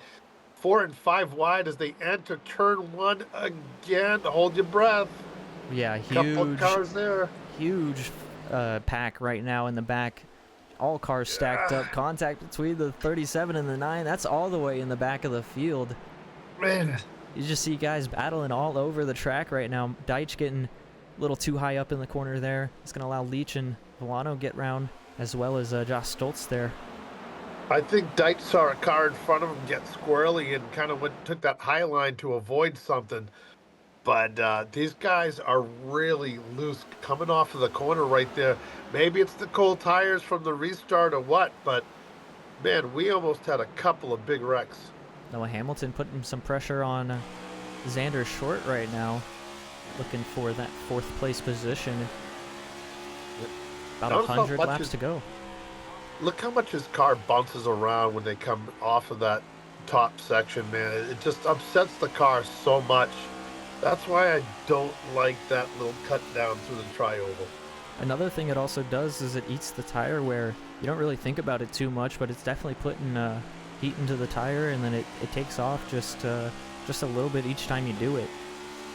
4 and 5 wide as they enter turn 1 again. Hold your breath. Yeah, huge. Couple of cars there. Huge pack right now in the back. All cars stacked up. Contact between the 37 and the 9. That's all the way in the back of the field. Man. You just see guys battling all over the track right now. Deitch getting a little too high up in the corner there. It's going to allow Leach and Volano get round, as well as Josh Stoltz there. I think Deitch saw a car in front of him get squirrely and kind of took that high line to avoid something. But these guys are really loose coming off of the corner right there. Maybe it's the cold tires from the restart or what, but man, we almost had a couple of big wrecks. Noah Hamilton putting some pressure on Zander Short right now, looking for that 4th place position. About 100 laps to go. Look how much his car bounces around when they come off of that top section, man. It just upsets the car so much. That's why I don't like that little cut down through the tri-oval. Another thing it also does is it eats the tire where you don't really think about it too much, but it's definitely putting heat into the tire, and then it takes off just a little bit each time you do it.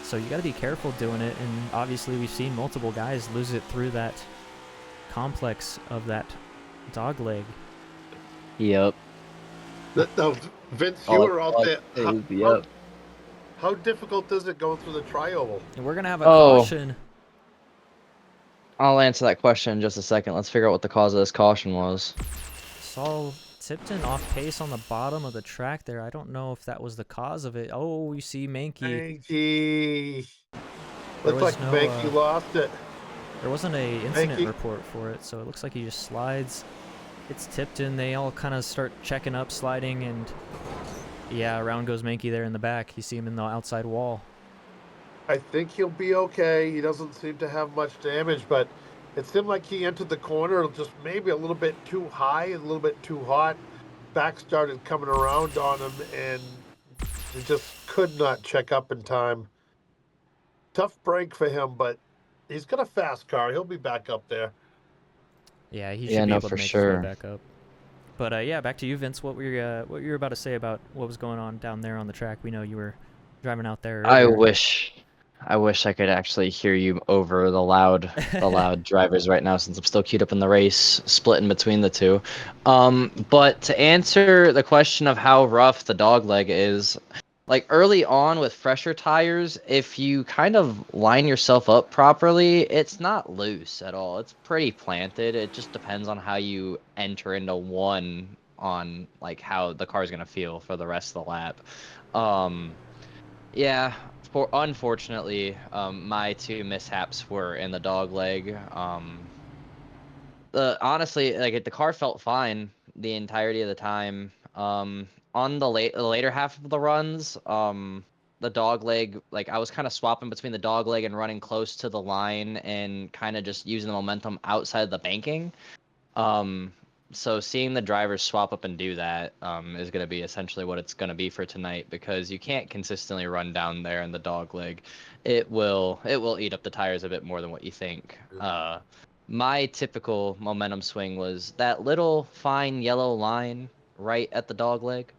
So you got to be careful doing it, and obviously we've seen multiple guys lose it through that complex of that dog leg. Yep. Now, Vince, you were out there. How difficult is it going through the tri-oval? And we're going to have a caution. I'll answer that question in just a second. Let's figure out what the cause of this caution was. Saw Tipton off pace on the bottom of the track there. I don't know if that was the cause of it. Oh, you see Mankey. Mankey. Looks like Mankey lost it. There wasn't a incident report for it, so it looks like he just slides. It's Tipton. They all kind of start checking up, sliding, and yeah, around goes Mankey there in the back. You see him in the outside wall. I think he'll be okay. He doesn't seem to have much damage, but it seemed like he entered the corner just maybe a little bit too high, a little bit too hot. Back started coming around on him, and he just could not check up in time. Tough break for him, but he's got a fast car. He'll be back up there. Yeah, he should be able to make his way back up. But yeah, back to you, Vince. What were you about to say about what was going on down there on the track? We know you were driving out there earlier. I wish I could actually hear you over the loud drivers right now, since I'm still queued up in the race, splitting between the two. But to answer the question of how rough the dog leg is, like early on with fresher tires, if you kind of line yourself up properly, it's not loose at all. It's pretty planted. It just depends on how you enter into one on like how the car is gonna feel for the rest of the lap. Yeah. Unfortunately, my 2 mishaps were in the dog leg. Honestly, like the car felt fine the entirety of the time. On the later half of the runs, the dog leg, like I was kind of swapping between the dog leg and running close to the line and kind of just using the momentum outside the banking. So seeing the drivers swap up and do that is going to be essentially what it's going to be for tonight, because you can't consistently run down there in the dog leg. It will eat up the tires a bit more than what you think. My typical momentum swing was that little fine yellow line right at the dog leg.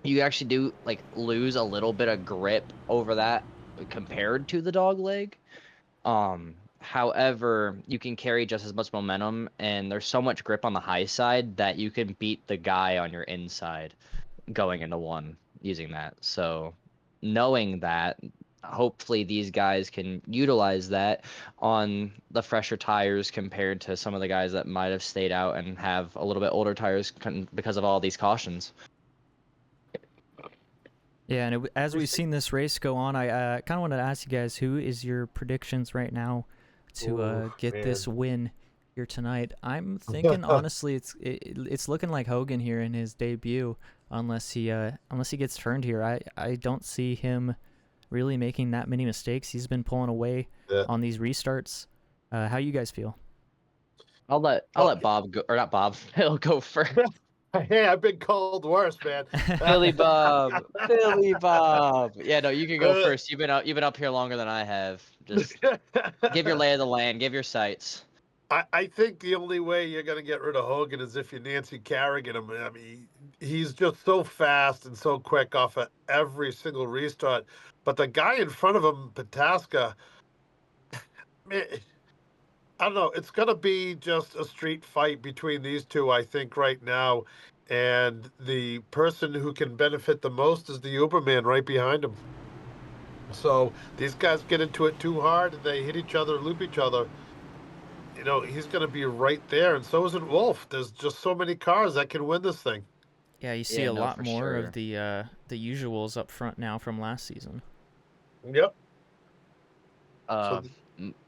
you actually do like lose a little bit of grip over that compared to the dog leg. However, you can carry just as much momentum, and there's so much grip on the high side that you can beat the guy on your inside going into one using that. So knowing that, hopefully these guys can utilize that on the fresher tires compared to some of the guys that might have stayed out and have a little bit older tires because of all these cautions. Yeah, and as we've seen this race go on, I kind of wanted to ask you guys, who is your predictions right now to get this win here tonight? I'm thinking honestly, it's looking like Hoggan here in his debut, unless he gets turned here. I don't see him really making that many mistakes. He's been pulling away on these restarts. How you guys feel? I'll let Bob go, or not Bob. He'll go first. Hey, I've been called worse, man. Billy Bob. Billy Bob. Yeah, no, you can go first. You've been up here longer than I have. Just give your lay of the land. Give your sights. I think the only way you're going to get rid of Hoggan is if you Nancy Kerrigan him. I mean, he's just so fast and so quick off of every single restart. But the guy in front of him, Pataska, man, I don't know. It's going to be just a street fight between these two, I think, right now. And the person who can benefit the most is the Uberman right behind him. So these guys get into it too hard, and they hit each other, loop each other. You know, he's going to be right there, and so isn't Wolf. There's just so many cars that can win this thing. Yeah, you see a lot more of the usuals up front now from last season. Yep.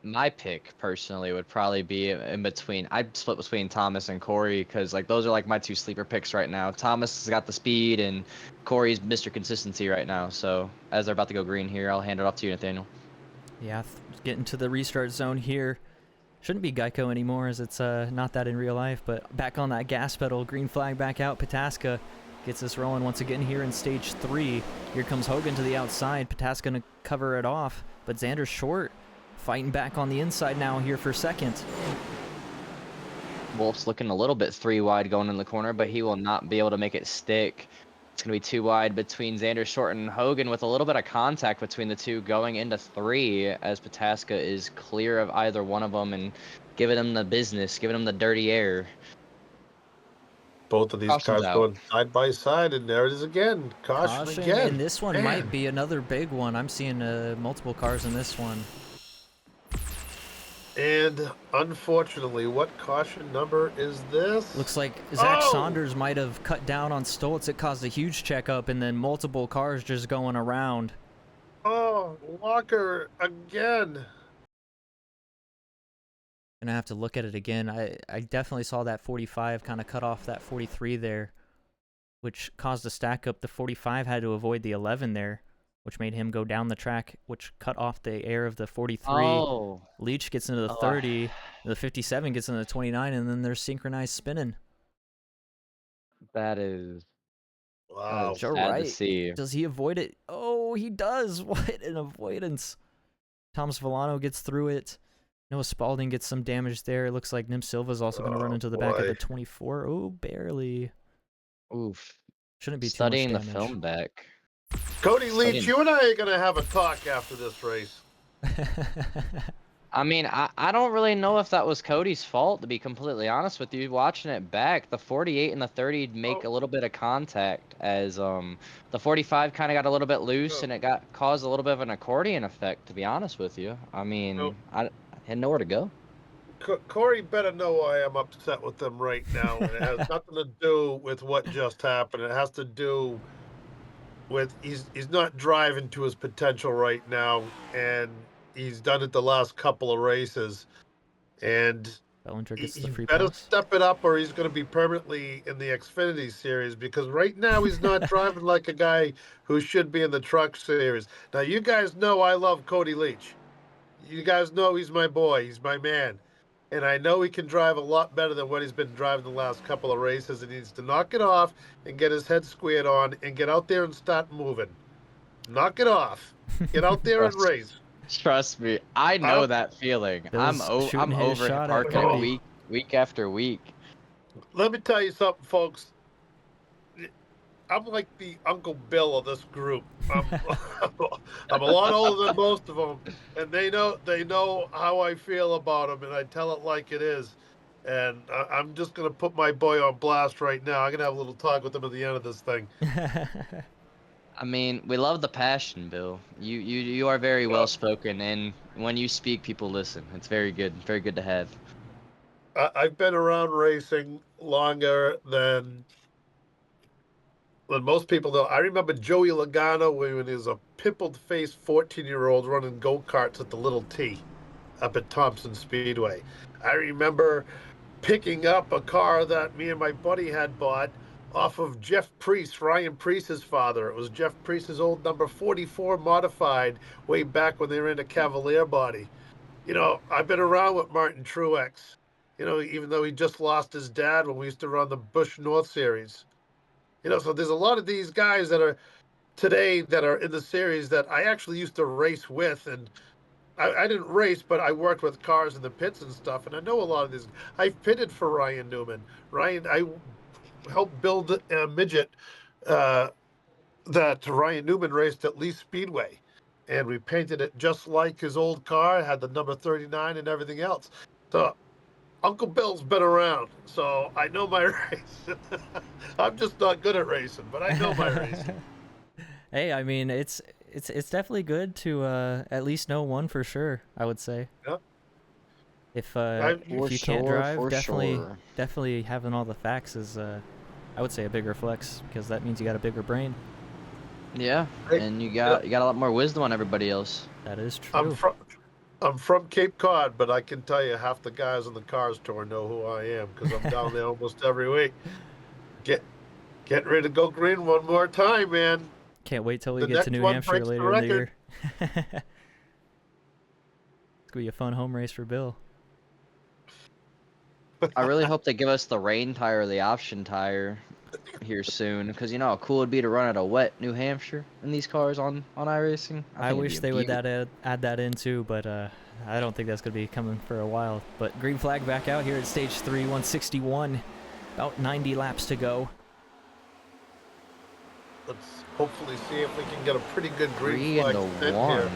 My pick personally would probably be in between. I'd split between Thomas and Corey because like those are like my two sleeper picks right now. Thomas has got the speed and Corey's Mr. Consistency right now. So as they're about to go green here, I'll hand it off to you, Nathaniel. Yeah, getting to the restart zone here. Shouldn't be Geico anymore as it's not that in real life, but back on that gas pedal, green flag back out. Pataska gets us rolling once again here in stage 3. Here comes Hoggan to the outside. Pataska gonna cover it off, but Zander's short. Fighting back on the inside now here for second. Wolf's looking a little bit 3 wide going in the corner, but he will not be able to make it stick. It's going to be 2 wide between Zander Short and Hoggan with a little bit of contact between the two going into 3 as Pataska is clear of either one of them and giving them the business, giving them the dirty air. Both of these cars going side by side, and there it is again. Caution again. And this one might be another big one. I'm seeing multiple cars in this one. And unfortunately, what caution number is this? Looks like Zach Saunders might have cut down on Stoltz. It caused a huge checkup, and then multiple cars just going around. Oh, Walker again. Gonna have to look at it again. I definitely saw that 45 kind of cut off that 43 there, which caused a stack up. The 45 had to avoid the 11 there, which made him go down the track, which cut off the air of the 43. Oh. Leach gets into the 30, the 57 gets into the 29, and then they're synchronized spinning. That is... Wow. Joe Wright, does he avoid it? Oh, he does. What an avoidance. Thomas Villano gets through it. Noah Spalding gets some damage there. It looks like Nim Silva's also going to run into the back of the 24. Oh, barely. Oof. Shouldn't be studying too much the damage. film back. Cody Leach, you and I are going to have a talk after this race. I mean, I don't really know if that was Cody's fault, to be completely honest with you. Watching it back, the 48 and the 30 make a little bit of contact as the 45 kind of got a little bit loose and it caused a little bit of an accordion effect, to be honest with you. I mean, I had nowhere to go. Corey better know I am upset with them right now. And it has nothing to do with what just happened. It has to do with he's not driving to his potential right now, and he's done it the last couple of races, and Bellinger gets the free better pass. step it up or he's going to be permanently in the Xfinity series, because right now he's not driving like a guy who should be in the truck series. Now, you guys know I love Cody Leach. You guys know he's my boy. He's my man. And I know he can drive a lot better than what he's been driving the last couple of races. And he needs to knock it off and get his head squared on and get out there and start moving. Knock it off. Get out there and race. Trust me, I know that feeling. I'm over it parking week after week. Let me tell you something, folks. I'm like the Uncle Bill of this group. I'm I'm a lot older than most of them, and they know how I feel about them, and I tell it like it is. And I'm just gonna put my boy on blast right now. I'm gonna have a little talk with him at the end of this thing. I mean, we love the passion, Bill. You are very well spoken, and when you speak, people listen. It's very good. Very good to have. I've been around racing longer than most people know. I remember Joey Logano when he was a pimpled-faced 14-year-old running go-karts at the Little T up at Thompson Speedway. I remember picking up a car that me and my buddy had bought off of Jeff Priest, Ryan Priest's father. It was Jeff Priest's old number 44 modified way back when they were in a Cavalier body. You know, I've been around with Martin Truex, you know, even though he just lost his dad when we used to run the Busch North Series. You know, so there's a lot of these guys that are today that are in the series that I actually used to race with. And I didn't race, but I worked with cars in the pits and stuff. And I know a lot of these. I've pitted for Ryan Newman. I helped build a midget that Ryan Newman raced at Lee Speedway. And we painted it just like his old car, had the number 39 and everything else. So Uncle Bill's been around, so I know my race. I'm just not good at racing, but I know my racing. Hey, I mean, it's definitely good to at least know one for sure, I would say. Yep. If For you can't sure, drive, for definitely sure. definitely having all the facts is I would say a bigger flex, because that means you got a bigger brain. Yeah, and you got a lot more wisdom on everybody else. That is true. I'm from Cape Cod, but I can tell you half the guys on the Cars Tour know who I am because I'm down there almost every week. Getting ready to go green one more time, man. Can't wait till we The get to next New one Hampshire breaks the later in the year. record. It's gonna be a fun home race for Bill. I really hope they give us the rain tire or the option tire here soon, because you know how cool it'd be to run at a wet New Hampshire in these cars on iRacing. I wish they would add that in too, but I don't think that's gonna be coming for a while. But green flag back out here at stage 3, 161, about 90 laps to go. Let's hopefully see if we can get a pretty good green 3 flag into stint 1 here.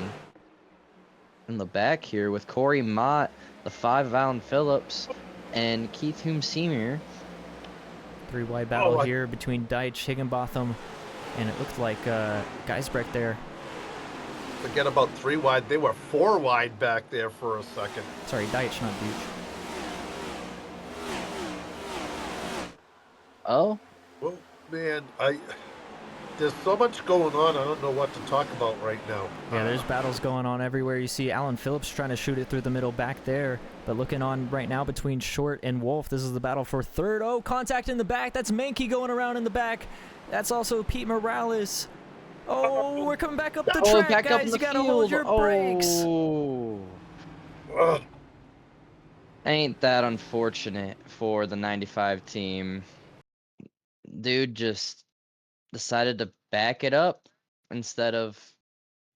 in the back here with Corey Mott, the 5 Alan Phillips, and Keith Hume Sr. 3 wide battle here between Deitch, Higginbotham, and it looked like Geisbrecht there. Forget about 3 wide. They were 4 wide back there for a second. Sorry, Deitch, not Deitch. Oh? Well, man, there's so much going on. I don't know what to talk about right now. Yeah, there's battles going on everywhere. You see Alan Phillips trying to shoot it through the middle back there. But looking on right now between Short and Wolf. This is the battle for third. Oh, contact in the back. That's Mankey going around in the back. That's also Pete Morales. Oh, we're coming back up the track, back guys. up in the You gotta hold your brakes. Ain't that unfortunate for the 95 team. Dude just decided to back it up instead of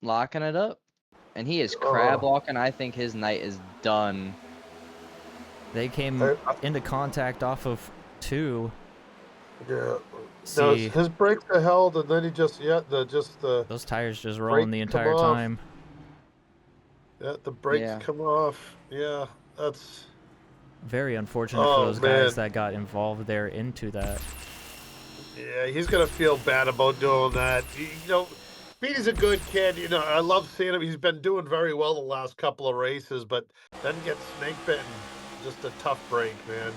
locking it up. And he is crab walking. I think his night is done. They came into contact off of 2. Yeah. No, his brakes are held, and then he just those tires just rolling the entire time. Yeah, the brakes come off. Yeah, that's very unfortunate for those guys that got involved there into that. Yeah, he's gonna feel bad about doing that. You know, Petey's a good kid. You know, I love seeing him. He's been doing very well the last couple of races, but then gets snake bitten. Just a tough break, man.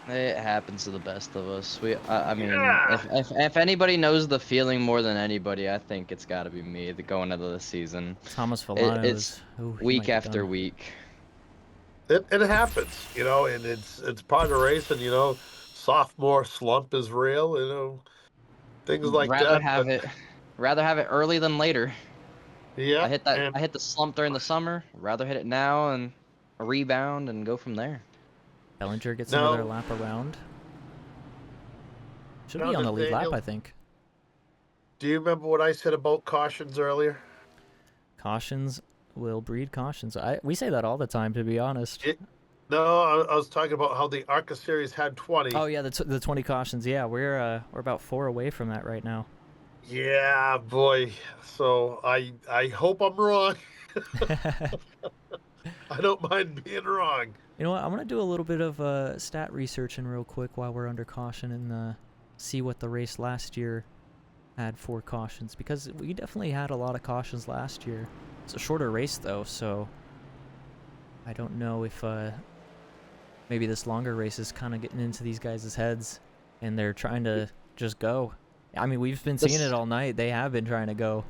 It happens to the best of us. I mean, if anybody knows the feeling more than anybody, I think it's got to be me going into the season. Thomas Villano It's week after week. It happens, you know, and it's part of racing. You know, sophomore slump is real. You know, things like that. Rather have it early than later. Yeah, I hit the slump during the summer. Rather hit it now and a rebound and go from there. Bellinger gets another lap around. Should be on the lead lap, I think. Do you remember what I said about cautions earlier? Cautions will breed cautions. We say that all the time, to be honest. No, I was talking about how the ARCA series had 20. Oh yeah, the 20 cautions. Yeah, we're about 4 away from that right now. Yeah, boy. So I hope I'm wrong. I don't mind being wrong. You know what? I'm gonna do a little bit of stat research in real quick while we're under caution and see what the race last year had for cautions, because we definitely had a lot of cautions last year. It's a shorter race though, so I don't know if maybe this longer race is kind of getting into these guys' heads and they're trying to just go. I mean, we've been seeing it all night. They have been trying to go.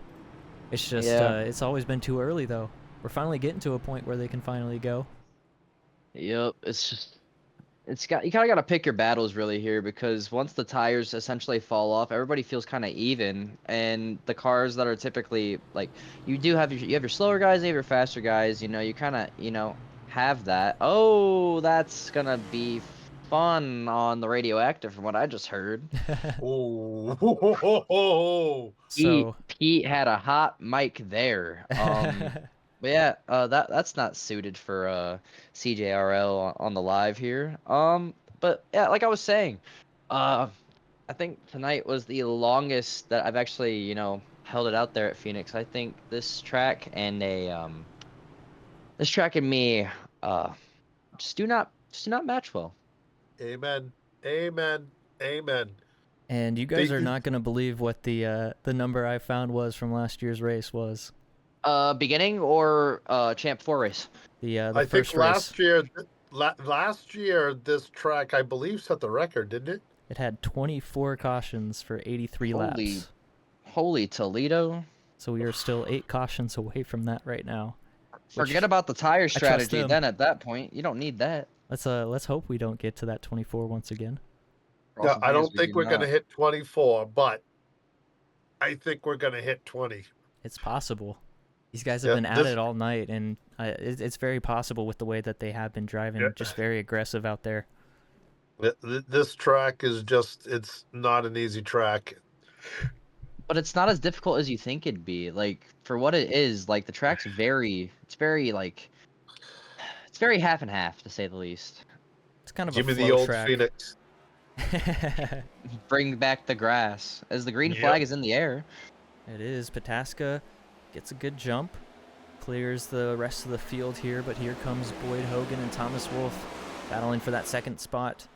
It's just it's always been too early though. We're finally getting to a point where they can finally go. Yep, you kind of got to pick your battles really here, because once the tires essentially fall off, everybody feels kind of even, and the cars that are typically like you have your slower guys, you have your faster guys. You kind of have that. Oh, that's gonna be fun on the radioactive from what I just heard. Oh, so Pete had a hot mic there. But yeah, that's not suited for CJRL on the live here. But yeah, like I was saying, I think tonight was the longest that I've actually, held it out there at Phoenix. I think this track and me, just do not match well. Amen. Amen. Amen. And you guys are not gonna believe what the number I found was from last year's race was. Beginning or Champ 4 race? The I first think last race. last year this track, I believe, set the record, didn't it? It had 24 cautions for 83 laps. Holy Toledo! So we are still 8 cautions away from that right now. Forget about the tire strategy. Then at that point, you don't need that. Let's hope we don't get to that 24 once again. Yeah, I don't think we're gonna hit 24, but I think we're gonna hit 20. It's possible. These guys have been at it all night, and it's very possible with the way that they have been driving, just very aggressive out there. This track is it's not an easy track. But it's not as difficult as you think it'd be. Like, for what it is, like, the track's it's very half and half, to say the least. It's kind of Give a me flow the old track. Phoenix. Bring back the grass, as the green flag is in the air. It is. Pataska gets a good jump, clears the rest of the field here, but here comes Boyd Hoggan and Thomas Wolf battling for that second spot.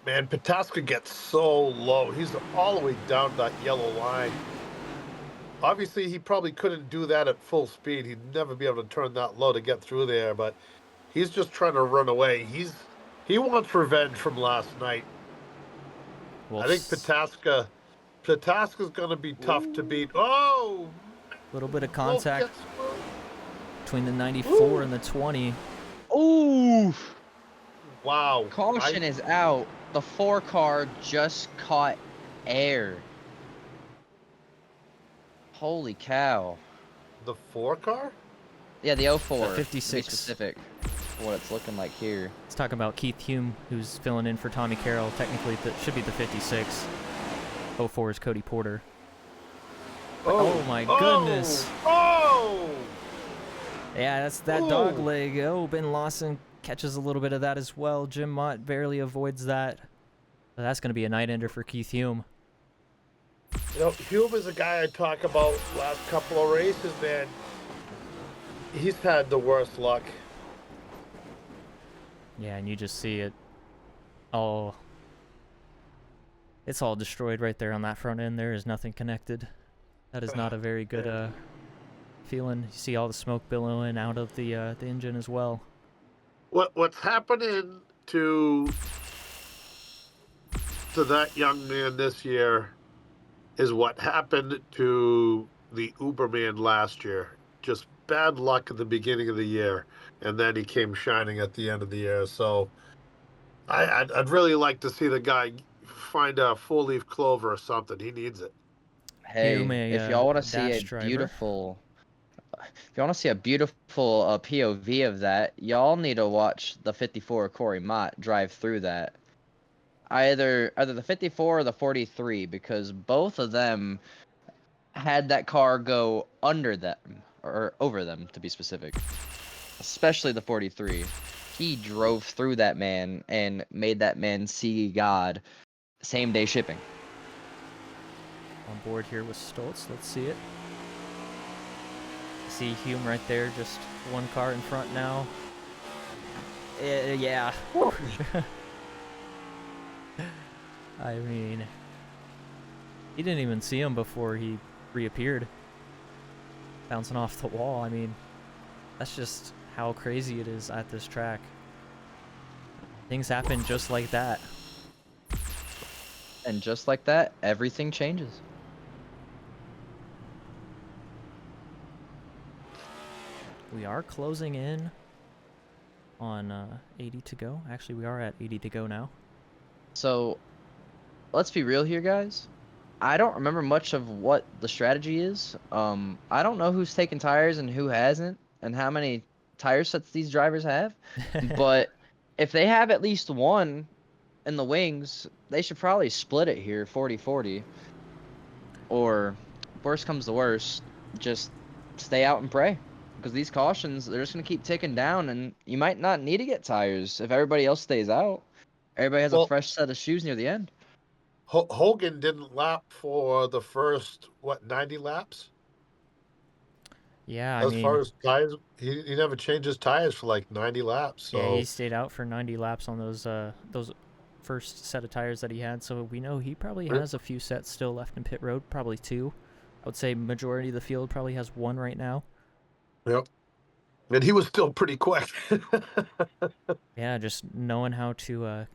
Man, Pataska gets so low. He's all the way down that yellow line. Obviously, he probably couldn't do that at full speed. He'd never be able to turn that low to get through there, but he's just trying to run away. He wants revenge from last night. I think Pataska's going to be tough to beat. Oh! A little bit of contact between the 94 and the 20. Ooh! Wow. Caution is out. The 4 car just caught air. Holy cow. The 4 car? Yeah, the 04. The 56. To be specific. What it's looking like here. Let's talk about Keith Hume, who's filling in for Tommy Carroll. Technically, that should be the 56. 04 is Cody Porter. Oh my goodness. Oh! Yeah, that's that dog leg. Oh, Ben Lawson catches a little bit of that as well. Jim Mott barely avoids that. But that's going to be a night ender for Keith Hume. You know, Hume is a guy I talk about last couple of races, man. He's had the worst luck. Yeah, and you just see it all. It's all destroyed right there on that front end. There is nothing connected. That is not a very good feeling. You see all the smoke billowing out of the engine as well. What's happening to that young man this year is what happened to the Uberman last year. Just bad luck at the beginning of the year, and then he came shining at the end of the year. So I'd really like to see the guy find a 4-leaf clover or something. He needs it. Hey, if y'all want to see a beautiful, POV of that, y'all need to watch the 54 Corey Mott drive through that. Either the 54 or the 43, because both of them had that car go under them or over them, to be specific. Especially the 43. He drove through that man and made that man see God. Same day shipping. On board here with Stoltz. Let's see it. See Hume right there, just one car in front now. Yeah. I mean, he didn't even see him before he reappeared. Bouncing off the wall. I mean, that's just how crazy it is at this track. Things happen just like that. And just like that, everything changes. We are closing in on 80 to go. Actually, we are at 80 to go now. So, let's be real here, guys. I don't remember much of what the strategy is. I don't know who's taking tires and who hasn't, and how many tire sets these drivers have. But if they have at least one in the wings, they should probably split it here, 40-40. Or, worst comes to worst, just stay out and pray. Because these cautions, they're just going to keep ticking down, and you might not need to get tires if everybody else stays out. Everybody has a fresh set of shoes near the end. Hoggan didn't lap for the first, 90 laps? Yeah, I As mean, far as tires, he never changed his tires for like 90 laps. So. Yeah, he stayed out for 90 laps on those first set of tires that he had, so we know he probably has a few sets still left in pit road, probably 2. I would say majority of the field probably has 1 right now. Yep. And he was still pretty quick. Yeah, just knowing how to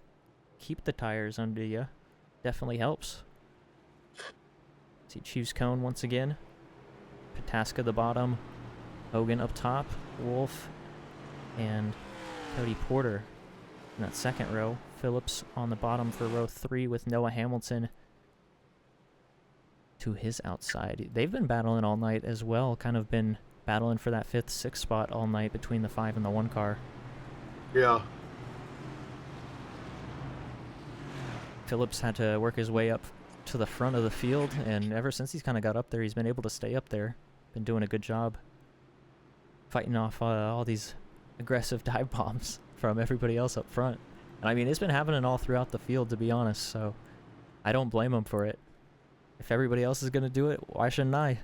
keep the tires under you definitely helps. See Chiefs Cone once again. Pataska the bottom. Hoggan up top. Wolf and Cody Porter in that second row. Phillips on the bottom for row 3 with Noah Hamilton to his outside. They've been battling all night as well, kind of been battling for that 5th, 6th spot all night between the 5 and the 1 car. Yeah. Phillips had to work his way up to the front of the field, and ever since he's kind of got up there, he's been able to stay up there. Been doing a good job fighting off all these aggressive dive bombs from everybody else up front. And I mean, it's been happening all throughout the field, to be honest, so I don't blame him for it. If everybody else is going to do it, why shouldn't I?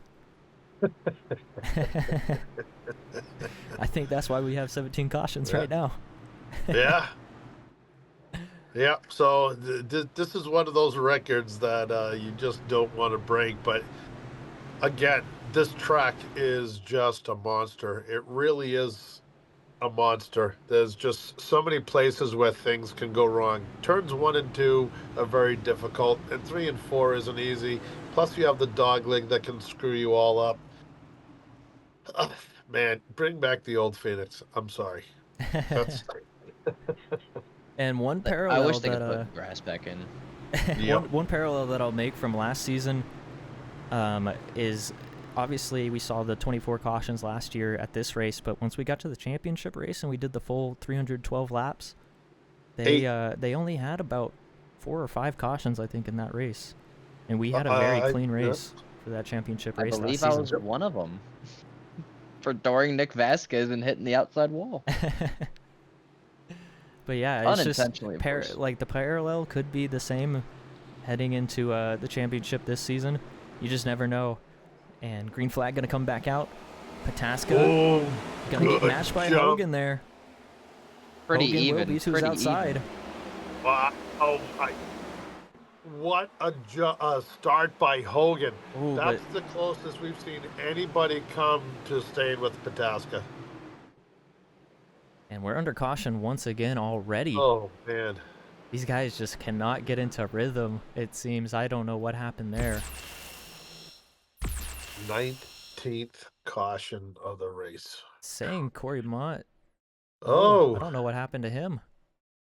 I think that's why we have 17 cautions right now. Yeah. Yeah, so this is one of those records that you just don't want to break. But again, this track is just a monster. It really is a monster. There's just so many places where things can go wrong. Turns 1 and 2 are very difficult, and 3 and 4 isn't easy. Plus, you have the dogleg that can screw you all up. Man, bring back the old Phoenix. I'm sorry. That's... And one parallel I wish they that could put grass back in. one parallel that I'll make from last season is obviously we saw the 24 cautions last year at this race, but once we got to the championship race and we did the full 312 laps, they only had about 4 or 5 cautions, I think, in that race, and we had a very clean race for that championship race. I believe last I was one of them for dooring Nick Vasquez and hitting the outside wall. But yeah, it's just Unintentionally, like the parallel could be the same heading into the championship this season. You just never know. And green flag gonna come back out. Pataska gonna get matched by Hoggan there. Pretty Hoggan even. will be to his Pretty outside. even. Wow! What a start by Hoggan. Ooh, That's the closest we've seen anybody come to staying with Pataska. And we're under caution once again already. Oh, man. These guys just cannot get into rhythm, it seems. I don't know what happened there. 19th caution of the race. Saying Corey Mott. Oh. I don't know what happened to him.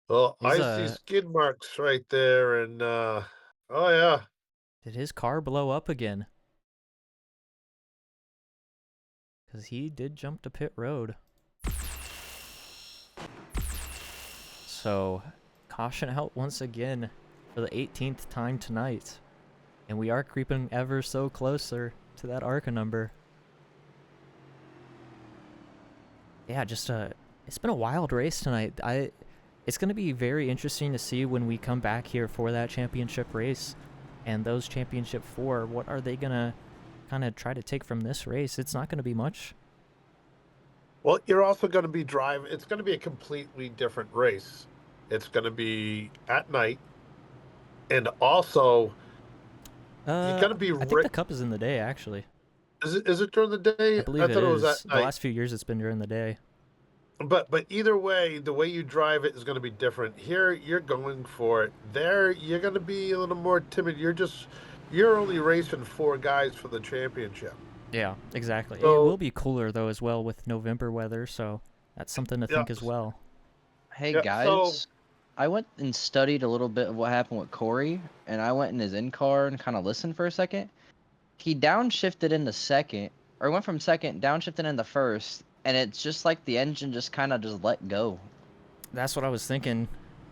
Well, He's, I see skid marks right there, and, oh, yeah. Did his car blow up again? Because he did jump to pit road. So, caution out once again for the 18th time tonight. And we are creeping ever so closer to that ARCA number. Yeah, just it's It's been a wild race tonight. It's going to be very interesting to see when we come back here for that championship race. And those championship 4, what are they going to kind of try to take from this race? It's not going to be much. Well, you're also going to be driving. It's going to be a completely different race. It's going to be at night. And also, you're going to be... I think the Cup is in the day, actually. Is it during the day? I believe thought it was is. at The night. last few years it's been during the day. But either way, the way you drive it is going to be different. Here, you're going for it. There, you're going to be a little more timid. You're only racing 4 guys for the championship. Yeah, exactly. So, it will be cooler, though, as well with November weather, so that's something to think as well. Hey, Yeah, guys. I went and studied a little bit of what happened with Corey, and I went in his in-car and kind of listened for a second. He downshifted into second, or went from second, downshifted into first, and it's just like the engine just kind of just let go. That's what I was thinking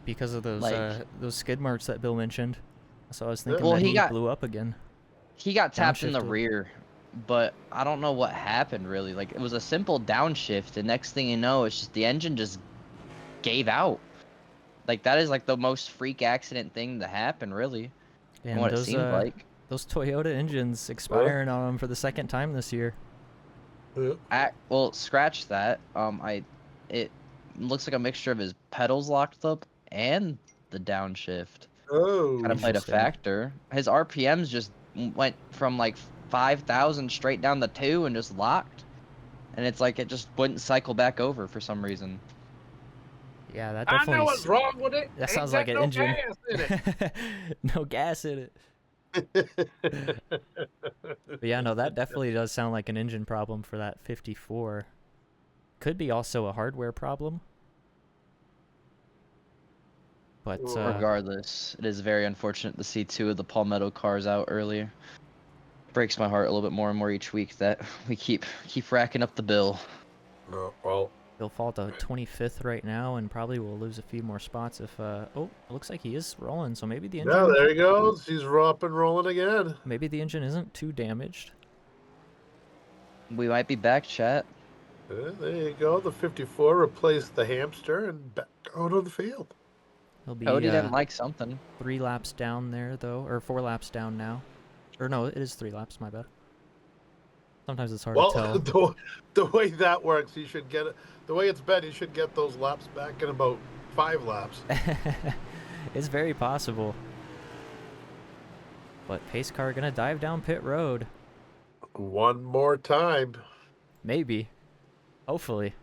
because of those skid marks that Bill mentioned. So I was thinking Well, that he got- blew up again. He got tapped in the Downshifted. rear, but I don't know what happened really. Like, it was a simple downshift, and next thing you know, it's just the engine just gave out. Like, that is like the most freak accident thing to happen, really. And what those, it seemed like. those Toyota engines expiring on them for the second time this year. Well, scratch that. It looks like a mixture of his pedals locked up and the downshift. Oh, kind of played a interesting. factor. His RPMs just went from like 5,000 straight down to 2 and just locked, and it's like it just wouldn't cycle back over for some reason. Yeah, that I definitely. know what's wrong with it. That Ain't sounds got like an no engine. gas in it. No gas in it. But yeah, no, that definitely does sound like an engine problem for that 54. Could be also a hardware problem. But Regardless, it is very unfortunate to see 2 of the Palmetto cars out earlier. Breaks my heart a little bit more and more each week that we keep racking up the bill. Well, he'll fall to 25th right now, and probably will lose a few more spots if. Oh, it looks like he is rolling, so maybe the engine. Yeah, there he goes. He's up and rolling again. Maybe the engine isn't too damaged. We might be back, chat. There you go. The 54 replaced the hamster and back out on the field. He'll be. Cody didn't like something. 3 laps down there though, or 4 laps down now. Or no, it is 3 laps. My bad. Sometimes it's hard to tell. The way that works, you should get it. The way it's been, you should get those laps back in about 5 laps. It's very possible. But pace car gonna dive down pit road. One more time. Maybe. Hopefully.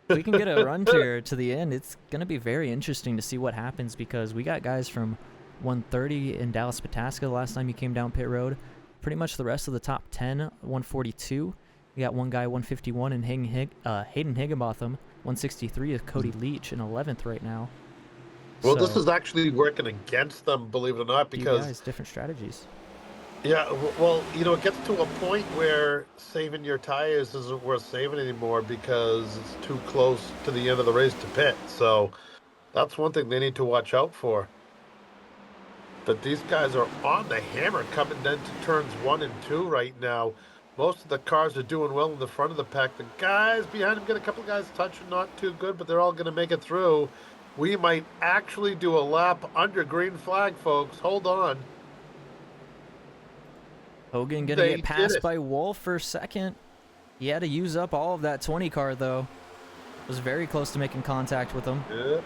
If we can get a run here to the end, it's gonna be very interesting to see what happens, because we got guys from 130 in Dallas Pataska the last time he came down pit road. Pretty much the rest of the top 10, 142. We got one guy, 151, and Hayden Higginbotham, 163 is Cody Leach in 11th right now. Well, this is actually working against them, believe it or not, because... guys, different strategies. Yeah, well, you know, it gets to a point where saving your tires isn't worth saving anymore because it's too close to the end of the race to pit. So that's one thing they need to watch out for. But these guys are on the hammer coming into turns 1 and 2 right now. Most of the cars are doing well in the front of the pack. The guys behind them get a couple of guys touching, not too good, but they're all going to make it through. We might actually do a lap under green flag, folks. Hold on. Hoggan gonna get passed by Wolf for second. He had to use up all of that 20 car though. Was very close to making contact with him. Yeah.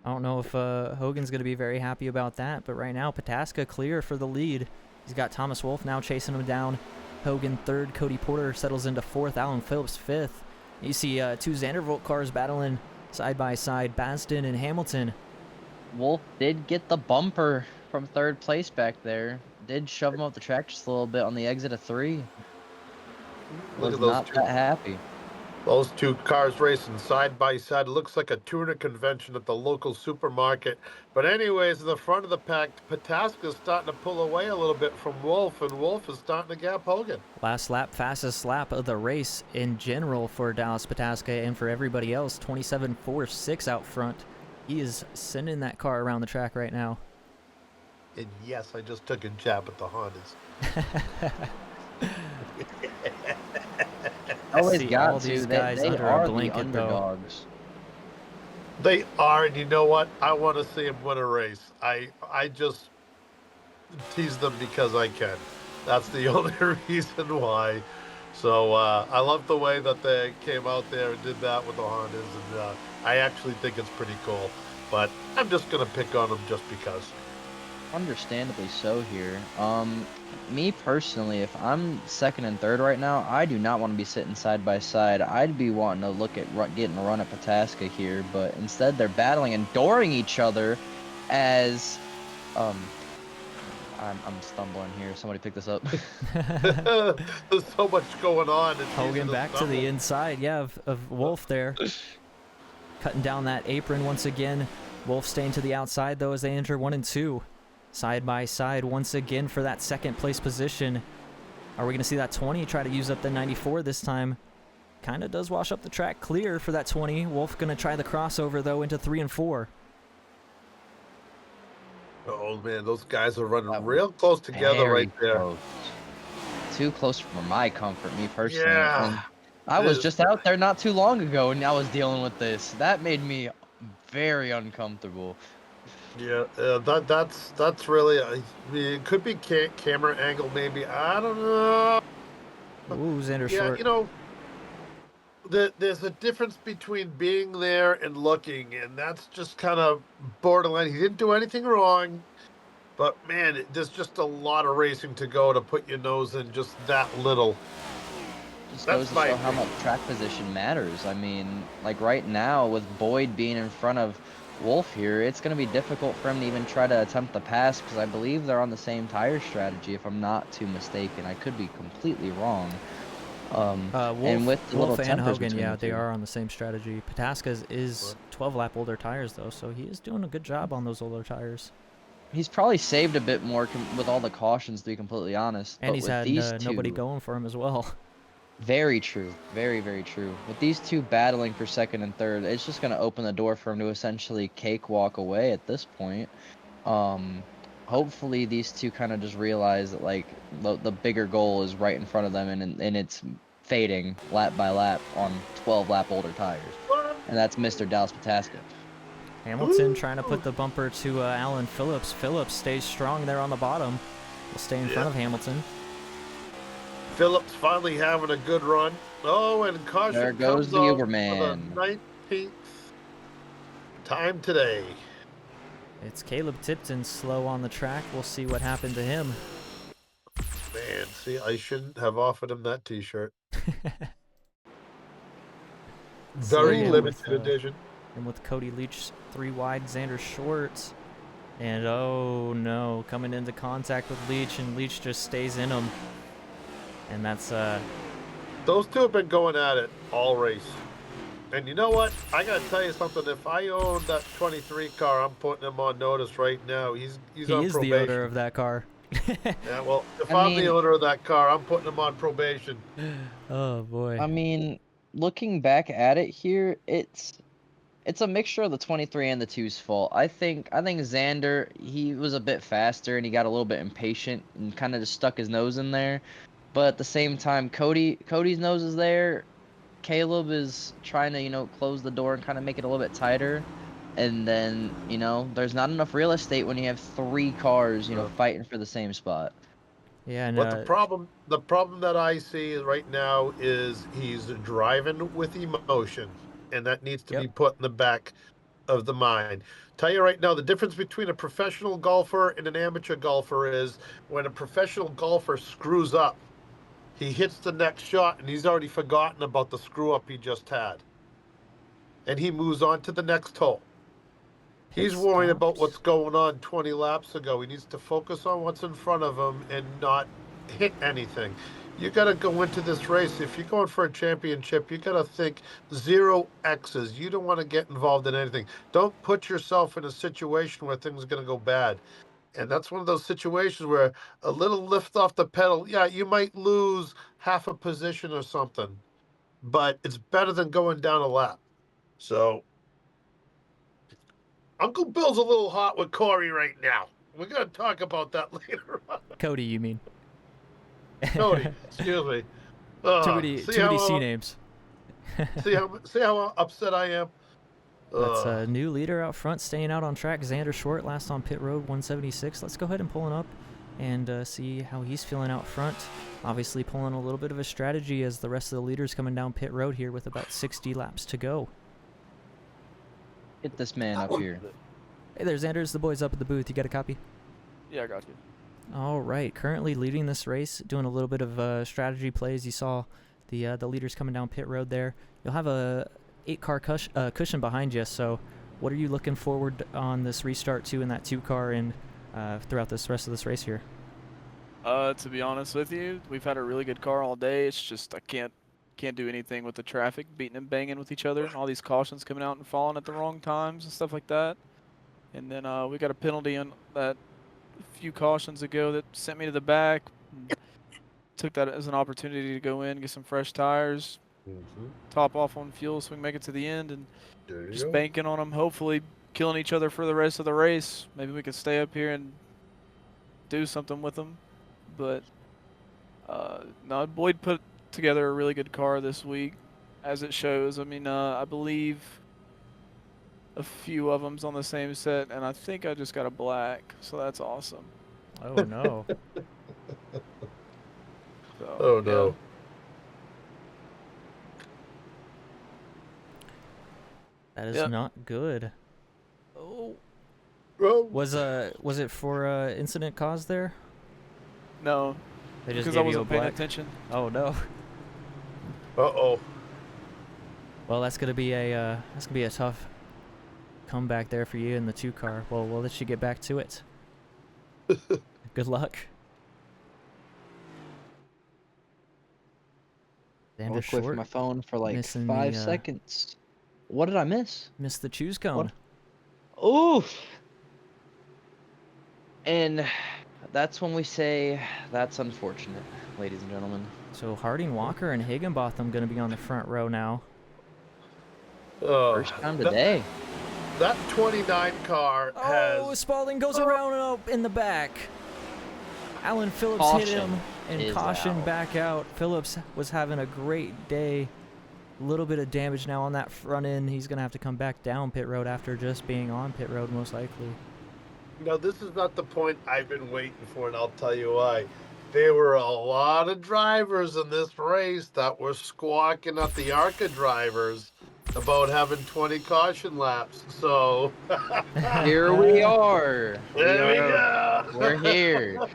I don't know if Hoggan's going to be very happy about that, but right now Pataska clear for the lead. He's got Thomas Wolf now chasing him down. Hoggan 3rd, Cody Porter settles into 4th, Alan Phillips 5th. You see 2 Zandervolt cars battling side by side, Basden and Hamilton. Wolf did get the bumper from 3rd place back there. Did shove him off the track just a little bit on the exit of 3. Was not that happy. Those 2 cars racing side by side. It looks like a tuna convention at the local supermarket. But anyways, in the front of the pack, Pataska's starting to pull away a little bit from Wolf, and Wolf is starting to gap Hoggan. Last lap, fastest lap of the race in general for Dallas Pataska and for everybody else. 27.46 out front. He is sending that car around the track right now. And yes, I just took a jab at the Hondas. Always See got all to. these They, guys they under a are the blanket, though. underdogs. They are, and you know what? I want to see them win a race. I just tease them because I can. That's the only reason why. So I love the way that they came out there and did that with the Hondas, and I actually think it's pretty cool. But I'm just gonna pick on them just because. Understandably so here. Me personally, if I'm second and third right now, I do not want to be sitting side by side. I'd be wanting to look at getting a run at Pataska here, but instead they're battling and dooring each other as, I'm stumbling here. Somebody pick this up. There's so much going on. It's easy Hoggan to back to stumble. the inside, yeah, of Wolf there. Cutting down that apron once again. Wolf staying to the outside, though, as they enter 1 and 2. Side by side once again for that second place position. Are we going to see that 20 try to use up the 94 this time? Kind of does wash up the track clear for that 20. Wolf going to try the crossover, though, into 3 and 4. Oh, man, those guys are running real close together right there. Close. Too close for my comfort, me personally. Yeah. And I was just out there not too long ago, and I was dealing with this. That made me very uncomfortable. Yeah, that's really. I mean, it could be camera angle, maybe. I don't know. Ooh, Zander Yeah, short. you know, there's a difference between being there and looking, and that's just kind of borderline. He didn't do anything wrong, but man, there's just a lot of racing to go to put your nose in just that little. Just That's goes to my show how opinion. much track position matters. I mean, like right now with Boyd being in front of Wolf here, it's going to be difficult for him to even try to attempt the pass because I believe they're on the same tire strategy, if I'm not too mistaken. I could be completely wrong. And with the Wolf little and tempers Hoggan, between yeah, the they two. are on the same strategy. Pataska is 12-lap older tires, though, so he is doing a good job on those older tires. He's probably saved a bit more with all the cautions, to be completely honest. And but he's with had these nobody two, going for him as well. very true. Very, very true. With these two battling for second and third, it's just going to open the door for him to essentially cakewalk away at this point. Hopefully these two kind of just realize that, like, the bigger goal is right in front of them, and it's fading lap by lap on 12-lap older tires. And that's Mr. Dallas Pataska. Hamilton trying to put the bumper to Alan Phillips. Phillips stays strong there on the bottom. Will stay in front of Hamilton. Phillips finally having a good run. Oh, and caution There goes comes the off Uberman. for the 19th time today. It's Caleb Tipton slow on the track. We'll see what happened to him. Man, see, I shouldn't have offered him that T-shirt. Very limited edition. And with Cody Leach 3 wide, Zander short. And oh no, coming into contact with Leach, and Leach just stays in him. And that's Those two have been going at it all race. And you know what? I gotta tell you something. If I owned that 23 car, I'm putting him on notice right now. He's on is probation. the owner of that car. Yeah, well, if I'm the owner of that car, I'm putting him on probation. Oh boy. I mean, looking back at it here, it's a mixture of the 23 and the 2's fault. I think Zander, he was a bit faster and he got a little bit impatient and kind of just stuck his nose in there. But at the same time, Cody's nose is there. Caleb is trying to, close the door and kind of make it a little bit tighter. And then, there's not enough real estate when you have 3 cars, fighting for the same spot. Yeah, But the problem that I see right now is he's driving with emotion, and that needs to be put in the back of the mind. Tell you right now, the difference between a professional golfer and an amateur golfer is when a professional golfer screws up, he hits the next shot and he's already forgotten about the screw up he just had. And he moves on to the next hole. He's worrying about what's going on 20 laps ago. He needs to focus on what's in front of him and not hit anything. You got to go into this race. If you're going for a championship, you got to think 0 X's. You don't want to get involved in anything. Don't put yourself in a situation where things are going to go bad. And that's one of those situations where a little lift off the pedal, yeah, you might lose half a position or something, but it's better than going down a lap. So Uncle Bill's a little hot with Corey right now. We're going to talk about that later on. Cody, you mean? Cody, excuse me. Too many C names. see how upset I am. That's a new leader out front, staying out on track. Zander Short, last on pit road, 176. Let's go ahead and pull him up and see how he's feeling out front. Obviously pulling a little bit of a strategy as the rest of the leaders coming down pit road here with about 60 laps to go. Get this man up here. Hey there, Zander. It's the boys up at the booth. You got a copy? Yeah, I got you. All right. Currently leading this race, doing a little bit of strategy plays. You saw the leaders coming down pit road there. You'll have a 8-car cushion behind you. So, what are you looking forward on this restart to in that 2-car and throughout this rest of this race here? To be honest with you, we've had a really good car all day. It's just I can't do anything with the traffic, beating and banging with each other, and all these cautions coming out and falling at the wrong times and stuff like that. And then we got a penalty on that a few cautions ago that sent me to the back. Took that as an opportunity to go in, get some fresh tires, top off on fuel so we can make it to the end, and just banking on them, hopefully killing each other for the rest of the race. Maybe we could stay up here and do something with them. But no, Boyd put together a really good car this week, as it shows. I mean, I believe a few of them's on the same set, and I think I just got a black, so that's awesome. Oh no. So, Oh no. That is not good. Oh. Was it for incident cause there? No. They just because gave I wasn't you a paying black? attention. Oh no. Uh-oh. Well, that's gonna be a tough comeback there for you in the 2-car. Well, we'll let you get back to it. Good luck. I'll Zander quit Short my phone for like missing 5 the, seconds. What did I miss? Missed the choose cone. Oof. And that's when we say that's unfortunate, ladies and gentlemen. So Harding, Walker, and Higginbotham going to be on the front row now. First time today. That 29 car has... Oh, Spalding goes around and up in the back. Alan Phillips hit him, and caution back out. Phillips was having a great day. A little bit of damage now on that front end. He's going to have to come back down pit road after just being on pit road, most likely. No, this is not the point I've been waiting for, and I'll tell you why. There were a lot of drivers in this race that were squawking at the ARCA drivers about having 20 caution laps, so... Here we are. There we go. We're here.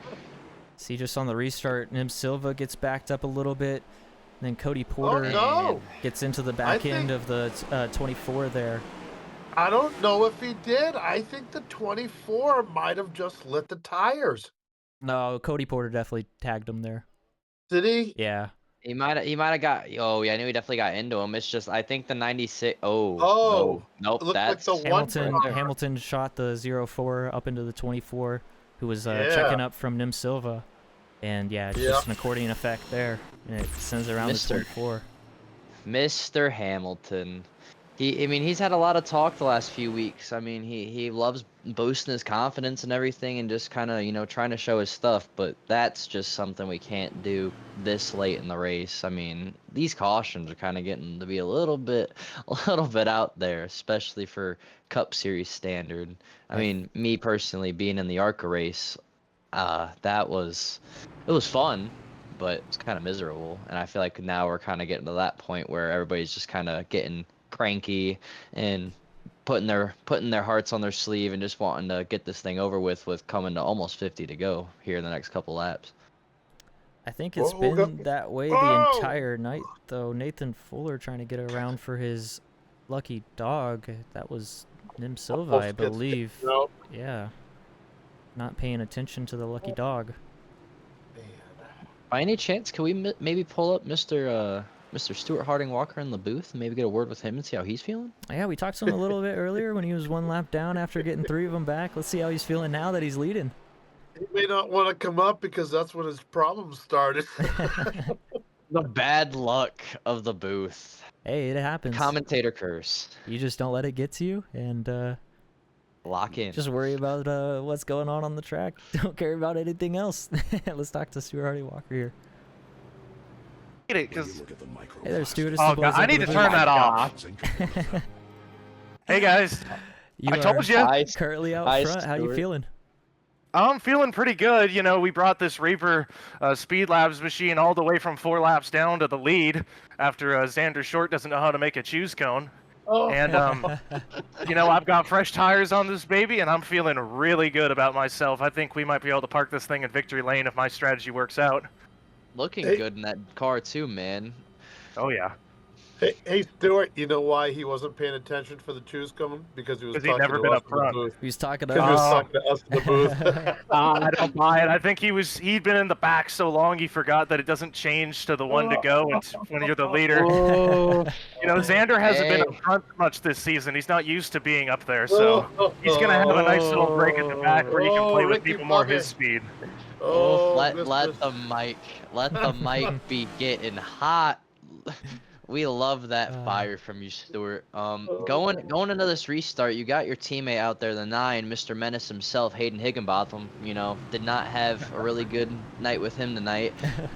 See, just on the restart, Nim Silva gets backed up a little bit. Then Cody Porter gets into the back end of the 24 there. I don't know if he did. I think the 24 might have just lit the tires. No, Cody Porter definitely tagged him there. Did he? Yeah. He might have got. Oh yeah, I knew he definitely got into him. It's just I think the 96. Oh. Oh. No, nope. That's like Hamilton shot the 04 up into the 24, who was checking up from Nim Silva, and it's just an accordion effect there, and it sends it around the 24. Mr. Hamilton. He's had a lot of talk the last few weeks. I mean, he loves boosting his confidence and everything and just kind of, trying to show his stuff, but that's just something we can't do this late in the race. I mean, these cautions are kind of getting to be a little bit out there, especially for Cup Series standard. I mean, me personally being in the ARCA race, it was fun, but it's kind of miserable. And I feel like now we're kind of getting to that point where everybody's just kind of getting cranky and putting their hearts on their sleeve and just wanting to get this thing over with coming to almost 50 to go here in the next couple laps. I think it's been that way the entire night, though. Nathan Fuller trying to get around for his lucky dog. That was Nim Silva, I believe. Yeah. Not paying attention to the lucky dog. By any chance, can we maybe pull up Mr. Stuart Harding Walker in the booth and maybe get a word with him and see how he's feeling? Yeah, we talked to him a little bit earlier when he was 1 lap down after getting 3 of them back. Let's see how he's feeling now that he's leading. He may not want to come up because that's when his problems started. The bad luck of the booth. Hey, it happens. Commentator curse. You just don't let it get to you, and lock in. Just worry about what's going on the track. Don't care about anything else. Let's talk to Stuart Harding Walker here. hate it because. Hey there, Stuart. Oh God, I need to turn that off. Hey guys, I told you. Currently out front. How you feeling? I'm feeling pretty good. You know, we brought this Reaper Speed Labs machine all the way from 4 laps down to the lead after Zander Short doesn't know how to make a choose cone. Oh. And, you know, I've got fresh tires on this baby, and I'm feeling really good about myself. I think we might be able to park this thing in victory lane if my strategy works out. Looking good in that car, too, man. Oh, yeah. Hey, Stuart, you know why he wasn't paying attention for the choose cone? Because he was talking never to been us up in the front. booth. He was talking to Because he was us. talking to us in the booth. I don't buy it. I think he'd been in the back so long he forgot that it doesn't change to the one to go when you're the leader. Oh. You know, Zander hasn't been up front much this season. He's not used to being up there, so he's gonna have a nice little break at the back where he can play with people more his speed. Let the mic be getting hot. We love that fire from you, Stuart. Going into this restart, you got your teammate out there, the 9, Mr. Menace himself, Hayden Higginbotham. You know, did not have a really good night with him tonight.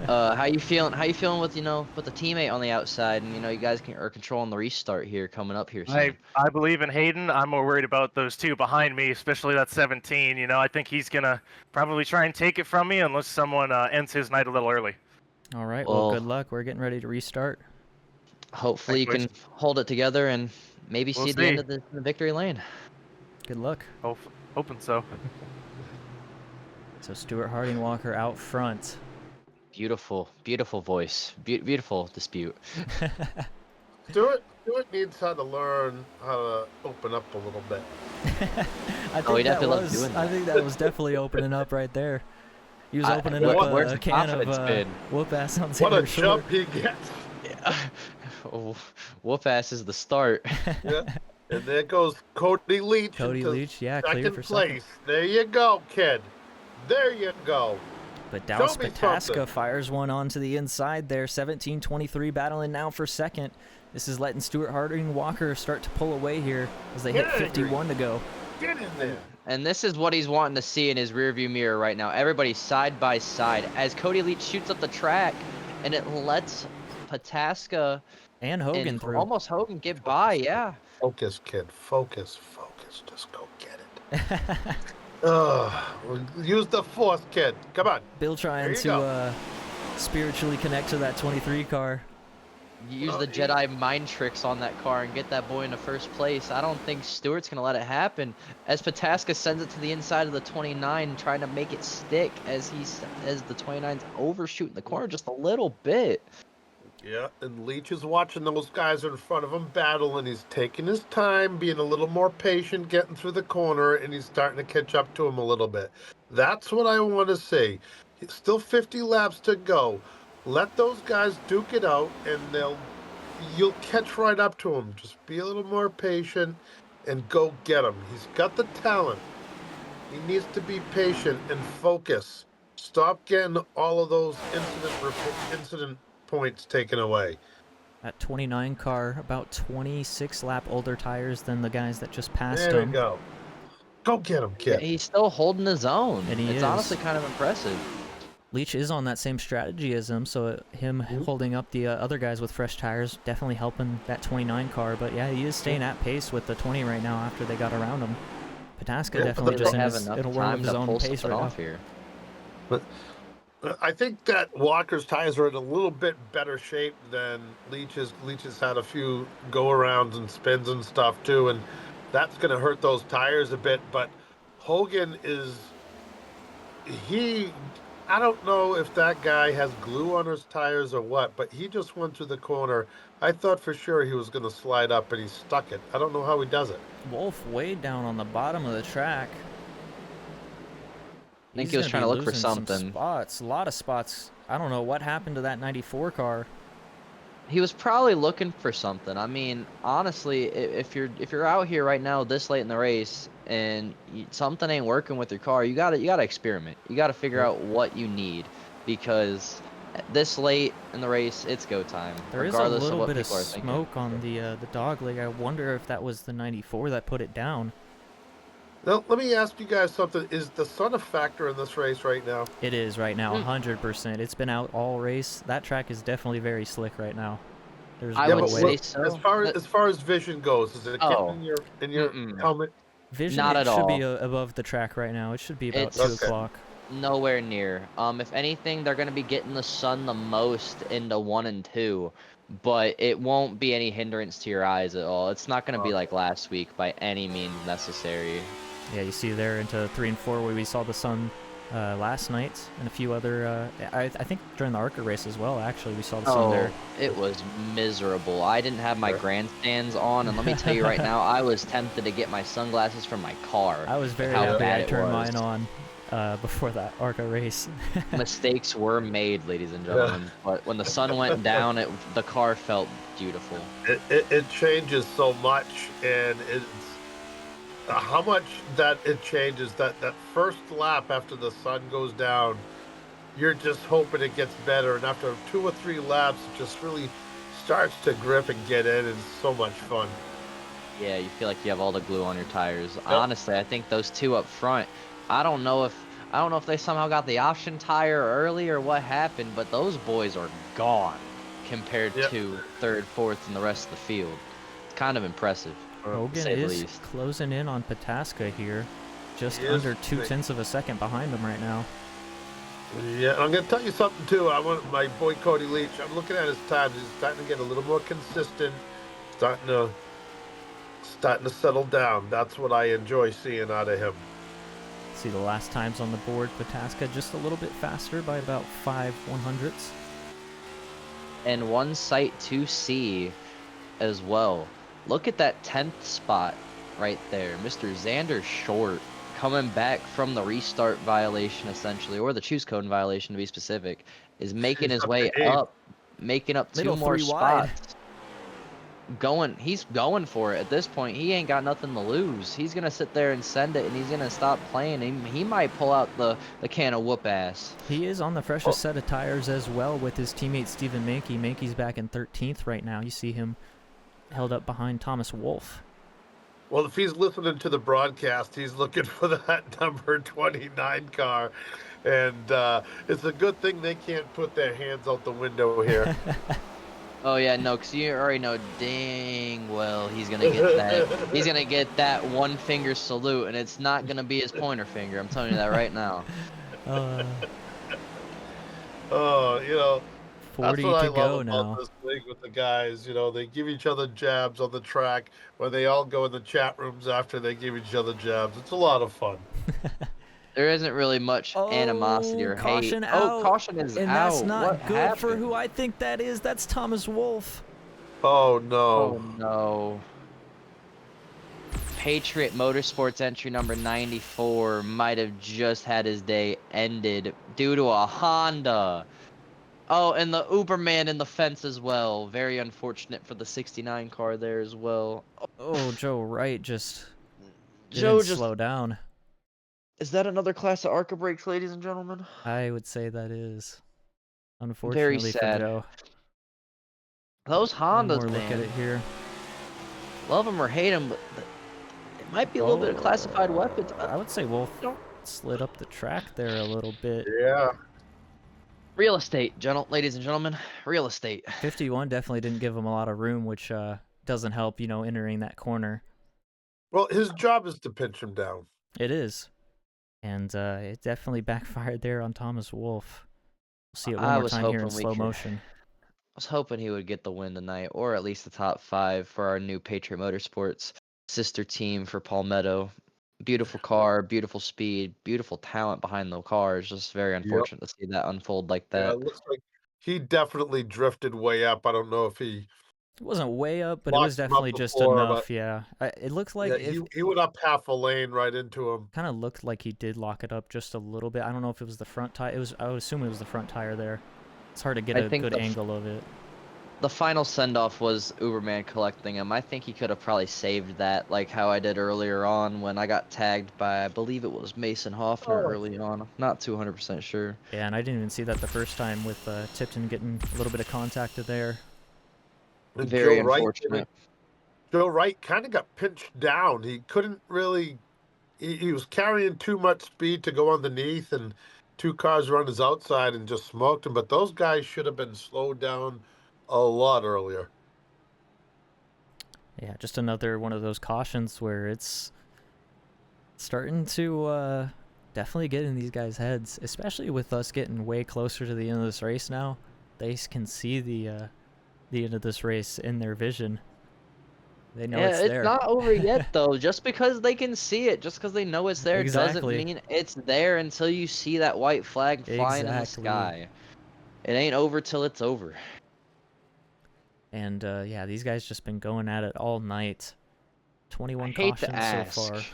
How you feeling? How you feeling with with the teammate on the outside? And you guys are controlling the restart here, coming up here soon. I believe in Hayden. I'm more worried about those 2 behind me, especially that 17. You know, I think he's gonna probably try and take it from me unless someone ends his night a little early. All right. Well, good luck. We're getting ready to restart. Hopefully you can hold it together and maybe see the end of the victory lane. Good luck. Hoping so. So Stuart Harding Walker out front. Beautiful, beautiful voice. Beautiful dispute. Stuart needs how to learn how to open up a little bit. I think that was definitely opening up right there. He was opening up a can of whoop ass on Zander What a Short. jump he gets. Yeah. Oh, whoop ass is the start. Yeah. And there goes Cody Leach. Cody Leach, yeah, clear for place. second. There you go, kid. There you go. But Dallas Pataska fires one onto the inside there. 17-23 battling now for second. This is letting Stuart Harding Walker start to pull away here as they hit 51 to go. Get in there. And this is what he's wanting to see in his rearview mirror right now. Everybody side by side as Cody Leach shoots up the track, and it lets Pataska and Hoggan through. Almost Hoggan get by, yeah. Focus, kid. Focus. Just go get it. Use the force, kid. Come on. Bill trying to spiritually connect to that 23 car. Use the Jedi mind tricks on that car and get that boy into first place. I don't think Stewart's going to let it happen. As Pataska sends it to the inside of the 29, trying to make it stick as the 29's overshooting the corner just a little bit. Yeah, and Leach is watching those guys in front of him battle, and he's taking his time, being a little more patient, getting through the corner, and he's starting to catch up to him a little bit. That's what I want to see. Still 50 laps to go. Let those guys duke it out, and you'll catch right up to him. Just be a little more patient and go get him. He's got the talent. He needs to be patient and focus. Stop getting all of those incident points taken away. That 29 car, about 26 lap older tires than the guys that just passed him. There you go. Go get him, kid. Yeah, he's still holding his own. And it's honestly kind of impressive. Leach is on that same strategy as him, so him holding up the other guys with fresh tires definitely helping that 29 car. But yeah, he is staying at pace with the 20 right now after they got around him. Pataska definitely just in a world of his own pace right now. Here. But I think that Walker's tires are in a little bit better shape than Leach's. Leach's had a few go-arounds and spins and stuff too, and that's going to hurt those tires a bit. But Hoggan I don't know if that guy has glue on his tires or what, but he just went through the corner. I thought for sure he was going to slide up, and he stuck it. I don't know how he does it. Wolf way down on the bottom of the track. I think he was trying to look for something. Spots, a lot of spots. I don't know what happened to that 94 car. He was probably looking for something. I mean, honestly, if you're out here right now this late in the race and something ain't working with your car, you gotta experiment. You gotta figure out what you need, because this late in the race, it's go time. There is a little bit of smoke on the dog leg. I wonder if that was the 94 that put it down. Now, let me ask you guys something. Is the sun a factor in this race right now? It is right now, 100%. It's been out all race. That track is definitely very slick right now. There's I no would way. say so. As far as vision goes, is it Oh. getting in your helmet? Vision, Not it at should all. be above the track right now. It should be about It's 2 o'clock. nowhere near. If anything, they're gonna be getting the sun the most into 1 and 2, but it won't be any hindrance to your eyes at all. It's not gonna be like last week by any means necessary. Yeah, you see there into 3 and 4 where we saw the sun last night, and a few other. I think during the ARCA race as well. Actually, we saw the sun there. It was miserable. I didn't have my grandstands on, and let me tell you right now, I was tempted to get my sunglasses from my car. I was very how happy bad I it turned was. mine on before that ARCA race. Mistakes were made, ladies and gentlemen. But when the sun went down, the car felt beautiful. It changes so much, and it's how much that it changes. That first lap after the sun goes down, you're just hoping it gets better, and after 2 or 3 laps, it just really starts to grip and get in, and it's so much fun. Yeah, you feel like you have all the glue on your tires. Honestly, I think those two up front, I don't know if they somehow got the option tire early or what happened, but those boys are gone compared to third, fourth, and the rest of the field. It's kind of impressive. Hoggan is closing in on Pataska here, just under 0.2 of a second behind him right now. Yeah, and I'm going to tell you something too. I want my boy Cody Leach. I'm looking at his times. He's starting to get a little more consistent, starting to settle down. That's what I enjoy seeing out of him. See the last times on the board, Pataska just a little bit faster by about 5/100ths. And one sight to see as well. Look at that 10th spot right there. Mr. Zander Short coming back from the restart violation, essentially, or the choose code violation to be specific, is making his way up, making up 2 more spots. He's going for it at this point. He ain't got nothing to lose. He's gonna sit there and send it, and he's gonna stop playing. He might pull out the can of whoop ass. He is on the freshest set of tires as well with his teammate Stephen Mankey. Mankey's back in 13th right now. You see him held up behind Thomas Wolfe. Well, if he's listening to the broadcast, he's looking for that number 29 car, and it's a good thing they can't put their hands out the window here. Oh yeah, no, because you already know dang well he's gonna get that. He's gonna get that 1 finger salute, and it's not gonna be his pointer finger. I'm telling you that right now. Oh, you know, 40 that's what I to go love now. about this league with the guys. You know, they give each other jabs on the track, where they all go in the chat rooms after they give each other jabs. It's a lot of fun. There isn't really much animosity or hate. Caution out. Oh, caution is and out. that's not What good happened? for who I think that is. That's Thomas Wolfe. Oh no. Oh no. Patriot Motorsports entry number 94 might have just had his day ended due to a Honda. Oh, and the Uberman in the fence as well. Very unfortunate for the 69 car there as well. Oh, Joe Wright just Joe didn't slow down. Is that another class of ARCA brakes, ladies and gentlemen? I would say that is. Unfortunately for sad. Joe. Those Hondas, One more man. look at it here. Love them or hate them, but it might be a little bit of classified weapons. I would say Wolf slid up the track there a little bit. Yeah. Real estate, ladies and gentlemen. Real estate. 51 definitely didn't give him a lot of room, which doesn't help, you know, entering that corner. Well, his job is to pinch him down. It is. And it definitely backfired there on Thomas Wolfe. We'll see it one more time here in slow motion. I was hoping he would get the win tonight, or at least the top 5 for our new Patriot Motorsports sister team for Palmetto. Beautiful car, beautiful speed, beautiful talent behind the car. It's just very unfortunate to see that unfold like that. Yeah, it looks like he definitely drifted way up. I don't know if he... It wasn't way up, but it was definitely just enough, yeah. It looks like... Yeah, he went up half a lane right into him. Kind of looked like he did lock it up just a little bit. I don't know if it was the front tire. I would assume it was the front tire there. It's hard to get a good angle of it. The final send-off was Uberman collecting him. I think he could have probably saved that, like how I did earlier on when I got tagged by, I believe it was Mason Hoffner early on. I'm not 200% sure. Yeah, and I didn't even see that the first time with Tipton getting a little bit of contact there. Very unfortunate. Joe Wright kind of got pinched down. He couldn't really he was carrying too much speed to go underneath, and 2 cars run his outside and just smoked him. But those guys should have been slowed down a lot earlier. Yeah, just another one of those cautions where it's starting to definitely get in these guys' heads, especially with us getting way closer to the end of this race now. They can see the end of this race in their vision. They know it's there. It's not over yet, though. Just because they can see it, just because they know it's there, doesn't mean it's there until you see that white flag flying in the sky. It ain't over till it's over. And yeah, these guys just been going at it all night. 21 hate to cautions so ask.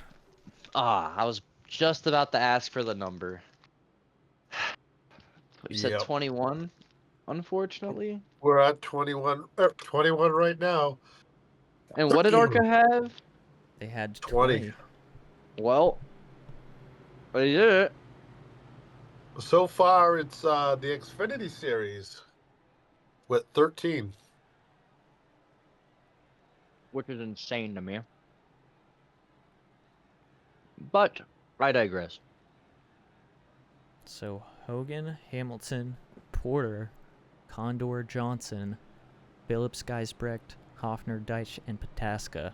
far. I was just about to ask for the number. You said 21, unfortunately. We're at 21 right now. And what did Orca have? They had 20. Well, but he did it. So far, it's the Xfinity Series with 13. Which is insane to me. But I digress. So Hoggan, Hamilton, Porter, Condor, Johnson, Phillips, Geisbrecht, Hoffner, Deitch, and Pataska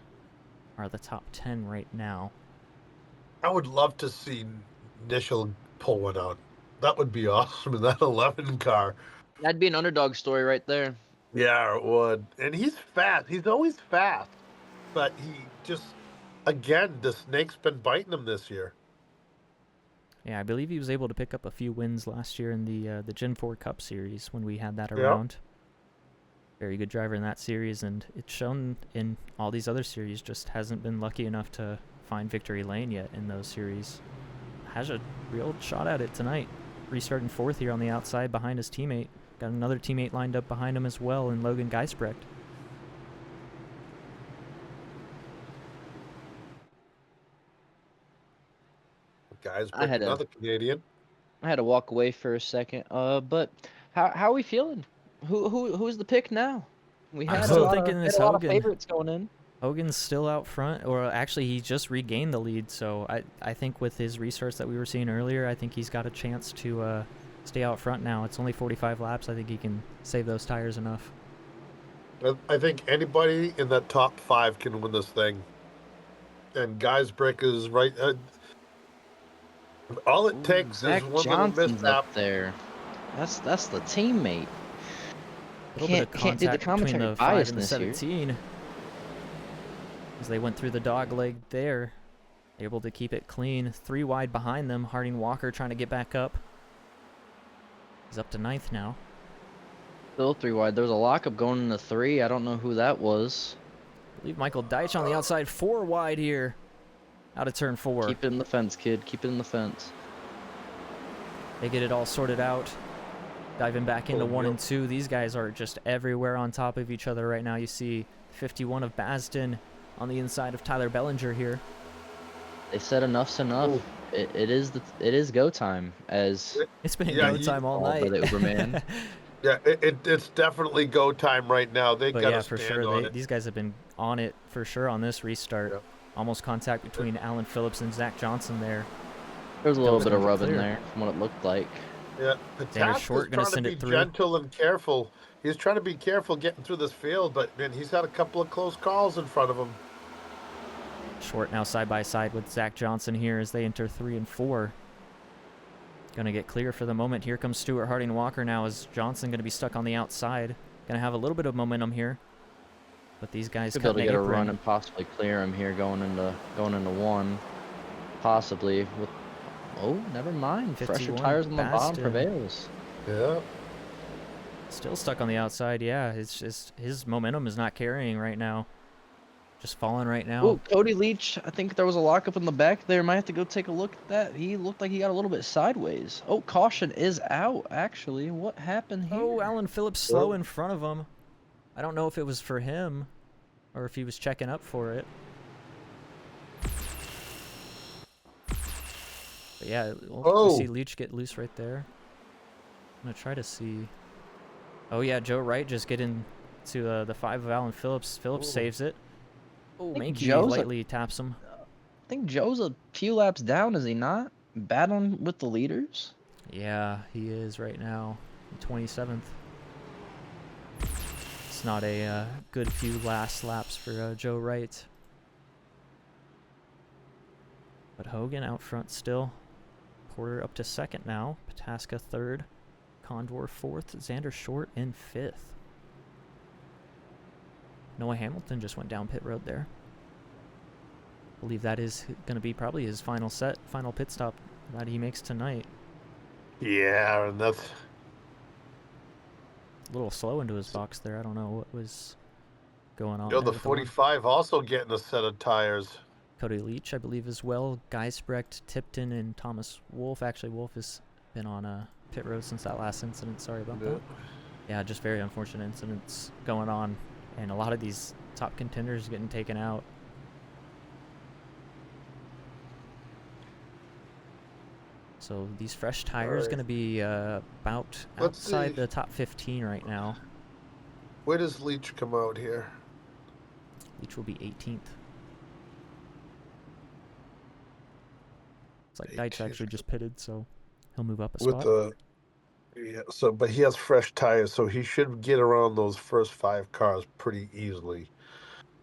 are the top 10 right now. I would love to see Nishal pull one out. That would be awesome in that 11 car. That'd be an underdog story right there. Yeah, it would. And he's fast. He's always fast. But he just, again, the snake's been biting him this year. Yeah, I believe he was able to pick up a few wins last year in the Gen 4 Cup Series when we had that around. Very good driver in that series, and it's shown in all these other series, just hasn't been lucky enough to find victory lane yet in those series. Has a real shot at it tonight. Restarting 4th here on the outside behind his teammate. Got another teammate lined up behind him as well in Logan Geisbrecht. Geisbrecht, another Canadian. I had to walk away for a second. But how are we feeling? Who's the pick now? We had I'm still thinking this a lot of Hoggan. favorites going in. Hoggan's still out front, or actually he just regained the lead, so I think with his restarts that we were seeing earlier, I think he's got a chance to stay out front now. It's only 45 laps. I think he can save those tires enough. I think anybody in that top 5 can win this thing. And Geisbrecht is right. All it takes Zach is one Johnson's little mishap. up there. That's the teammate. A little bit of Can't do the contact between commentary the 5 bias and the this year. 17. As they went through the dog leg there. Able to keep it clean. 3 wide behind them. Harding Walker trying to get back up. He's up to 9th now. Still 3 wide. There was a lockup going into 3. I don't know who that was. I believe Michael Deitch on the outside. 4 wide here. Out of turn 4. Keep it in the fence, kid. Keep it in the fence. They get it all sorted out. Diving back into 1 and 2. These guys are just everywhere on top of each other right now. You see 51 of Basden on the inside of Tyler Bellinger here. They said enough's enough. It is go time, as it's been go time all night. By the Uberman. Yeah, it's definitely go time right now. They But got yeah, to for stand sure. on it. These guys have been on it for sure on this restart. Yep. Almost contact between Alan Phillips and Zach Johnson there. There was a little bit of rubbing clear. there from what it looked like. Yeah, Xander Short Pataska's gonna trying send to it be through. gentle and careful. He's trying to be careful getting through this field, but man, he's had a couple of close calls in front of him. Short now side by side with Zach Johnson here as they enter 3 and 4. Gonna get clear for the moment. Here comes Stuart Harding Walker now as Johnson gonna be stuck on the outside. Gonna have a little bit of momentum here. But these guys Could be able to cutting get the a run apron. and possibly clear him here going into 1, possibly with. Oh, never mind. Fresher 51 tires on the bottom Basden. prevails. Yeah. Still stuck on the outside. Yeah, it's just his momentum is not carrying right now. Just falling right now. Oh, Cody Leach. I think there was a lockup in the back there. Might have to go take a look at that. He looked like he got a little bit sideways. Oh, caution is out. Actually, what happened here? Oh, Alan Phillips slow in front of him. I don't know if it was for him or if he was checking up for it. But yeah, we'll see Leach get loose right there. I'm going to try to see. Oh, yeah, Joe Wright just getting to the 5 of Alan Phillips. Phillips saves it. Oh, Mankey lightly taps him. think Joe's a few laps down, is he not? Battling with the leaders? Yeah, he is right now, 27th. It's not a good few last laps for Joe Wright. But Hoggan out front still. Porter up to second now. Pataska third. Condor fourth. Zander short in fifth. Noah Hamilton just went down pit road there. I believe that is going to be probably his final pit stop that he makes tonight. Yeah, and that's a little slow into his box there. I don't know what was going on. Yo, the 45 also getting a set of tires. Cody Leach, I believe, as well. Geisbrecht, Tipton, and Thomas Wolf. Actually, Wolf has been on pit road since that last incident. Sorry about that. Yeah, just very unfortunate incidents going on. And a lot of these top contenders getting taken out. So these fresh tires going to be about outside the top 15 right now. Where does Leach come out here? Leach will be 18th. It's like Deitch actually just pitted, so he'll move up a spot. Yeah, but he has fresh tires, so he should get around those first 5 cars pretty easily.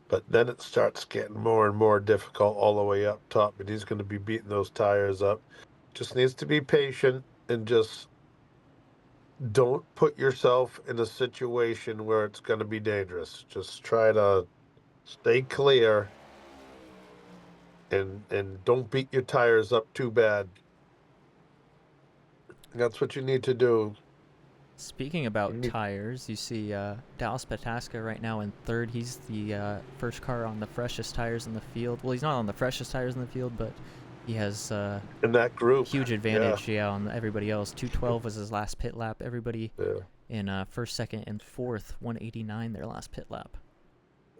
But then it starts getting more and more difficult all the way up top, and he's going to be beating those tires up. Just needs to be patient and just don't put yourself in a situation where it's going to be dangerous. Just try to stay clear and don't beat your tires up too bad. That's what you need to do. Speaking about tires, you see Dallas Pataska right now in third. He's the first car on the freshest tires in the field. Well, he's not on the freshest tires in the field, but he has in that group huge advantage, on everybody else. 212 was his last pit lap. Everybody in first, second, and fourth, 189 their last pit lap.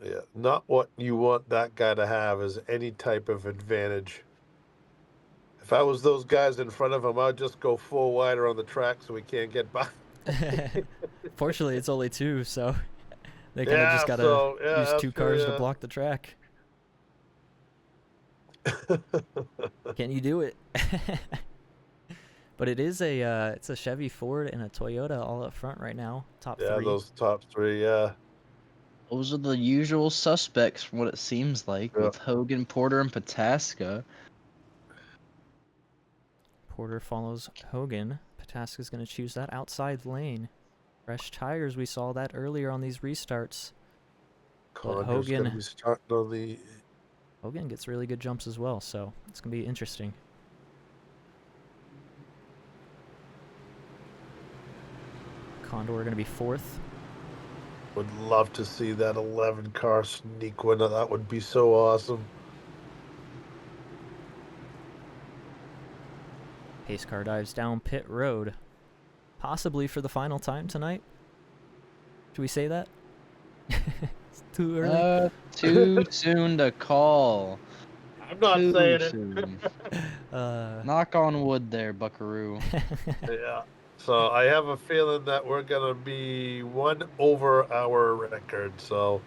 Yeah, not what you want that guy to have is any type of advantage. If I was those guys in front of him, I'd just go full wide around the track so he can't get by. Fortunately, it's only 2, so they kind of just got to use 2 cars to block the track. Can you do it? But it is it's a Chevy, Ford, and a Toyota all up front right now. Top 3. Yeah, those top 3, yeah. Those are the usual suspects from what it seems like with Hoggan, Porter, and Pataska. Porter follows Hoggan. Pataska's going to choose that outside lane. Fresh tires, we saw that earlier on these restarts. But Hoggan gets really good jumps as well, so it's going to be interesting. Condor going to be 4th. Would love to see that 11 car sneak winner. That would be so awesome. Pace car dives down pit road. Possibly for the final time tonight. Should we say that? It's too early. Too soon to call. I'm not saying it. Knock on wood there, Buckaroo. Yeah. So I have a feeling that we're going to be 1 over our record. So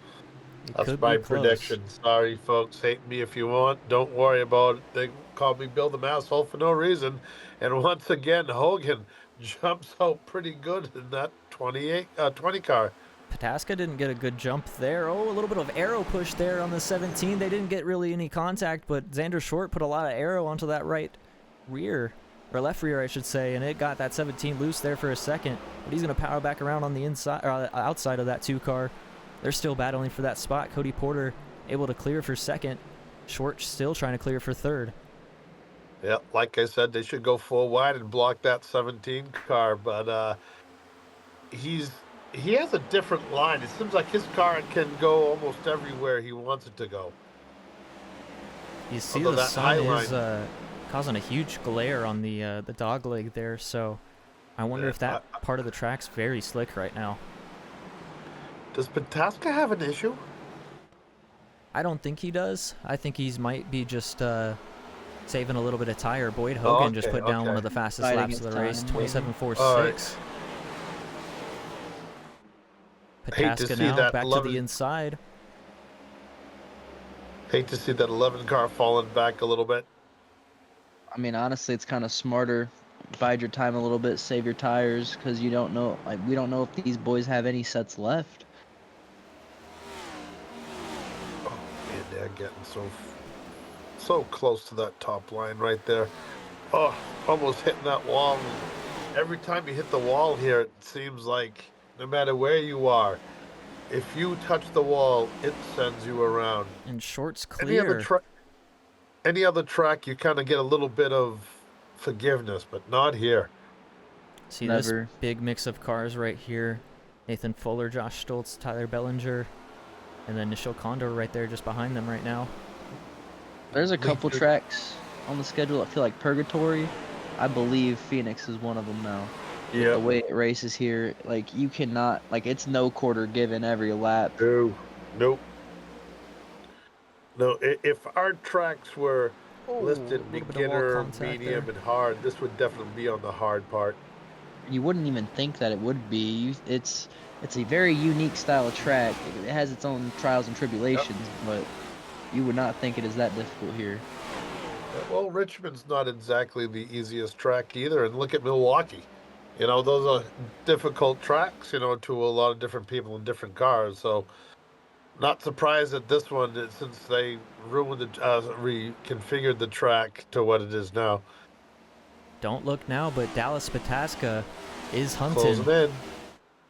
that's my prediction. Sorry, folks. Hate me if you want. Don't worry about it. They call me Bill the Masshole for no reason. And once again, Hoggan jumps out pretty good in that 20 car. Pataska didn't get a good jump there. Oh, a little bit of arrow push there on the 17. They didn't get really any contact, but Zander Short put a lot of arrow onto that right rear. Or left rear, I should say, and it got that 17 loose there for a second. But he's going to power back around on the inside, or outside of that 2 car. They're still battling for that spot. Cody Porter able to clear for second. Short still trying to clear for third. Yeah, like I said, they should go full wide and block that 17 car. But he has a different line. It seems like his car can go almost everywhere he wants it to go. You see the sun is causing a huge glare on the dog leg there, so I wonder if that part of the track's very slick right now. Does Pataska have an issue? I don't think he does. I think he's might be just saving a little bit of tire. Boyd Hoggan just put down one of the fastest laps of the race, 27.46. Pataska now back to the inside. Hate to see that 11 car falling back a little bit. I mean, honestly, it's kind of smarter. Bide your time a little bit, save your tires, because you don't know. Like, we don't know if these boys have any sets left. Oh man, they're getting so close to that top line right there. Oh, almost hitting that wall. Every time you hit the wall here, it seems like no matter where you are, if you touch the wall, it sends you around. And short's clear. Any other track, you kind of get a little bit of forgiveness, but not here. See this big mix of cars right here. Nathan Fuller, Josh Stoltz, Tyler Bellinger, and then Nishil Condor right there just behind them right now. There's a couple tracks on the schedule that feel like purgatory. I believe Phoenix is one of them now. Yeah. The way it races here, like, you cannot, like, it's no quarter given every lap. No. Nope. No, if our tracks were listed beginner, medium, and hard, this would definitely be on the hard part. You wouldn't even think that it would be. It's a very unique style of track. It has its own trials and tribulations, but you would not think it is that difficult here. Well, Richmond's not exactly the easiest track either, and look at Milwaukee. You know, those are difficult tracks, you know, to a lot of different people in different cars, so not surprised at this one, since they ruined reconfigured the track to what it is now. Don't look now, but Dallas Pataska is hunting. Closing in.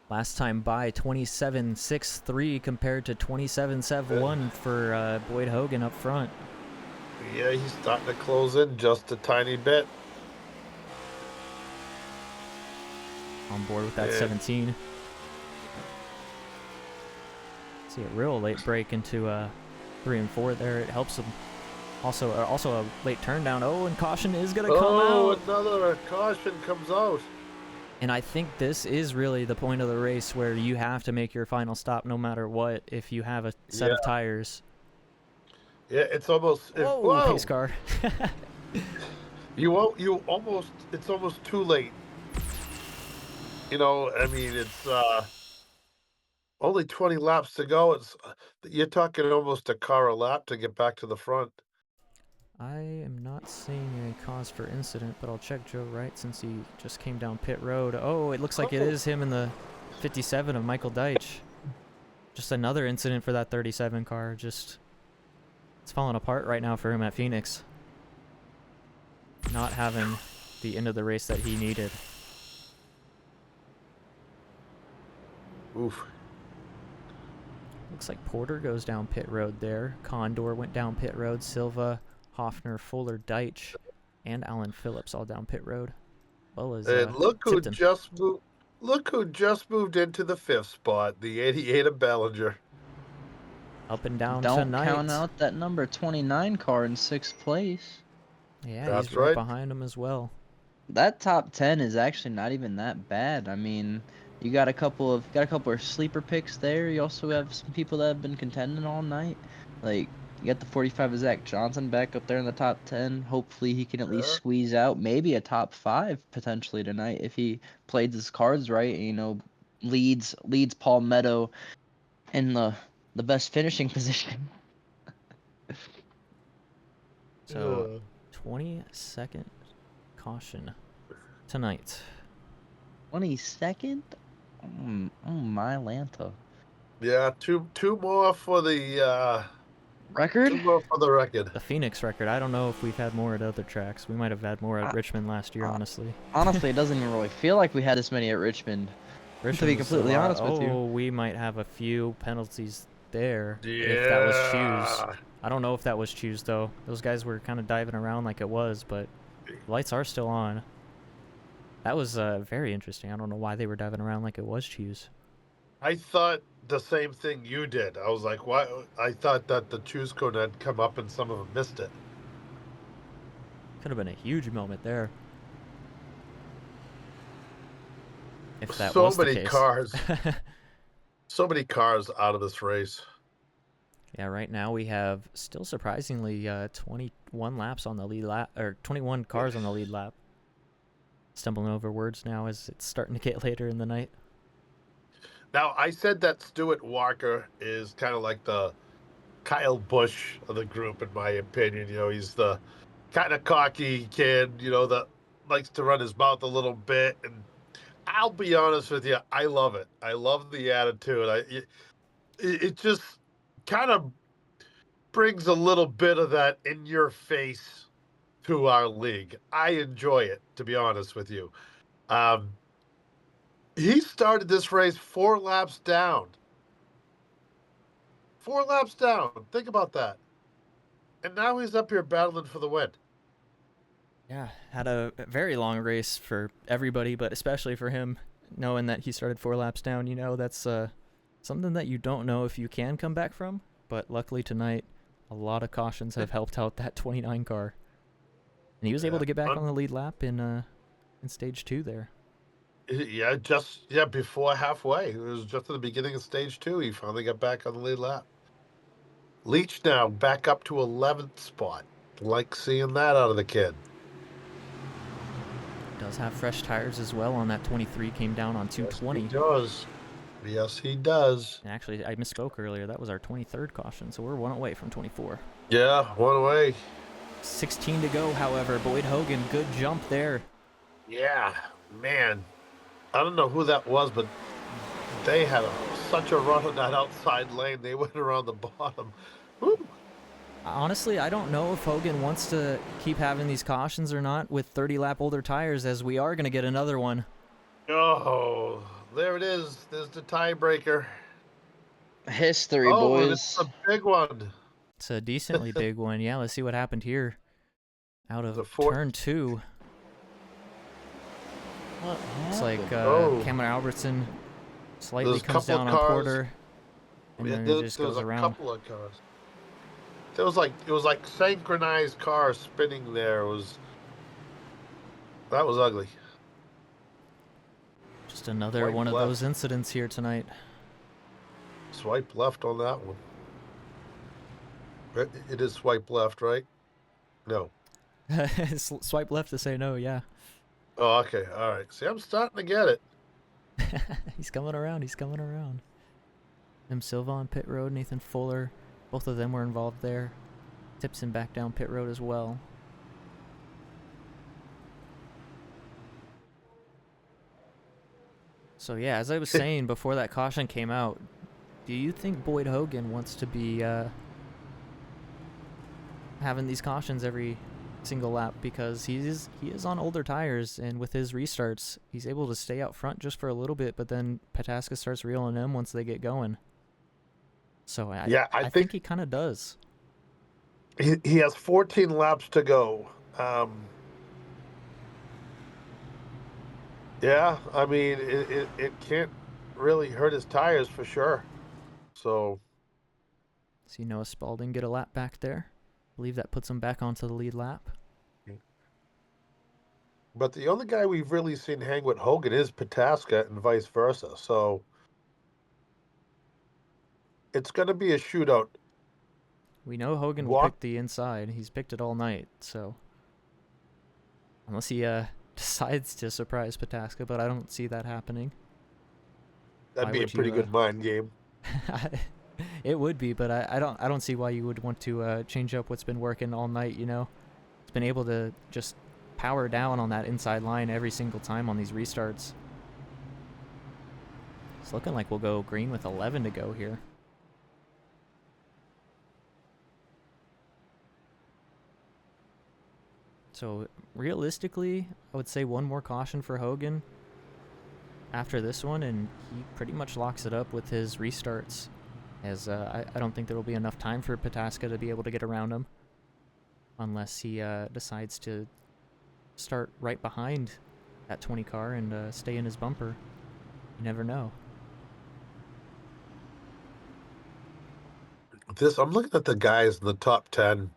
Last time by 27.63 compared to 27.71 for Boyd Hoggan up front. Yeah, he's starting to close in just a tiny bit. On board with that 17. See a real late break into 3 and 4 there. It helps him. Also a late turn down. Oh, and caution is going to come out. Oh, another caution comes out. And I think this is really the point of the race where you have to make your final stop no matter what if you have a set of tires. Yeah, it's almost... Whoa, pace car. It's almost too late. You know, I mean, it's only 20 laps to go. You're talking almost a car a lap to get back to the front. I am not seeing a cause for incident, but I'll check Joe Wright since he just came down pit road. Oh, it looks like it is him in the 57 of Michael Deitch. Just another incident for that 37 car. It's falling apart right now for him at Phoenix. Not having the end of the race that he needed. Oof. Looks like Porter goes down pit road there. Condor went down pit road. Silva, Hoffner, Fuller, Deitch, and Alan Phillips all down pit road. Well as and look who Tipton. just moved. Look who just moved into the 5th spot. The 88 of Bellinger. Up and down Don't tonight. count out that number 29 car in 6th place. Yeah, That's he's right right behind him as well. That top 10 is actually not even that bad. I mean, you got a couple of sleeper picks there. You also have some people that have been contending all night. Like, you got the 45 of Zach Johnson back up there in the top 10. Hopefully he can at least squeeze out maybe a top 5 potentially tonight if he played his cards right, you know, leads Paul Meadow in the best finishing position. So 22nd caution tonight. 22nd? Oh my Lanta. Yeah, two more for the record. 2 more for the record. The Phoenix record. I don't know if we've had more at other tracks. We might have had more at Richmond last year, honestly. Honestly, it doesn't even really feel like we had this many at Richmond. To be completely honest with you. Oh, we might have a few penalties there if that was choose. I don't know if that was choose though. Those guys were kind of diving around like it was, but lights are still on. That was very interesting. I don't know why they were diving around like it was choose. I thought the same thing you did. I was like, why? I thought that the choose code had come up and some of them missed it. Could have been a huge moment there. If that So was the many case. cars. So many cars out of this race. Yeah, right now we have still surprisingly 21 laps on the lead lap, or 21 cars on the lead lap. Stumbling over words now as it's starting to get later in the night. Now, I said that Stuart Walker is kind of like the Kyle Busch of the group, in my opinion. You know, he's the kind of cocky kid, you know, that likes to run his mouth a little bit. And I'll be honest with you, I love it. I love the attitude. It just kind of brings a little bit of that in your face to our league. I enjoy it, to be honest with you. He started this race 4 laps down. 4 laps down. Think about that. And now he's up here battling for the win. Yeah, had a very long race for everybody, but especially for him, knowing that he started 4 laps down. You know, that's something that you don't know if you can come back from. But luckily tonight, a lot of cautions have helped out that 29 car. And he was able to get back on the lead lap in stage 2 there. Yeah, before halfway. It was just at the beginning of stage 2. He finally got back on the lead lap. Leach now back up to 11th spot. Like seeing that out of the kid. Does have fresh tires as well on that 23, came down on 220. Yes, he does. Yes, he does. And actually, I misspoke earlier. That was our 23rd caution, so we're 1 away from 24. Yeah, 1 away. 16 to go, however. Boyd Hoggan, good jump there. Yeah, man. I don't know who that was, but they had such a run on that outside lane. They went around the bottom. Woo. Honestly, I don't know if Hoggan wants to keep having these cautions or not with 30-lap older tires, as we are going to get another one. Oh, there it is. There's the tiebreaker. History, boys. boys. It's a big one. It's a decently big one. Yeah, let's see what happened here. Out of turn 2. Looks like Cameron Albertson slightly comes down on Porter, and then it just goes around. There's a couple of cars. It was like synchronized cars spinning there. That was ugly. Just another one of those incidents here tonight. Swipe left on that one. It is swipe left, right? No. Swipe left to say no, yeah. Oh, okay. All right. See, I'm starting to get it. He's coming around. He's coming around. Tim Silva on pit road, Nathan Fuller. Both of them were involved there. Tipson back down pit road as well. So yeah, as I was saying before that caution came out, do you think Boyd Hoggan wants to be having these cautions every single lap, because he is on older tires, and with his restarts he's able to stay out front just for a little bit, but then Pataska starts reeling him once they get going. So I think he kind of does. He has 14 laps to go. Yeah, I mean it can't really hurt his tires for sure. So see Noah Spalding get a lap back there. I believe that puts him back onto the lead lap. But the only guy we've really seen hang with Hoggan is Pataska and vice versa. So it's going to be a shootout. We know Hoggan will pick the inside. He's picked it all night. So unless he decides to surprise Pataska, but I don't see that happening. That'd be a pretty good mind game. It would be, but I don't see why you would want to change up what's been working all night. You know, it's been able to just power down on that inside line every single time on these restarts. It's looking like we'll go green with 11 to go here. So realistically, I would say one more caution for Hoggan after this one, and he pretty much locks it up with his restarts, as I don't think there will be enough time for Pataska to be able to get around him unless he decides to start right behind that 20 car and stay in his bumper. You never know. I'm looking at the guys in the top 10.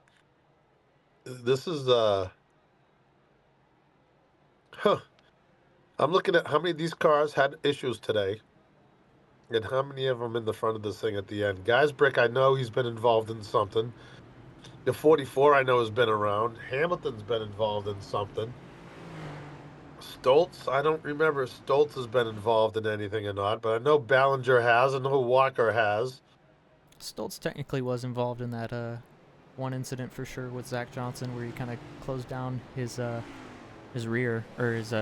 This is I'm looking at how many of these cars had issues today and how many of them in the front of this thing at the end. Guysbrick, I know he's been involved in something. The 44 I know has been around. Hamilton's been involved in something. Stoltz, I don't remember if Stoltz has been involved in anything or not, but I know Ballinger has. I know Walker has. Stoltz technically was involved in that one incident for sure with Zach Johnson, where he kind of closed down his rear, or his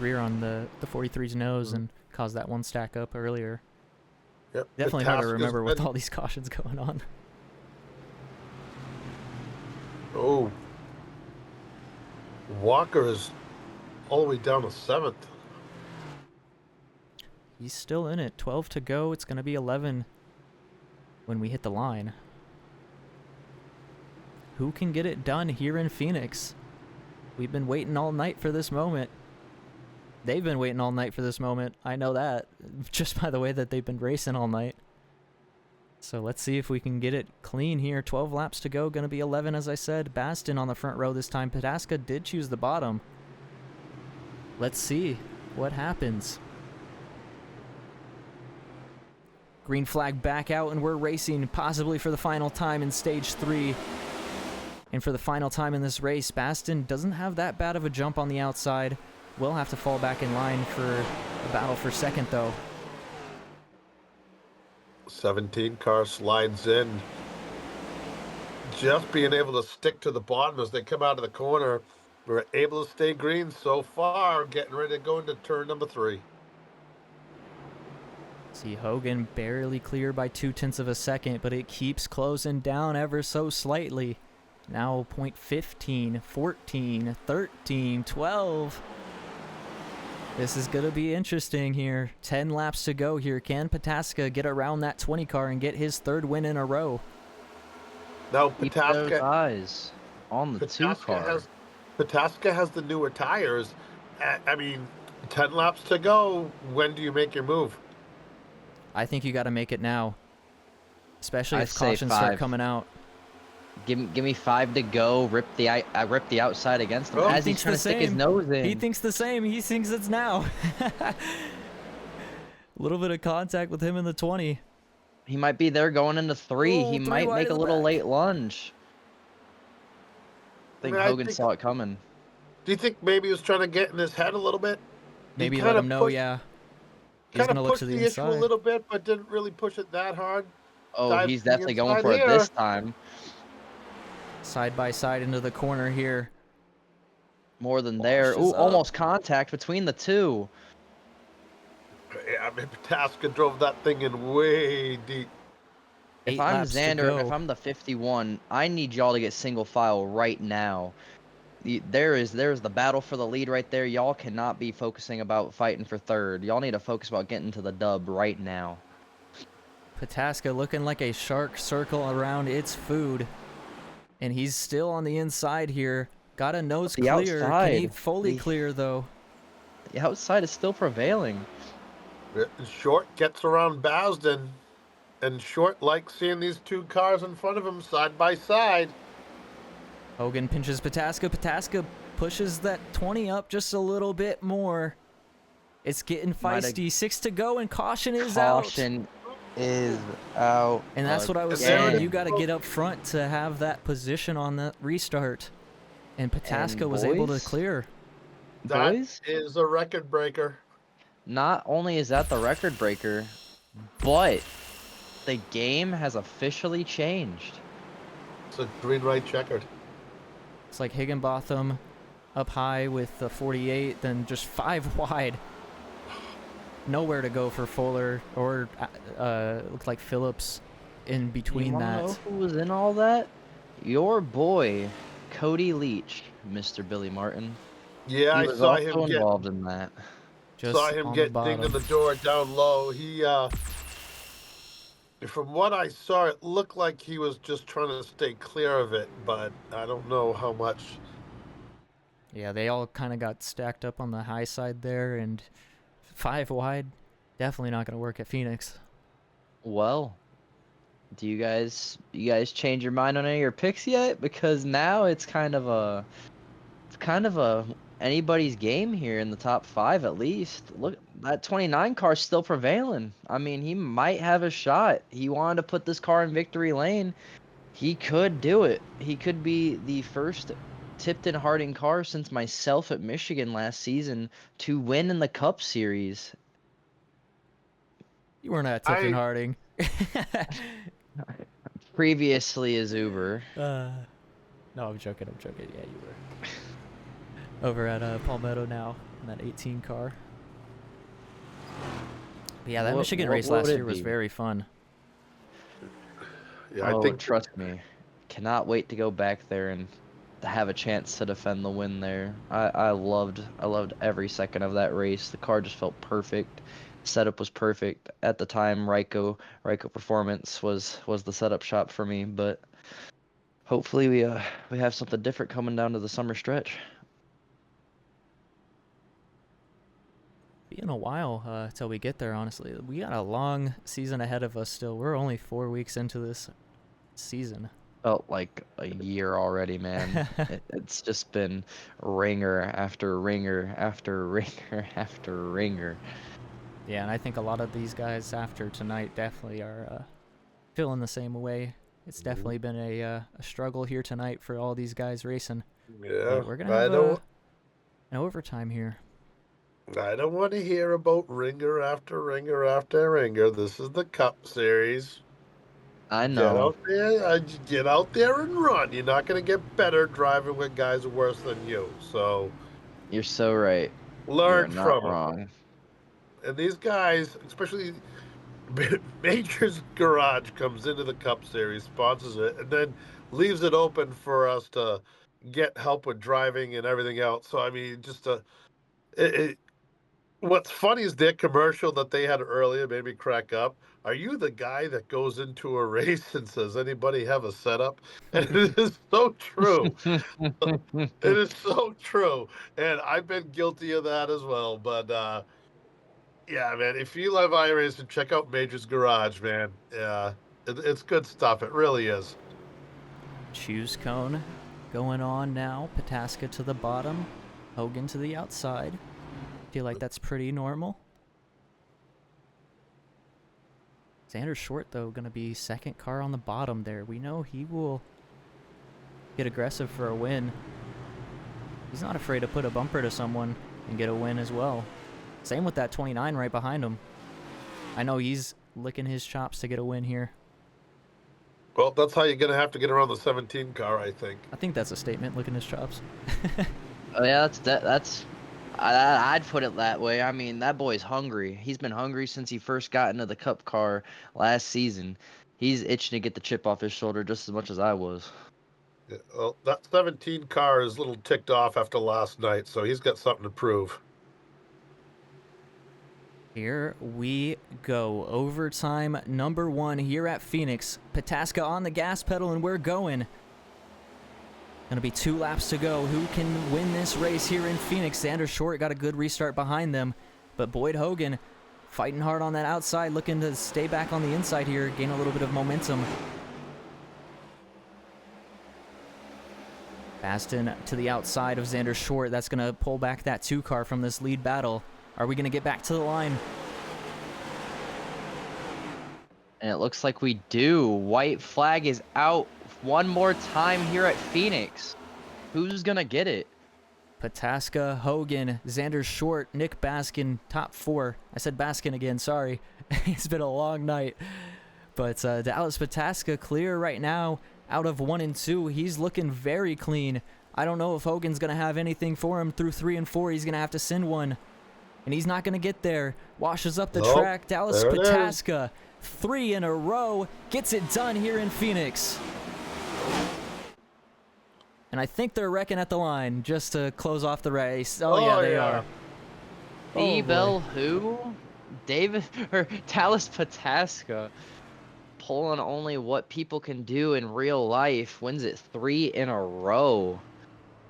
rear on the 43's nose and caused that one stack up earlier. Yep. Definitely hard to Pataska's remember with been- all these cautions going on. Oh. Walker is all the way down to 7th. He's still in it. 12 to go. It's going to be 11 when we hit the line. Who can get it done here in Phoenix? We've been waiting all night for this moment. They've been waiting all night for this moment. I know that, just by the way that they've been racing all night. So let's see if we can get it clean here. 12 laps to go. Going to be 11, as I said. Basden on the front row this time. Pataska did choose the bottom. Let's see what happens. Green flag back out, and we're racing possibly for the final time in stage 3. And for the final time in this race, Basden doesn't have that bad of a jump on the outside. Will have to fall back in line for a battle for second, though. 17 car slides in. Just being able to stick to the bottom as they come out of the corner. We're able to stay green so far, getting ready to go into turn number 3. See Hoggan barely clear by 0.2 of a second, but it keeps closing down ever so slightly. Now 0.15, 14, 13, 12. This is going to be interesting here. 10 laps to go here. Can Pataska get around that 20 car and get his 3rd win in a row? Now Keep those eyes on the 2 car. Pataska has the newer tires. I mean, 10 laps to go. When do you make your move? I think you got to make it now. Especially I'd if say cautions start 5. coming out. Give me 5 to go. Rip the outside against him as he's trying to stick his nose in. He thinks the same. He thinks it's now. A little bit of contact with him in the 20. He might be there going into 3. Oh, He 3 might wide make in a the little back. late lunge. I think Hoggan saw it coming. Do you think maybe he was trying to get in his head a little bit? Maybe He let kinda him know, pushed- yeah. He's Kind going to of look pushed to the the issue a inside. little bit, but didn't really push it that hard. Oh, Dives he's to the definitely going inside for it here. this time. Side by side into the corner here. More than there. Washes Ooh, up. almost contact between the 2. Yeah, I mean, Pataska drove that thing in way deep. If 8 I'm laps to Zander, if go. I'm the 51, I need y'all to get single file right now. There's the battle for the lead right there. Y'all cannot be focusing about fighting for 3rd. Y'all need to focus about getting to the dub right now. Pataska looking like a shark circle around its food. And he's still on the inside here. Got a nose The clear. Can he outside, fully clear, though? The outside is still prevailing. Short gets around Basden, and Short likes seeing these 2 cars in front of him side by side. Hoggan pinches Pataska. Pataska pushes that 20 up just a little bit more. It's getting feisty. 6 to go, and caution is out. Caution is out. And that's what I was again. saying. You got to get up front to have that position on the restart. And Pataska And was able to boys? clear. That Boys? is a record breaker. Not only is that the record breaker, but the game has officially changed. It's a green-white checkered. It's like Higginbotham up high with the 48, then just 5 wide. Nowhere to go for Fuller or looked like Phillips in between You wanna that. know who was in all that? Your boy, Cody Leach, Mr. Billy Martin. Yeah, He I was saw also him get involved in that. Just saw him on get the dinged in bottom. the door down low. He, from what I saw, it looked like he was just trying to stay clear of it, but I don't know how much. Yeah, they all kind of got stacked up on the high side there, and 5 wide, definitely not going to work at Phoenix. Well, do you guys change your mind on any of your picks yet? Because now it's kind of a anybody's game here in the top 5 at least. Look, that 29 car's still prevailing. I mean, he might have a shot. He wanted to put this car in victory lane. He could do it. He could be the first Tipton Harding car since myself at Michigan last season to win in the Cup Series. You weren't at Tipton Harding. Previously as Uber. No, I'm joking. I'm joking. Yeah, you were over at Palmetto now in that 18 car. But yeah, that Michigan race last year was very fun. Yeah, I Oh, think trust me. Cannot wait to go back there and to have a chance to defend the win there. I loved every second of that race. The car just felt perfect. Setup was perfect. At the time, Ryko Performance was the setup shop for me, but hopefully we have something different coming down to the summer stretch. Been a while till we get there, honestly. We got a long season ahead of us still. We're only 4 weeks into this season. Felt like a year already, man. It's just been ringer after ringer after ringer after ringer. Yeah, and I think a lot of these guys after tonight definitely are feeling the same way. It's definitely been a struggle here tonight for all these guys racing. Yeah, but we're gonna have an overtime here. I don't want to hear about ringer after ringer after ringer. This is the Cup Series. I know. Get out there and run. You're not going to get better driving with guys worse than you. So You're so right. learn You're not from them. wrong. And these guys, especially Major's Garage, comes into the Cup Series, sponsors it, and then leaves it open for us to get help with driving and everything else. So I mean, just what's funny is their commercial that they had earlier made me crack up. Are you the guy that goes into a race and says, anybody have a setup? And it is so true. It is so true. And I've been guilty of that as well. But yeah, man, if you love iRacing, check out Major's Garage, man. Yeah, it's good stuff. It really is. Choose cone going on now. Pataska to the bottom. Hoggan to the outside. Feel like that's pretty normal. Zander Short, though, going to be second car on the bottom there. We know he will get aggressive for a win. He's not afraid to put a bumper to someone and get a win as well. Same with that 29 right behind him. I know he's licking his chops to get a win here. Well, that's how you're going to have to get around the 17 car, I think. I think that's a statement, licking his chops. Oh yeah, that's I'd put it that way. I mean, that boy's hungry. He's been hungry since he first got into the Cup car last season. He's itching to get the chip off his shoulder just as much as I was. Yeah, well, that 17 car is a little ticked off after last night, so he's got something to prove. Here we go. Overtime number 1 here at Phoenix. Pataska on the gas pedal, and we're going. Gonna be 2 laps to go. Who can win this race here in Phoenix? Zander Short got a good restart behind them, but Boyd Hoggan fighting hard on that outside, looking to stay back on the inside here, gain a little bit of momentum. Basden to the outside of Zander Short. That's gonna pull back that 2 car from this lead battle. Are we gonna get back to the line? And it looks like we do. White flag is out one more time here at Phoenix. Who's gonna get it? Pataska, Hoggan, Zander Short, Nick Baskin, top 4. I said Baskin again, sorry. It's been a long night. But Dallas Pataska clear right now out of 1 and 2. He's looking very clean. I don't know if Hoggan's going to have anything for him through 3 and 4. He's going to have to send one. And he's not going to get there. Washes up the track. Dallas Pataska, 3 in a row, gets it done here in Phoenix. And I think they're wrecking at the line just to close off the race. Oh yeah, they are. B-Bell who? David or Dallas Pataska pulling only what people can do in real life. Wins it 3 in a row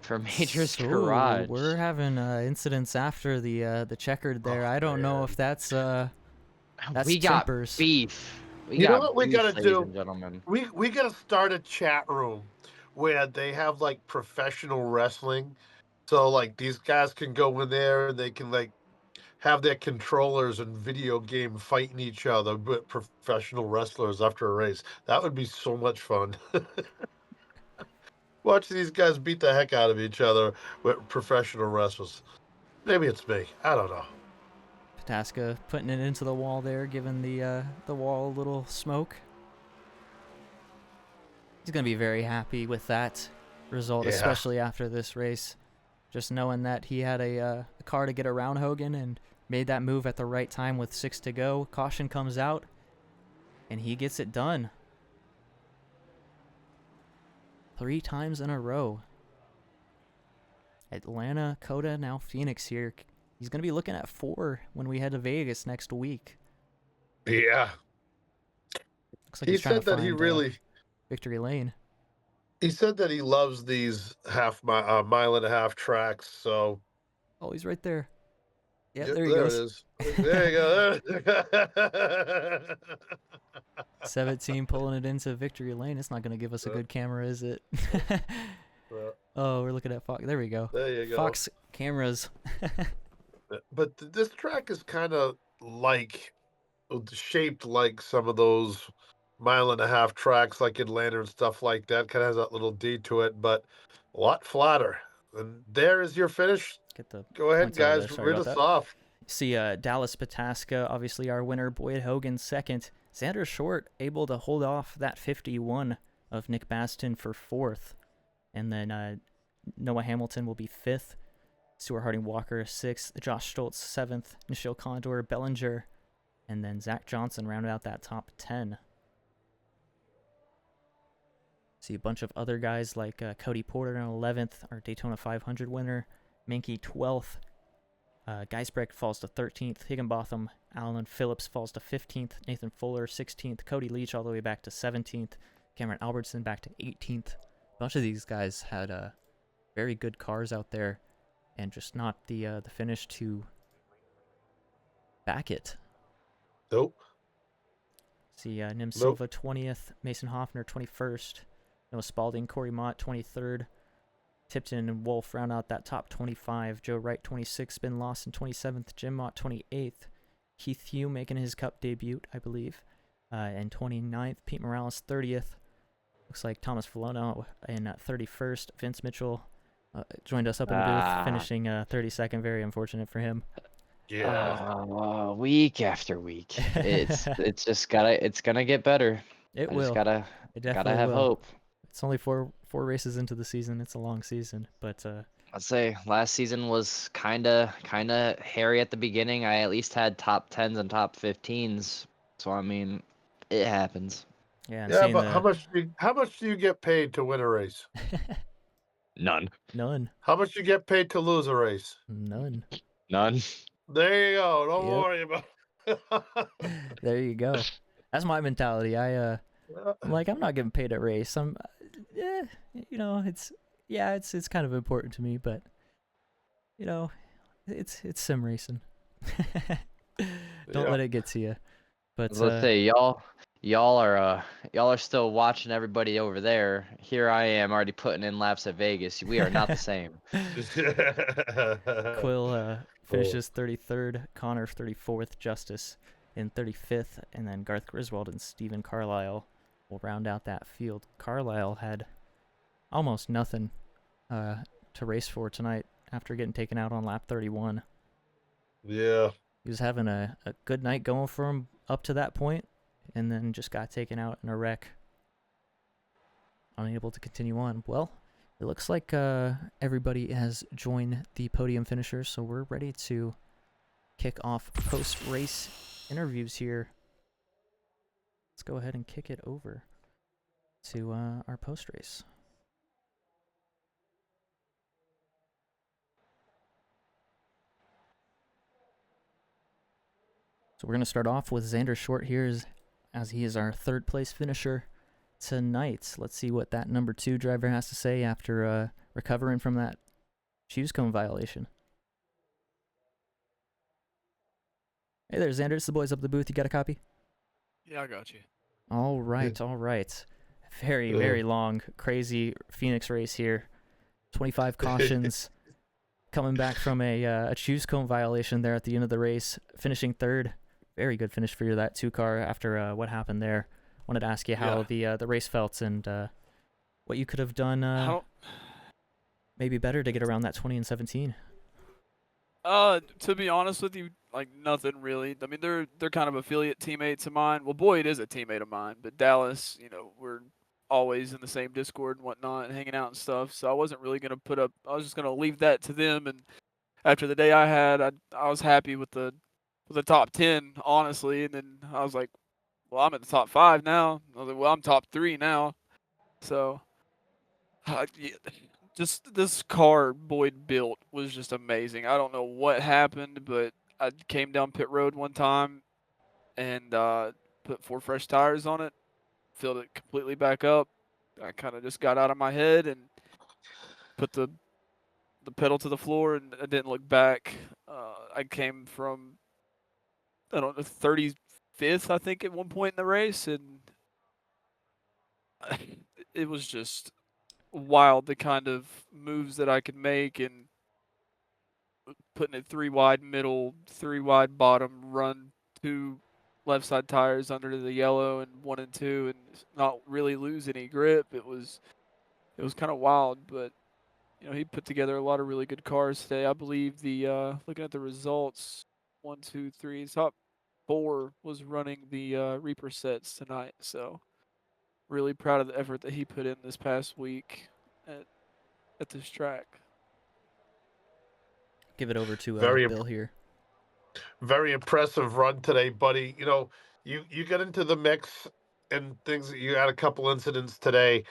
for Major's Garage. We're having incidents after the checkered there. I don't know if that's we got tempers. beef. You know what we gotta do? Gentlemen. We gotta start a chat room where they have like professional wrestling. So like these guys can go in there and they can like have their controllers and video game fighting each other with professional wrestlers after a race. That would be so much fun. Watch these guys beat the heck out of each other with professional wrestlers. Maybe it's me. I don't know. Pataska putting it into the wall there, giving the wall a little smoke. He's going to be very happy with that result, Yeah. especially after this race. Just knowing that he had a car to get around Hoggan and made that move at the right time with 6 to go. Caution comes out, and he gets it done. 3 times in a row. Atlanta, Coda, now Phoenix here. He's going to be looking at 4 when we head to Vegas next week. Yeah. Looks like He he's trying said to that he find really. victory lane. He said that he loves these mile and a half tracks. So. Oh, he's right there. Yeah, Yep, there he there goes. it is. There you go. 17 pulling it into victory lane. It's not going to give us a good camera, is it? Oh, we're looking at Fox. There we go. There you go. Fox cameras. But this track is kind of shaped like some of those mile and a half tracks like Atlanta and stuff like that. Kind of has that little D to it, but a lot flatter. And there is your finish. Get the Go ahead, points out guys. there. Sorry Rid about us that. off. See Dallas Pataska, obviously our winner. Boyd Hoggan second. Zander Short able to hold off that 51 of Nick Basden for 4th. And then Noah Hamilton will be 5th. Stuart Harding Walker 6th. Josh Stoltz 7th. Nikhil Condor, Bellinger. And then Zach Johnson rounded out that top 10. See a bunch of other guys like Cody Porter in 11th, our Daytona 500 winner. Mankey 12th. Geisbrecht falls to 13th. Higginbotham, Alan Phillips falls to 15th. Nathan Fuller 16th. Cody Leach all the way back to 17th. Cameron Albertson back to 18th. A bunch of these guys had very good cars out there, and just not the finish to back it. Nope. See Nim Silva 20th. Mason Hoffner 21st. Noah Spalding, Corey Mott 23rd. Tipton and Wolf round out that top 25. Joe Wright 26th. Ben Lawson 27th. Jim Mott 28th. Keith Hugh making his Cup debut, I believe. And 29th. Pete Morales 30th. Looks like Thomas Filona in 31st. Vince Mitchell joined us up in the booth, finishing 32nd. Very unfortunate for him. Yeah. Week after week, it's just gonna get better. It I will. Just gotta have will. hope. It's only four races into the season. It's a long season, but I'd say last season was kinda hairy at the beginning. I at least had top 10s and top 15s, so I mean, it happens. Yeah. Yeah, but how much do you get paid to win a race? None. How much you get paid to lose a race? None. There you go. Don't worry about it. There you go. That's my mentality. I'm like, I'm not getting paid at race. It's kind of important to me, but it's sim racing. Don't let it get to you. But let's say y'all are still watching everybody over there. Here I am already putting in laps at Vegas. We are not the same. Quill finishes 33rd, Connor 34th, Justice in 35th, and then Garth Griswold and Stephen Carlisle will round out that field. Carlisle had almost nothing to race for tonight after getting taken out on lap 31. Yeah. He was having a good night going for him up to that point, and then just got taken out in a wreck. Unable to continue on. Well, it looks like everybody has joined the podium finishers, so we're ready to kick off post-race interviews here. Let's go ahead and kick it over to our post-race. So we're going to start off with Zander Short here as he is our third place finisher tonight. Let's see what that number 2 driver has to say after recovering from that choose cone violation. Hey there, Zander. It's the boys up the booth. You got a copy? Yeah, I got you. All right, all right. Very, very long, crazy Phoenix race here. 25 cautions. Coming back from a choose cone violation there at the end of the race. Finishing 3rd. Very good finish for that 2 car after what happened there. Wanted to ask you how the race felt and what you could have done maybe better to get around that 20 and 17. To be honest with you, like nothing really. I mean, they're kind of affiliate teammates of mine. Well, Boyd is a teammate of mine, but Dallas, we're always in the same Discord and whatnot and hanging out and stuff. So I wasn't really gonna put up. I was just gonna leave that to them. And after the day I had, I was happy with the top 10, honestly. And then I was like, well, I'm at the top 5 now. I was like, well, I'm top 3 now. So yeah, just this car Boyd built was just amazing. I don't know what happened, but I came down pit road one time and put 4 fresh tires on it, filled it completely back up. I kind of just got out of my head and put the pedal to the floor, and I didn't look back. I came from, I don't know, 35th, I think, at one point in the race, and it was just wild the kind of moves that I could make, and putting it 3 wide middle, 3 wide bottom, run 2 left side tires under the yellow and 1 and 2, and not really lose any grip. It was kind of wild, but he put together a lot of really good cars today. I believe looking at the results, 1, 2, 3, top 4 was running the Reaper sets tonight. So really proud of the effort that he put in this past week at this track. Give it over to Very Bill here. Very impressive run today, buddy. You get into the mix and things. You had a couple incidents today.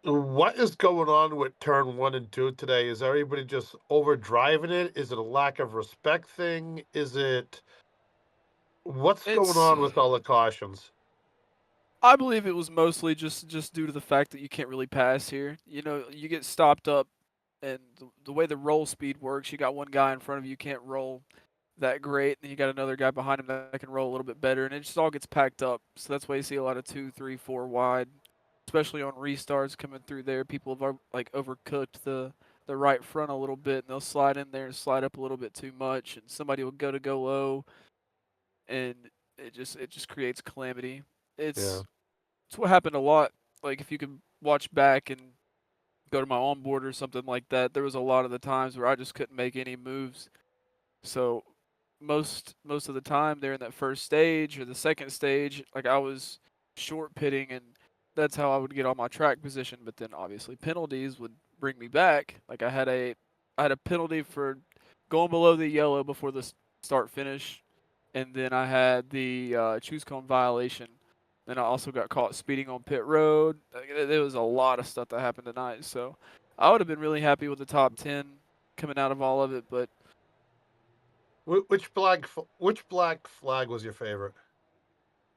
What is going on with turn 1 and 2 today? Is everybody just overdriving it? Is it a lack of respect thing? What's going on with all the cautions? I believe it was mostly just due to the fact that you can't really pass here. You get stopped up, and the way the roll speed works, you got one guy in front of you can't roll that great, and then you got another guy behind him that can roll a little bit better, and it just all gets packed up. So that's why you see a lot of 2, 3, 4 wide, especially on restarts coming through there. People have overcooked the right front a little bit, and they'll slide in there and slide up a little bit too much, and somebody will go low, and it just creates calamity. It's what happened a lot. Like, if you can watch back and go to my onboard or something like that, there was a lot of the times where I just couldn't make any moves. So most of the time there in that first stage or the second stage, like, I was short pitting, and that's how I would get on my track position. But then obviously penalties would bring me back. Like, I had a penalty for going below the yellow before the start finish, and then I had the choose cone violation. Then I also got caught speeding on pit road. There was a lot of stuff that happened tonight. So I would have been really happy with the top 10 coming out of all of it. But Which black flag was your favorite?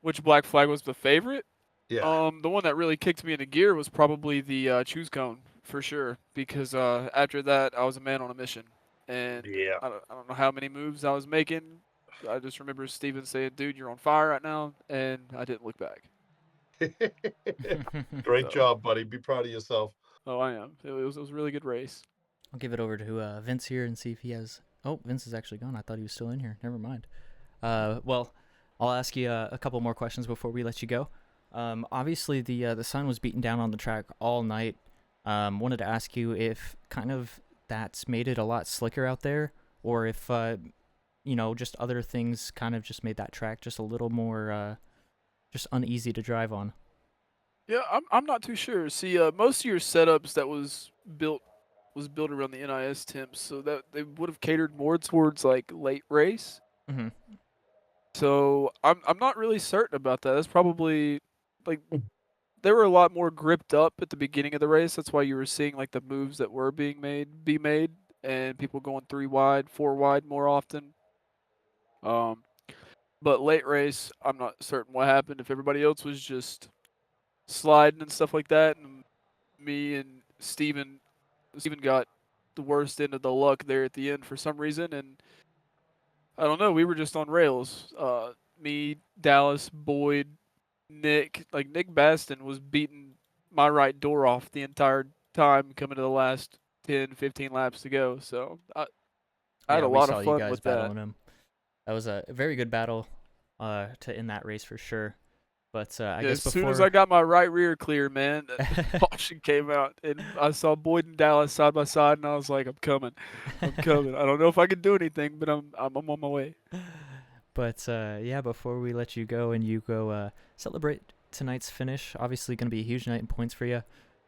which black flag was the favorite? Yeah. The one that really kicked me into gear was probably the choose cone, for sure. Because after that, I was a man on a mission. And I don't know how many moves I was making. I just remember Steven saying, "Dude, you're on fire right now," and I didn't look back. Great job, buddy. Be proud of yourself. Oh, I am. It was a really good race. I'll give it over to Vince here and see if he has... Oh, Vince is actually gone. I thought he was still in here. Never mind. Well, I'll ask you a couple more questions before we let you go. Obviously, the sun was beaten down on the track all night. Wanted to ask you if kind of that's made it a lot slicker out there, or if just other things kind of just made that track just a little more just uneasy to drive on. Yeah, I'm not too sure. See, most of your setups that was built around the NIS temps, so that they would have catered more towards like late race. Mm-hmm. So I'm not really certain about that. That's probably like they were a lot more gripped up at the beginning of the race. That's why you were seeing like the moves that were being made, and people going 3 wide, 4 wide more often. But late race, I'm not certain what happened. If everybody else was just sliding and stuff like that, and me and Steven got the worst end of the luck there at the end for some reason, and I don't know, we were just on rails. Me, Dallas, Boyd, Nick Basden was beating my right door off the entire time coming to the last 10, 15 laps to go. So I had a lot of fun with that. Him. That was a very good battle to end that race for sure. But I guess as soon as I got my right rear clear, man, caution came out, and I saw Boyd and Dallas side by side, and I was like, I'm coming. I don't know if I can do anything, but I'm on my way. But yeah, before we let you go and you go celebrate tonight's finish. Obviously, going to be a huge night in points for you.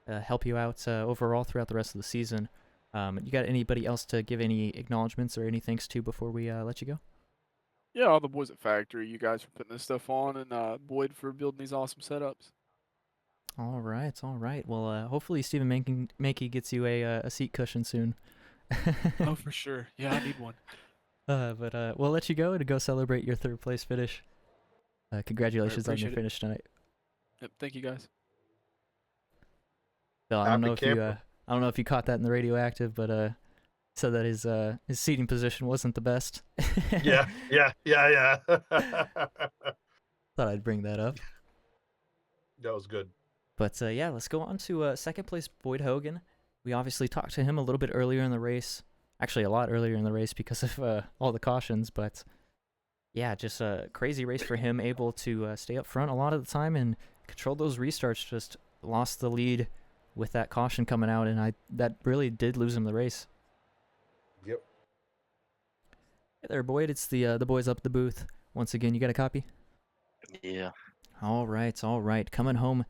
Help you out overall throughout the rest of the season. You got anybody else to give any acknowledgments or any thanks to before we let you go? Yeah, all the boys at Factory, you guys for putting this stuff on, and Boyd for building these awesome setups. All right. Well, hopefully Stephen Mankey gets you a seat cushion soon. Oh, for sure. Yeah, I need one. But we'll let you go to go celebrate your third place finish. Congratulations on your finish tonight. Yep, thank you guys. Bill, I don't know if you caught that in the radioactive, but said that his seating position wasn't the best. Yeah. Thought I'd bring that up. That was good. But yeah, let's go on to second place Boyd Hoggan. We obviously talked to him a little bit earlier in the race. Actually, a lot earlier in the race because of all the cautions. But yeah, just a crazy race for him, able to stay up front a lot of the time and control those restarts. Just lost the lead with that caution coming out, and that really did lose him the race. Yep. Hey there, Boyd. It's the boys up the booth. Once again, you got a copy? Yeah. All right. Coming home,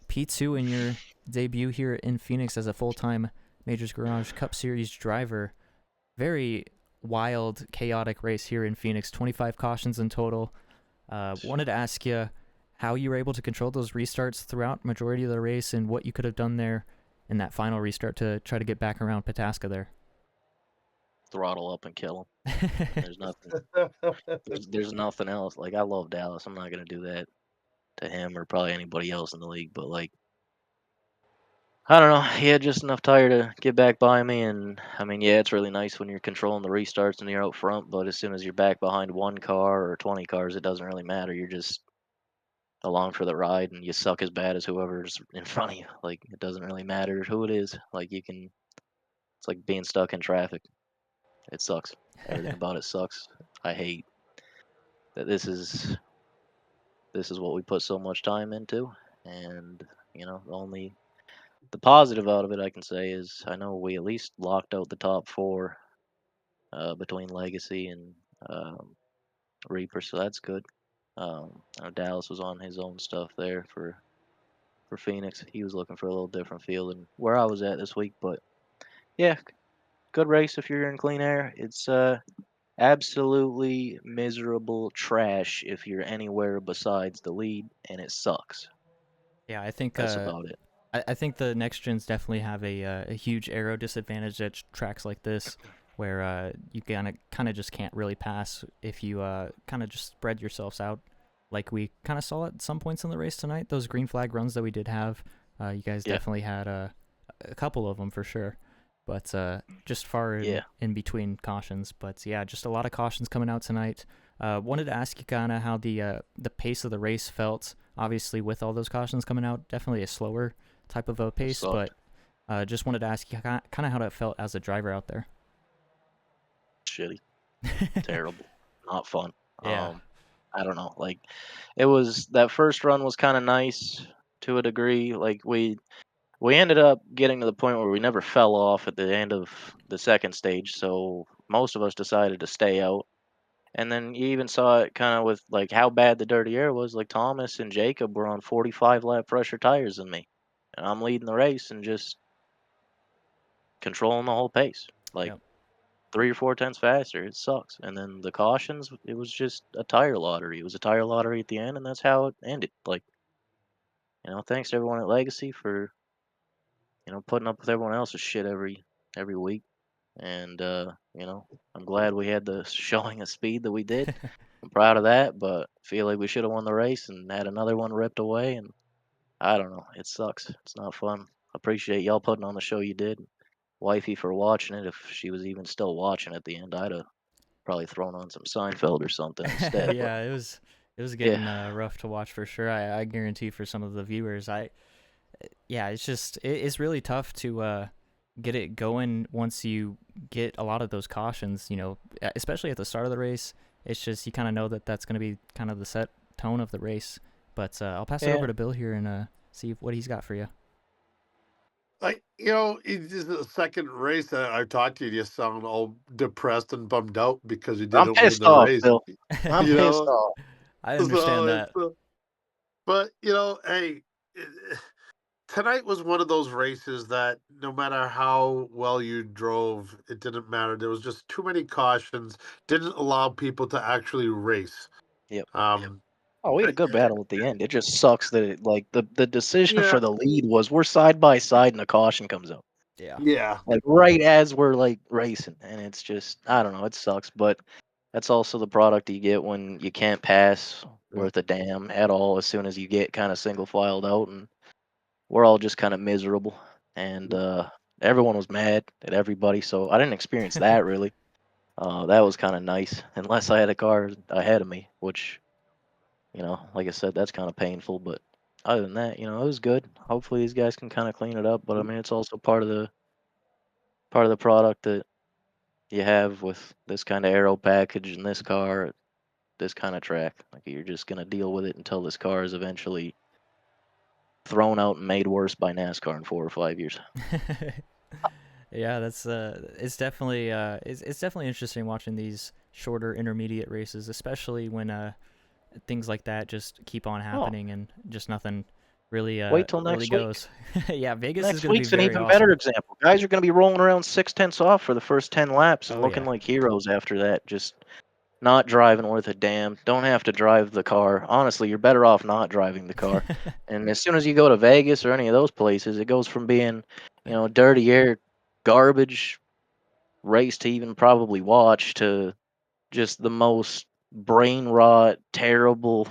P2 in your debut here in Phoenix as a full-time Majors Garage Cup Series driver. Very wild, chaotic race here in Phoenix. 25 cautions in total. Wanted to ask you how you were able to control those restarts throughout majority of the race and what you could have done there in that final restart to try to get back around Pataska there. Throttle up and kill him. There's nothing. There's nothing else. Like, I love Dallas. I'm not gonna do that to him or probably anybody else in the league. But like, I don't know. He had just enough tire to get back by me, and I mean, yeah, it's really nice when you're controlling the restarts and you're out front. But as soon as you're back behind one car or 20 cars, it doesn't really matter. You're just along for the ride, and you suck as bad as whoever's in front of you. Like, it doesn't really matter who it is. Like, you can. It's like being stuck in traffic. It sucks. Everything about it sucks. I hate that this is what we put so much time into, and the positive out of it I can say is I know we at least locked out the top four between Legacy and Reaper, so that's good. I know Dallas was on his own stuff there for Phoenix. He was looking for a little different feel than where I was at this week, but yeah, good race if you're in clean air. It's absolutely miserable trash if you're anywhere besides the lead, and it sucks. Yeah, I think that's about it. I think the next gens definitely have a huge aero disadvantage at tracks like this, where you kind of just can't really pass if you kind of just spread yourselves out, like we kind of saw at some points in the race tonight. Those green flag runs that we did have, you guys definitely had a couple of them for sure. But just far in between cautions. But yeah, just a lot of cautions coming out tonight. Wanted to ask you kind of how the pace of the race felt. Obviously, with all those cautions coming out, definitely a slower type of a pace. But just wanted to ask you kind of how that felt as a driver out there. Shitty, terrible, not fun. Yeah. I don't know. Like, it was that first run was kind of nice to a degree. Like we ended up getting to the point where we never fell off at the end of the second stage, so most of us decided to stay out. And then you even saw it kind of with like how bad the dirty air was. Like, Thomas and Jacob were on 45 lap pressure tires than me, and I'm leading the race and just controlling the whole pace, like 3 or 4 tenths faster. It sucks. And then the cautions, it was just a tire lottery. It was a tire lottery at the end, and that's how it ended. Like, thanks to everyone at Legacy for putting up with everyone else's shit every week. And I'm glad we had the showing of speed that we did. I'm proud of that, but feel like we should have won the race and had another one ripped away. And I don't know, it sucks. It's not fun. Appreciate y'all putting on the show you did. Wifey for watching it. If she was even still watching at the end, I'd have probably thrown on some Seinfeld or something instead. Yeah, it was getting rough to watch for sure. I guarantee for some of the viewers, it's really tough to get it going once you get a lot of those cautions, especially at the start of the race. It's just you kind of know that that's going to be kind of the set tone of the race. But I'll pass it over to Bill here and see what he's got for you. It's just the second race that I've talked to you, you sound all depressed and bummed out because you didn't win the race. Bill. I'm pissed off. I understand that. But hey, tonight was one of those races that no matter how well you drove, it didn't matter. There was just too many cautions. Didn't allow people to actually race. Yep. Um, Oh, we had a good battle at the end. It just sucks that the decision Yeah. for the lead was we're side by side and a caution comes out. Yeah. Yeah. Like right as we're like racing, and it's just I don't know, it sucks, but that's also the product you get when you can't pass worth a damn at all as soon as you get kind of single filed out, and we're all just kind of miserable, and everyone was mad at everybody, so I didn't experience that really. That was kind of nice, unless I had a car ahead of me, which like I said, that's kind of painful. But other than that, it was good. Hopefully, these guys can kind of clean it up. But I mean, it's also part of the product that you have with this kind of aero package and this car, this kind of track. Like you're just gonna deal with it until this car is eventually thrown out and made worse by NASCAR in 4 or 5 years. Yeah, that's it's definitely it's definitely interesting watching these shorter intermediate races, especially when things like that just keep on happening and just nothing really Wait till really next goes. Yeah, Vegas is Next going to be week's an very even awesome. better example. Guys are going to be rolling around 6/10 off for the first 10 laps and Oh, looking yeah. like heroes after that. Just not driving worth a damn. Don't have to drive the car. Honestly, you're better off not driving the car. And as soon as you go to Vegas or any of those places, it goes from being, dirty air, garbage race to even probably watch to just the most brain rot, terrible,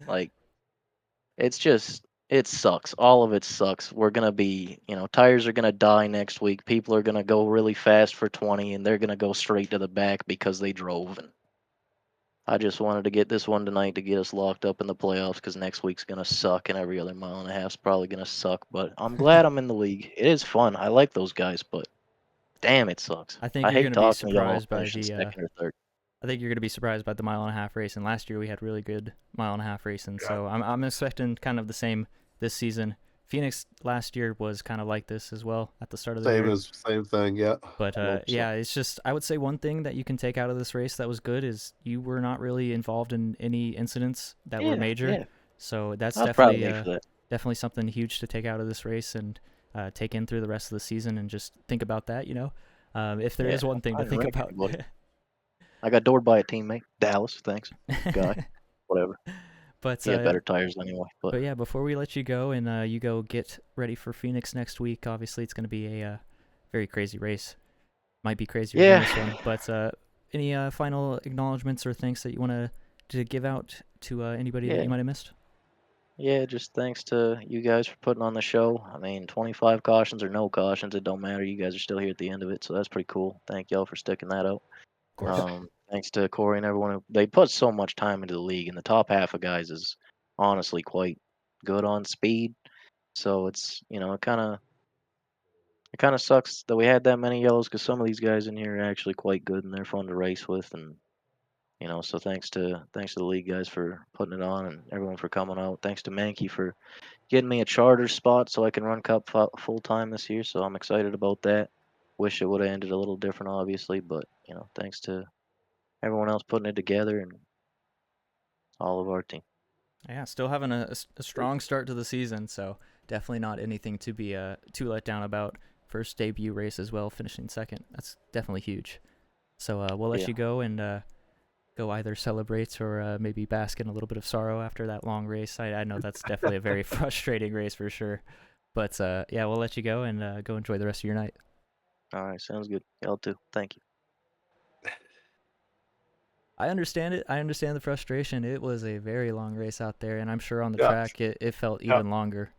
like it sucks. All of it sucks. We're gonna be, tires are gonna die next week. People are gonna go really fast for 20, and they're gonna go straight to the back because they drove. And I just wanted to get this one tonight to get us locked up in the playoffs because next week's gonna suck, and every other mile and a half's probably gonna suck. But I'm glad I'm in the league. It is fun. I like those guys, but damn, it sucks. I think I you're hate going to be talking to y'all surprised by finishing the second or third. I think you're going to be surprised by the mile and a half race. And last year we had really good mile and a half racing, so I'm expecting kind of the same this season. Phoenix last year was kind of like this as well at the start of the year. Same thing, yeah. But Hope so. yeah, it's just I would say one thing that you can take out of this race that was good is you were not really involved in any incidents that were major. Yeah. So that's I'm proud of definitely me for that. definitely something huge to take out of this race and take in through the rest of the season and just think about that. If there is Yeah, one thing I to didn't think wreck about. anybody. I got doored by a teammate, Dallas. Thanks, guy. Whatever. But He had better tires anyway. But yeah, before we let you go and you go get ready for Phoenix next week, obviously it's going to be a very crazy race. Might be crazier than this one. But any final acknowledgments or thanks that you want to give out to anybody that you might have missed? Yeah, just thanks to you guys for putting on the show. I mean, 25 cautions or no cautions, it don't matter. You guys are still here at the end of it, so that's pretty cool. Thank y'all for sticking that out. Of course. Thanks to Corey and everyone. They put so much time into the league, and the top half of guys is honestly quite good on speed. So it's it kind of sucks that we had that many yellows because some of these guys in here are actually quite good and they're fun to race with. And so thanks to the league guys for putting it on and everyone for coming out. Thanks to Mankey for getting me a charter spot so I can run Cup full time this year. So I'm excited about that. Wish it would have ended a little different, obviously, but thanks to everyone else putting it together and all of our team. Yeah, still having a strong start to the season, so definitely not anything to be too let down about. First debut race as well, finishing second. That's definitely huge. So we'll let you go and go either celebrate or maybe bask in a little bit of sorrow after that long race. I know that's definitely a very frustrating race for sure. But yeah, we'll let you go and go enjoy the rest of your night. All right, sounds good. Y'all too. Thank you. I understand it. I understand the frustration. It was a very long race out there, and I'm sure on the track it felt even longer.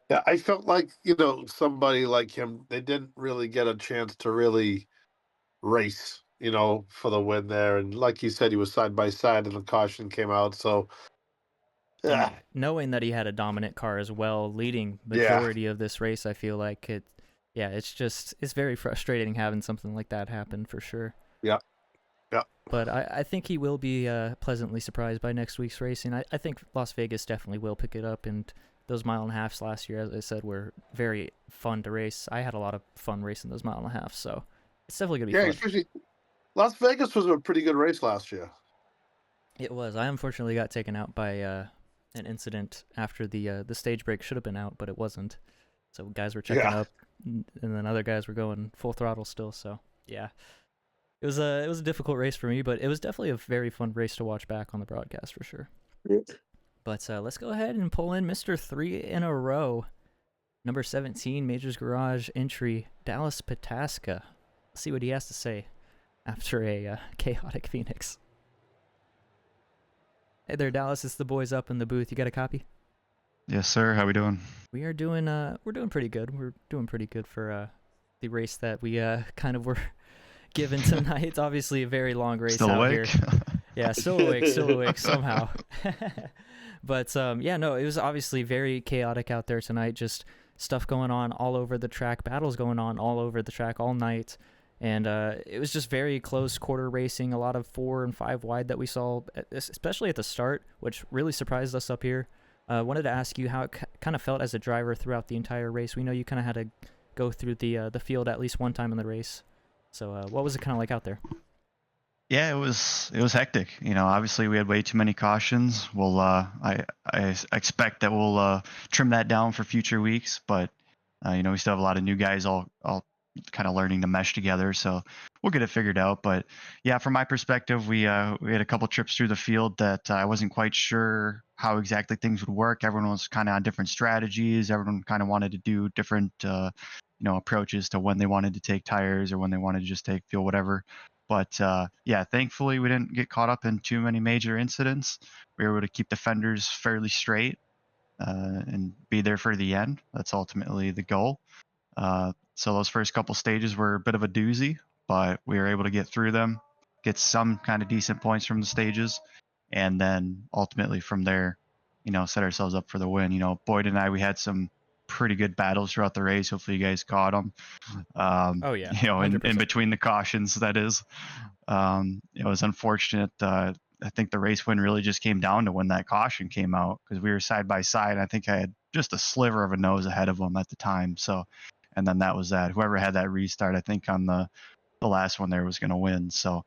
Yeah, I felt like, somebody like him, they didn't really get a chance to really race, for the win there. And like you said, he was side by side and the caution came out. So, and knowing that he had a dominant car as well, leading majority of this race, I feel like it's very frustrating having something like that happen for sure. Yeah. Yeah. But I think he will be pleasantly surprised by next week's racing. I think Las Vegas definitely will pick it up, and those mile and a halves last year, as I said, were very fun to race. I had a lot of fun racing those mile and a halves, so it's definitely going to be fun. Especially Las Vegas was a pretty good race last year. It was. I unfortunately got taken out by an incident after the stage break. Should have been out, but it wasn't. So guys were checking up, and then other guys were going full throttle still. So yeah, it was a difficult race for me, but it was definitely a very fun race to watch back on the broadcast for sure. But let's go ahead and pull in Mr. 3 in a row, number 17, Majors Garage entry, Dallas Pataska. Let's see what he has to say after a chaotic Phoenix. Hey there, Dallas. It's the boys up in the booth. You got a copy? Yes, sir. How we doing? We're doing pretty good. We're doing pretty good for the race that we kind of were given tonight. It's obviously a very long race Still out awake? here. Yeah, still awake somehow. But yeah, no, it was obviously very chaotic out there tonight. Just stuff going on all over the track, battles going on all over the track all night. And it was just very close quarter racing, a lot of 4 and 5 wide that we saw, especially at the start, which really surprised us up here. Wanted to ask you how it kind of felt as a driver throughout the entire race. We know you kind of had to go through the field at least one time in the race. So what was it kind of like out there? Yeah, it was hectic. You know, obviously we had way too many cautions. We'll I expect that we'll trim that down for future weeks, but you know, we still have a lot of new guys all kind of learning to mesh together, so we'll get it figured out. But yeah, from my perspective, we had a couple trips through the field that I wasn't quite sure how exactly things would work. Everyone was kind of on different strategies. Everyone kind of wanted to do different approaches to when they wanted to take tires or when they wanted to just take fuel, whatever. But yeah, thankfully we didn't get caught up in too many major incidents. We were able to keep the fenders fairly straight and be there for the end. That's ultimately the goal. So those first couple stages were a bit of a doozy, but we were able to get through them, get some kind of decent points from the stages, and then ultimately from there, set ourselves up for the win. Boyd and I, we had some pretty good battles throughout the race. Hopefully you guys caught them. Oh yeah. In between the cautions, that is. It was unfortunate. I think the race win really just came down to when that caution came out, because we were side by side. I think I had just a sliver of a nose ahead of them at the time. So, and then that was that. Whoever had that restart, I think on the last one there, was going to win. So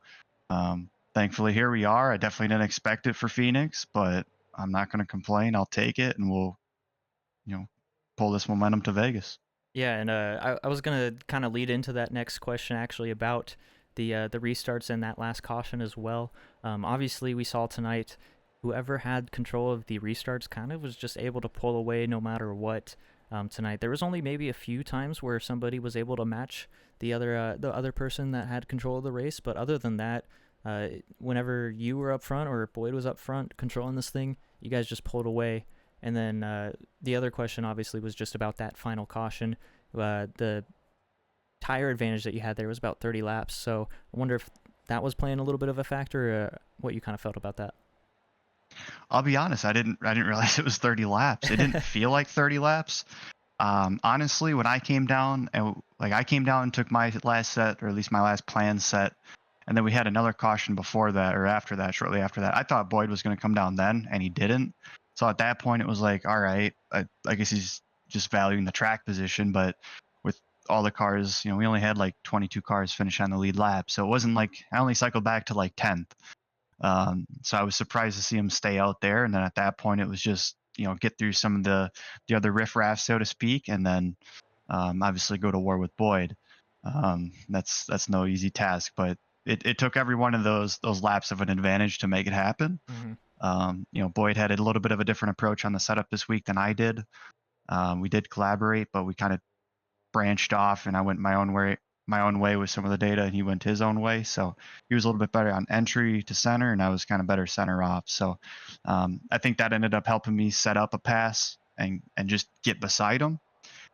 thankfully here we are. I definitely didn't expect it for Phoenix, but I'm not going to complain. I'll take it, and we'll pull this momentum to Vegas. Yeah, and I was gonna kind of lead into that next question actually about the restarts and that last caution as well. Obviously, we saw tonight whoever had control of the restarts kind of was just able to pull away no matter what. Tonight there was only maybe a few times where somebody was able to match the other person that had control of the race, but other than that, whenever you were up front or Boyd was up front controlling this thing, you guys just pulled away. And then the other question obviously was just about that final caution. The tire advantage that you had there was about 30 laps, so I wonder if that was playing a little bit of a factor, or what you kind of felt about that. I'll be honest, I didn't realize it was 30 laps. It didn't feel like 30 laps. Honestly, when I came down, I came down and took my last set, or at least my last planned set, and then we had another caution before that, or after that, shortly after that. I thought Boyd was going to come down then, and he didn't. So at that point, it was like, all right, I guess he's just valuing the track position. But with all the cars, we only had like 22 cars finish on the lead lap. So it wasn't like I only cycled back to like 10th. So I was surprised to see him stay out there. And then at that point, it was just, get through some of the other riffraff, so to speak, and then obviously go to war with Boyd. That's no easy task, but it took every one of those laps of an advantage to make it happen. Mm-hmm. Boyd had a little bit of a different approach on the setup this week than I did. We did collaborate, but we kind of branched off, and I went my own way with some of the data, and he went his own way. So he was a little bit better on entry to center, and I was kind of better center off. So I think that ended up helping me set up a pass and just get beside him.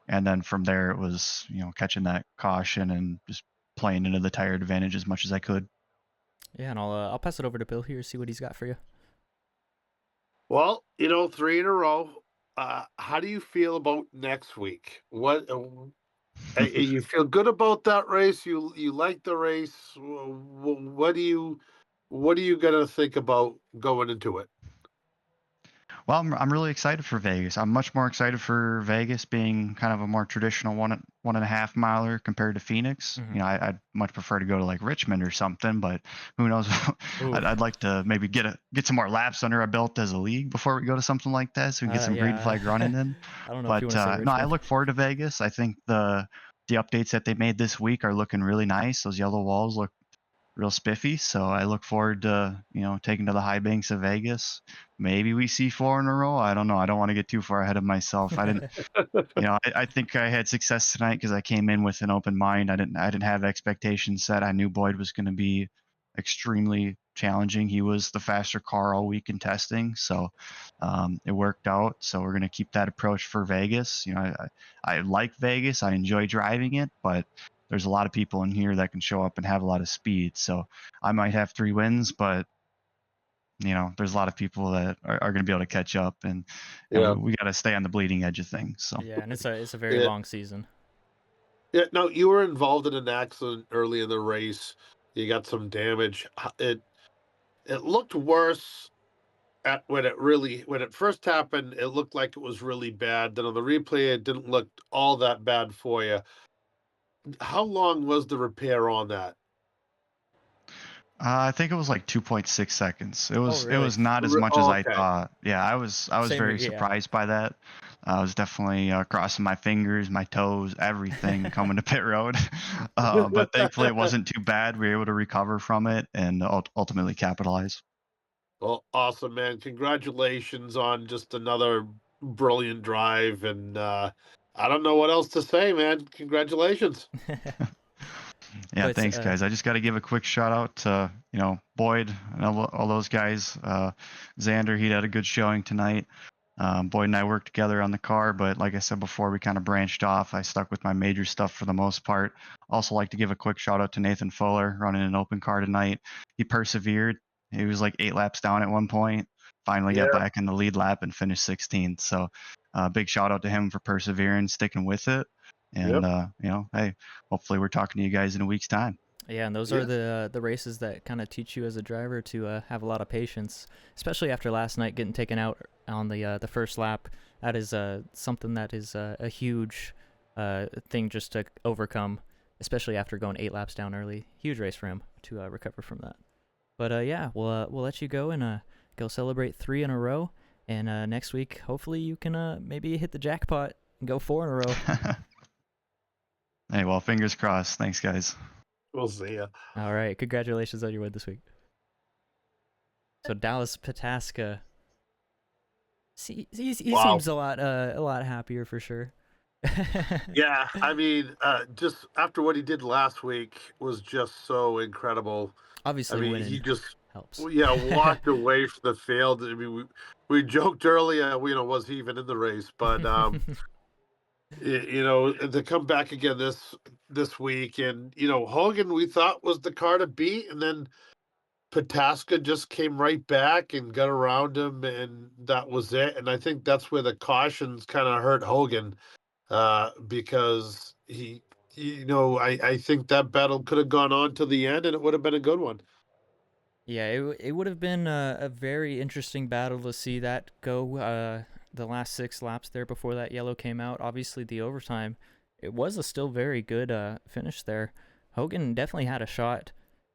And then from there, it was, catching that caution and just playing into the tire advantage as much as I could. Yeah, and I'll pass it over to Bill here, see what he's got for you. Well, 3 in a row. How do you feel about next week? What you feel good about that race? You like the race? What do you gonna think about going into it? Well, I'm really excited for Vegas. I'm much more excited for Vegas being kind of a more traditional one 1.5 miler compared to Phoenix. Mhm. You know, I'd much prefer to go to like Richmond or something, but who knows? Ooh. I'd like to maybe get some more laps under our belt as a league before we go to something like that, so we can get some green Yeah. flag running in. I don't know if you But want to say no, I Richmond. look forward to Vegas. I think the updates that they made this week are looking really nice. Those yellow walls look real spiffy, so I look forward to, you know, taking to the high banks of Vegas. Maybe we see 4 in a row. I don't know. I don't want to get too far ahead of myself. I didn't, you know, I think I had success tonight because I came in with an open mind. I didn't have expectations set. I knew Boyd was going to be extremely challenging. He was the faster car all week in testing, so it worked out. So we're going to keep that approach for Vegas. You know, I like Vegas. I enjoy driving it, but there's a lot of people in here that can show up and have a lot of speed. So I might have 3 wins, but you know, there's a lot of people that are going to be able to catch up, and we got to stay on the bleeding edge of things. So Yeah, and it's a very Yeah. long season. Yeah, no, you were involved in an accident early in the race. You got some damage. It looked worse when it first happened. It looked like it was really bad. Then on the replay, it didn't look all that bad for you. How long was the repair on that? I think it was like 2.6 seconds. It was really? not as much as I Okay. thought. Yeah, I was Same very here, yeah. surprised by that. I was definitely crossing my fingers, my toes, everything coming to pit road. But thankfully, it wasn't too bad. We were able to recover from it and ultimately capitalize. Well, awesome, man. Congratulations on just another brilliant drive. And I don't know what else to say, man. Congratulations. Yeah, But, thanks, guys. I just got to give a quick shout out to, you know, Boyd and all those guys. Zander, he had a good showing tonight. Boyd and I worked together on the car, but like I said before, we kind of branched off. I stuck with my major stuff for the most part. Also, like to give a quick shout out to Nathan Fuller running an open car tonight. He persevered. He was like 8 laps down at one point. Finally got Yeah. back in the lead lap and finished 16th. So, big shout out to him for persevering, sticking with it. And you know, hey, hopefully we're talking to you guys in a week's time. Yeah, and those are the races that kind of teach you as a driver to have a lot of patience, especially after last night getting taken out on the first lap. That is something that is a huge thing just to overcome, especially after going 8 laps down early. Huge race for him to recover from that. But yeah, we'll let you go and go celebrate 3 in a row. And next week, hopefully you can maybe hit the jackpot and go 4 in a row. Hey, well, fingers crossed. Thanks, guys. We'll see ya. All right, congratulations on your win this week. So Dallas Pataska, he seems a lot happier for sure. Yeah, I mean, just after what he did last week was just so incredible. Obviously, I mean, winning he just helps. walked away from the field. I mean, we joked earlier, you know, was he even in the race? But you know, to come back again this week, and you know, Hoggan we thought was the car to beat, and then Pataska just came right back and got around him, and that was it. And I think that's where the cautions kind of hurt Hoggan, because you know, I think that battle could have gone on to the end, and it would have been a good one. Yeah, it would have been a very interesting battle to see that go the last 6 laps there before that yellow came out. Obviously, the overtime, it was a still very good finish there. Hoggan definitely had a shot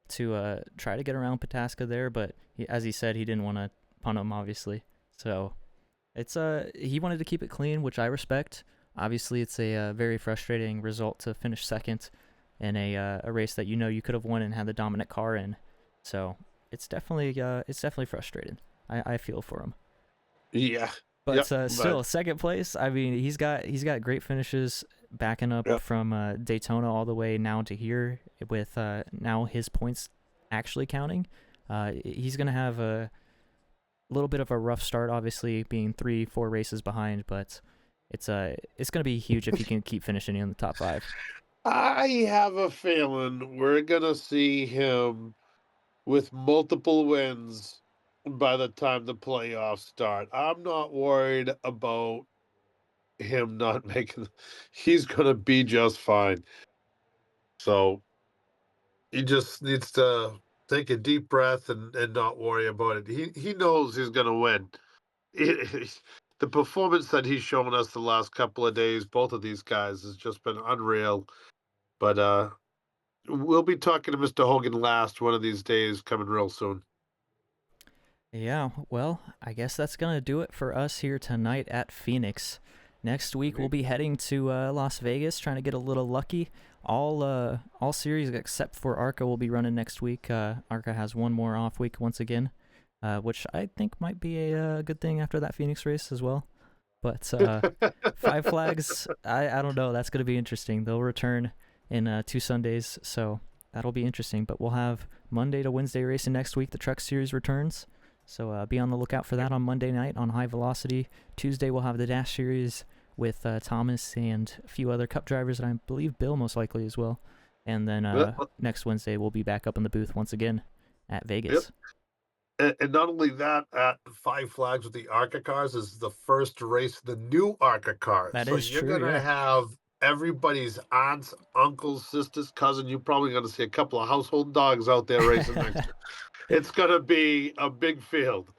to try to get around Pataska there, but as he said, he didn't want to punt him, obviously. So it's he wanted to keep it clean, which I respect. Obviously, it's a very frustrating result to finish second in a race that you know you could have won and had the dominant car in. So it's definitely frustrating. I feel for him. Yeah. But still, second place. I mean, he's got great finishes, backing up from Daytona all the way now to here with now his points actually counting. He's gonna have a little bit of a rough start, obviously being 3-4 races behind, but it's gonna be huge if he can keep finishing in the top 5. I have a feeling we're gonna see him with multiple wins by the time the playoffs start. I'm not worried about him not making. He's gonna be just fine. So he just needs to take a deep breath and not worry about it. He knows he's gonna win. the performance that he's shown us the last couple of days, both of these guys, has just been unreal. But we'll be talking to Mr. Hoggan last one of these days, coming real soon. Yeah, well, I guess that's going to do it for us here tonight at Phoenix. Next week, we'll be heading to Las Vegas, trying to get a little lucky. All series except for ARCA will be running next week. ARCA has one more off week once again, which I think might be a good thing after that Phoenix race as well. But Five Flags, I don't know. That's going to be interesting. They'll return in 2 Sundays, so that'll be interesting. But we'll have Monday to Wednesday racing next week. The Truck Series returns. So be on the lookout for that on Monday night on High Velocity. Tuesday we'll have the Dash Series with Thomas and a few other Cup drivers, and I believe Bill most likely as well. And then next Wednesday we'll be back up in the booth once again at Vegas. And not only that, at Five Flags with the ARCA cars is the first race of the new ARCA cars. That so is you're true, gonna yeah. have everybody's aunts, uncles, sisters, cousin. You're probably gonna see a couple of household dogs out there racing next year. It's gonna be a big field.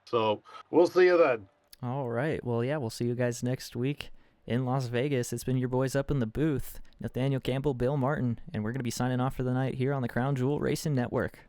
So we'll see you then. All right. Well, yeah, we'll see you guys next week in Las Vegas. It's been your boys up in the booth, Nathaniel Campbell, Bill Martin, and we're going to be signing off for the night here on the Crown Jewel Racing Network.